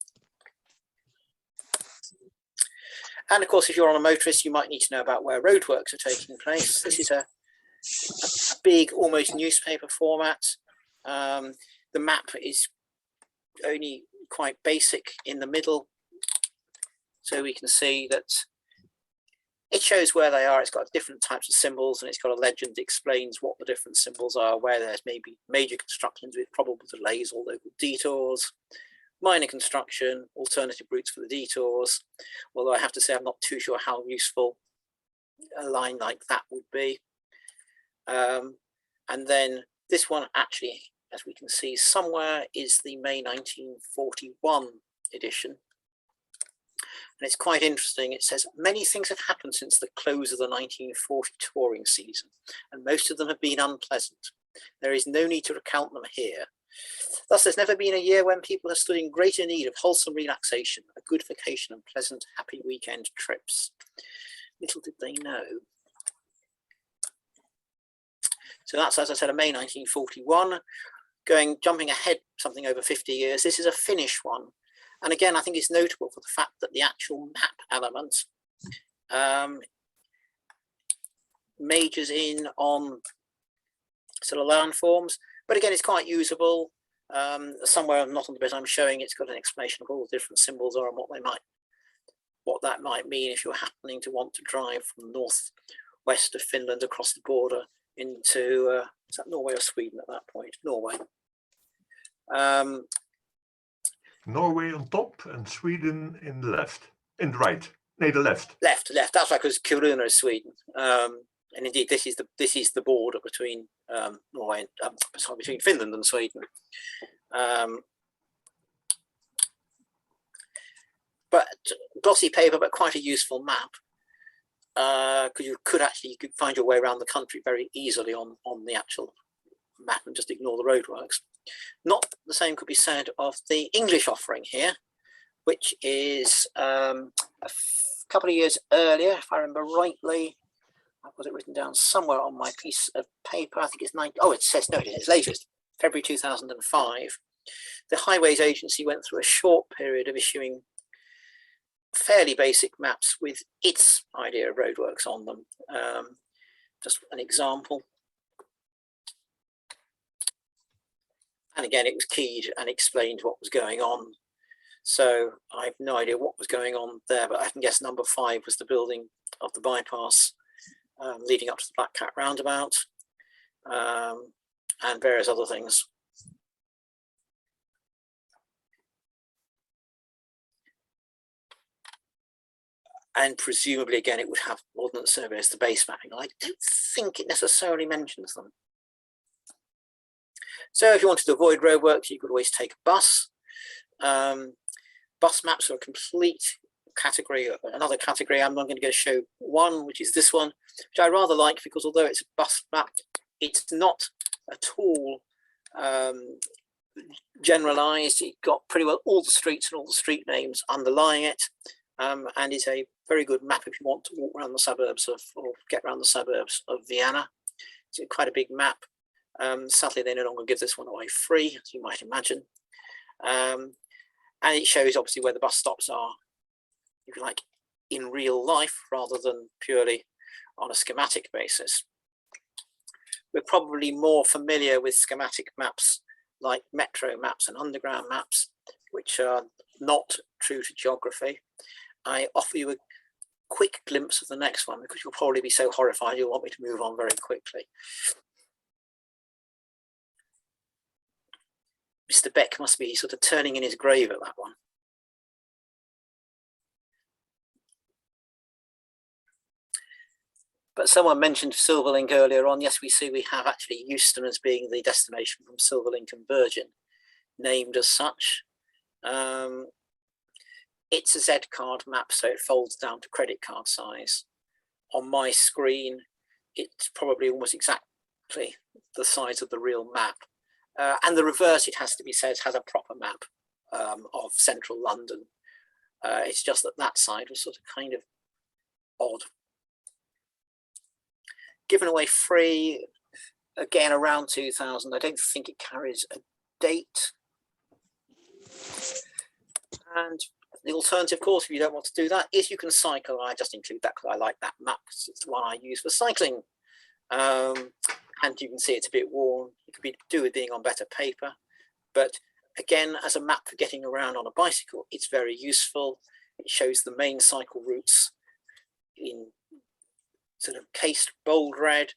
And of course, if you're on a motorist, you might need to know about where roadworks are taking place. This is a big, almost newspaper format. The map is only quite basic in the middle. So we can see that it shows where they are. It's got different types of symbols and it's got a legend that explains what the different symbols are, where there's maybe major constructions with probable delays or local detours, minor construction, alternative routes for the detours. Although I have to say, I'm not too sure how useful a line like that would be. And then this one actually, as we can see somewhere, is the May 1941 edition. And it's quite interesting. It says, many things have happened since the close of the 1940 touring season, and most of them have been unpleasant. There is no need to recount them here. Thus, there's never been a year when people have stood in greater need of wholesome relaxation, a good vacation, and pleasant, happy weekend trips. Little did they know. So that's, as I said, a May 1941. Jumping ahead something over 50 years, this is a Finnish one. And again, I think it's notable for the fact that the actual map element majors in on sort of landforms. But again, it's quite usable. Somewhere not on the bit I'm showing, it's got an explanation of all the different symbols are and what that might mean if you're happening to want to drive from northwest of Finland across the border into is that Norway or Sweden at that point? Norway. Norway on top and Sweden in the left, in the right. No, the left. Left. That's right, because Kiruna is Sweden. And indeed, this is the border between Norway and between Finland and Sweden. But glossy paper, but quite a useful map, because you could find your way around the country very easily on the actual map and just ignore the roadworks. Not the same could be said of the English offering here, which is a couple of years earlier, if I remember rightly. I've got it written down somewhere on my piece of paper. I think it's it says, no, it's latest, February 2005. The Highways Agency went through a short period of issuing fairly basic maps with its idea of roadworks on them. Just an example. And again, it was keyed and explained what was going on. So I have no idea what was going on there, but I can guess number 5 was the building of the bypass leading up to the Black Cat roundabout, and various other things. And presumably, again, it would have Ordnance Survey as the base mapping. I don't think it necessarily mentions them. So if you wanted to avoid roadworks, you could always take a bus. Bus maps are a complete category, another category. I'm going to go show one, which is this one, which I rather like, because although it's a bus map, it's not at all generalized. It got pretty well all the streets and all the street names underlying it, and is a very good map if you want to walk around the suburbs of, or get around the suburbs of Vienna. It's quite a big map. Sadly, they no longer give this one away free, as you might imagine. And it shows obviously where the bus stops are, if you like, in real life rather than purely on a schematic basis. We're probably more familiar with schematic maps like metro maps and underground maps, which are not true to geography. I offer you a quick glimpse of the next one because you'll probably be so horrified you'll want me to move on very quickly. Mr. Beck must be sort of turning in his grave at that one. But someone mentioned Silverlink earlier on. Yes, we see we have actually Euston as being the destination from Silverlink and Virgin, named as such. It's a Z card map, so it folds down to credit card size. On my screen, it's probably almost exactly the size of the real map. And the reverse, it has to be said, has a proper map of central London. It's just that that side was sort of kind of odd. Given away free, again, around 2000. I don't think it carries a date. And the alternative, of course, if you don't want to do that, is you can cycle. I just include that because I like that map. It's the one I use for cycling. And you can see it's a bit worn. It could do with being on better paper. But again, as a map for getting around on a bicycle, it's very useful. It shows the main cycle routes in sort of cased bold red.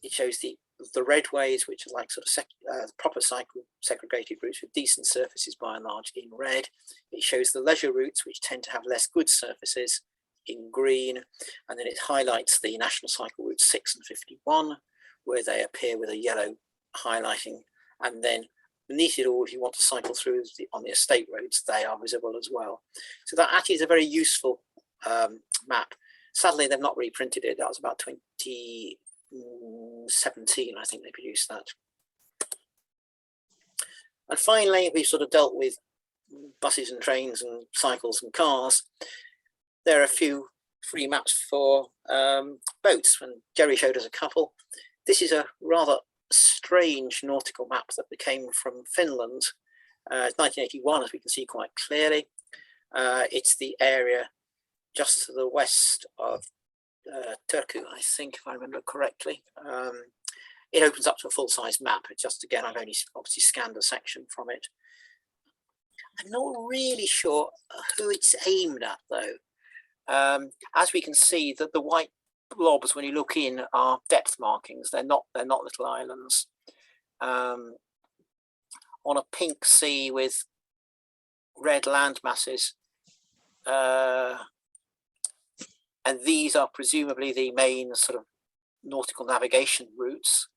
It shows the redways, which are like sort of proper cycle segregated routes with decent surfaces by and large in red. It shows the leisure routes, which tend to have less good surfaces, in green. And then it highlights the national cycle routes 6 and 51, where they appear with a yellow highlighting. And then beneath it all, if you want to cycle through on the estate roads, they are visible as well. So that actually is a very useful map. Sadly, they've not reprinted it. That was about 2017, I think they produced that. And finally, we've sort of dealt with buses and trains and cycles and cars. There are a few free maps for boats, and Jerry showed us a couple. This is a rather strange nautical map that came from Finland. It's 1981, as we can see quite clearly. It's the area just to the west of Turku, I think, if I remember correctly. It opens up to a full-size map. It's just, again, I've only obviously scanned a section from it. I'm not really sure who it's aimed at, though. As we can see, that the white blobs, when you look in, are depth markings. They're not little islands. On a pink sea with red land masses, and these are presumably the main sort of nautical navigation routes.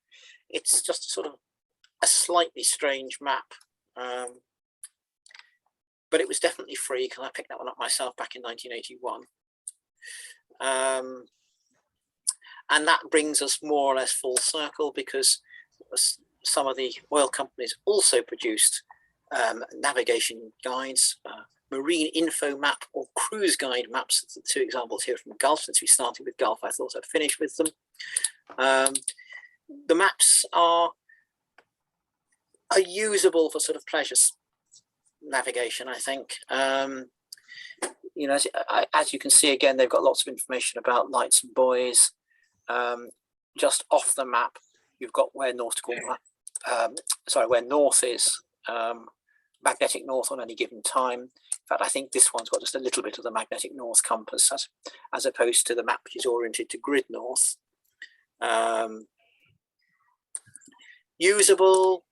It's just sort of a slightly strange map, but it was definitely free because I picked that one up myself back in 1981. And that brings us more or less full circle, because some of the oil companies also produced navigation guides, marine info map or cruise guide maps. The two examples here from Gulf. Since we started with Gulf, I thought I'd finish with them. The maps are usable for sort of pleasure navigation, I think. You know, as you can see, again, they've got lots of information about lights and buoys. Just off the map, you've got where nautical, where north is, magnetic north on any given time. In fact, I think this one's got just a little bit of the magnetic north compass, as opposed to the map which is oriented to grid north. Usable,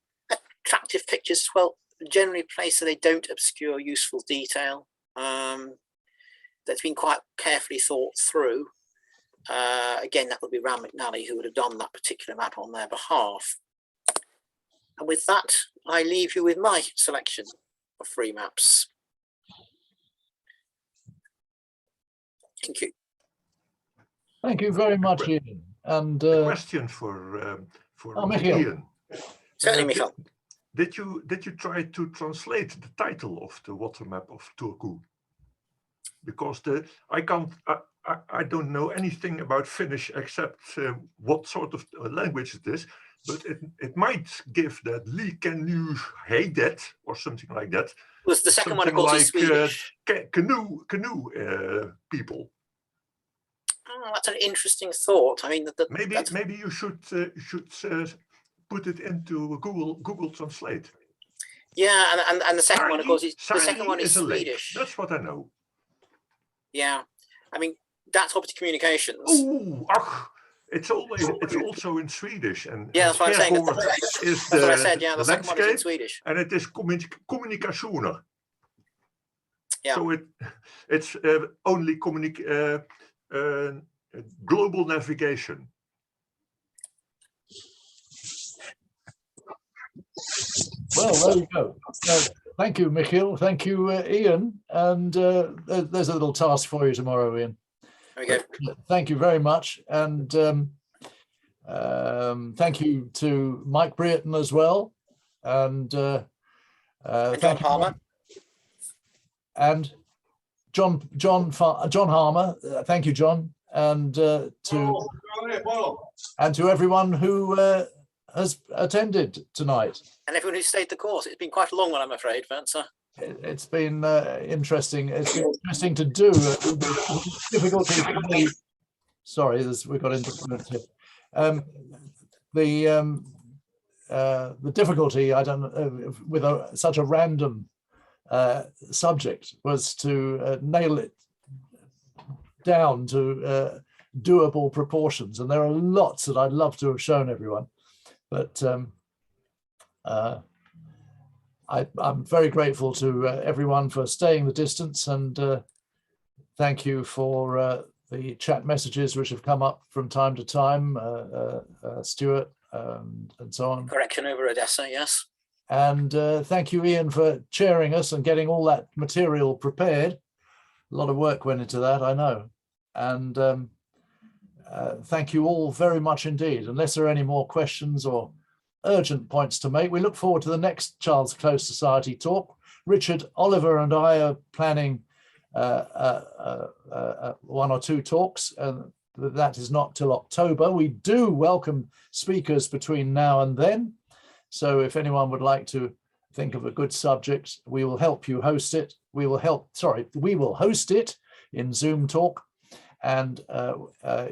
attractive pictures as well, generally placed so they don't obscure useful detail. That's been quite carefully thought through. Again, that would be Ram McNally who would have done that particular map on their behalf. And with that, I leave you with my selection of free maps. Thank you. Thank you very much, Ian. And a question for Michiel. Ian. Certainly, Michiel. Did you try to translate the title of the water map of Turku? Because I don't know anything about Finnish except what sort of language it is, but it might give that liikenne heidet or something like that. Was the second one, of course, is Swedish. Canoe people. Oh, that's an interesting thought. I mean, maybe you should put it into Google Translate. Yeah, and the second one, of course, is Swedish. That's what I know. Yeah, I mean, that's Optic Communications. Oh, it's also in Swedish, and yeah, that's what I'm saying. That's what I said. Yeah, the second one is in Swedish, and it is kommunikationer. Yeah. So it's only global navigation. Well, there you go. Thank you, Michiel. Thank you, Ian. And there's a little task for you tomorrow, Ian. Okay. Thank you very much. And thank you to Mike Brereton as well. And John Harmer. And John Harmer. Thank you, John. And to everyone who has attended tonight. And everyone who stayed the course. It's been quite a long one, I'm afraid, Vanessa. It's been interesting. It's been interesting to do. Difficulty for me. Sorry, we got interference here. The difficulty, I don't know, with such a random subject was to nail it down to doable proportions, and there are lots that I'd love to have shown everyone, but I'm very grateful to everyone for staying the distance, and thank you for the chat messages which have come up from time to time, Stuart, and so on. Correction over Odessa, yes. And thank you, Ian, for chairing us and getting all that material prepared. A lot of work went into that, I know. And thank you all very much indeed. Unless there are any more questions or urgent points to make, we look forward to the next Child's Close Society talk. Richard, Oliver and I are planning 1 or 2 talks, and that is not till October. We do welcome speakers between now and then. So if anyone would like to think of a good subject, we will help you host it. We will host it in Zoom talk, and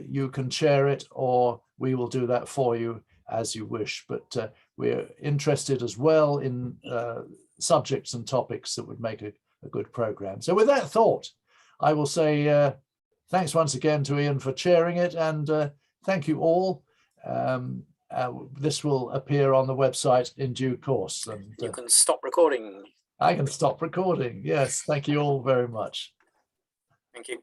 you can share it, or we will do that for you as you wish. But we're interested as well in subjects and topics that would make a good program. So with that thought, I will say thanks once again to Ian for chairing it, and thank you all. This will appear on the website in due course. And you can stop recording. I can stop recording. Yes, thank you all very much. Thank you.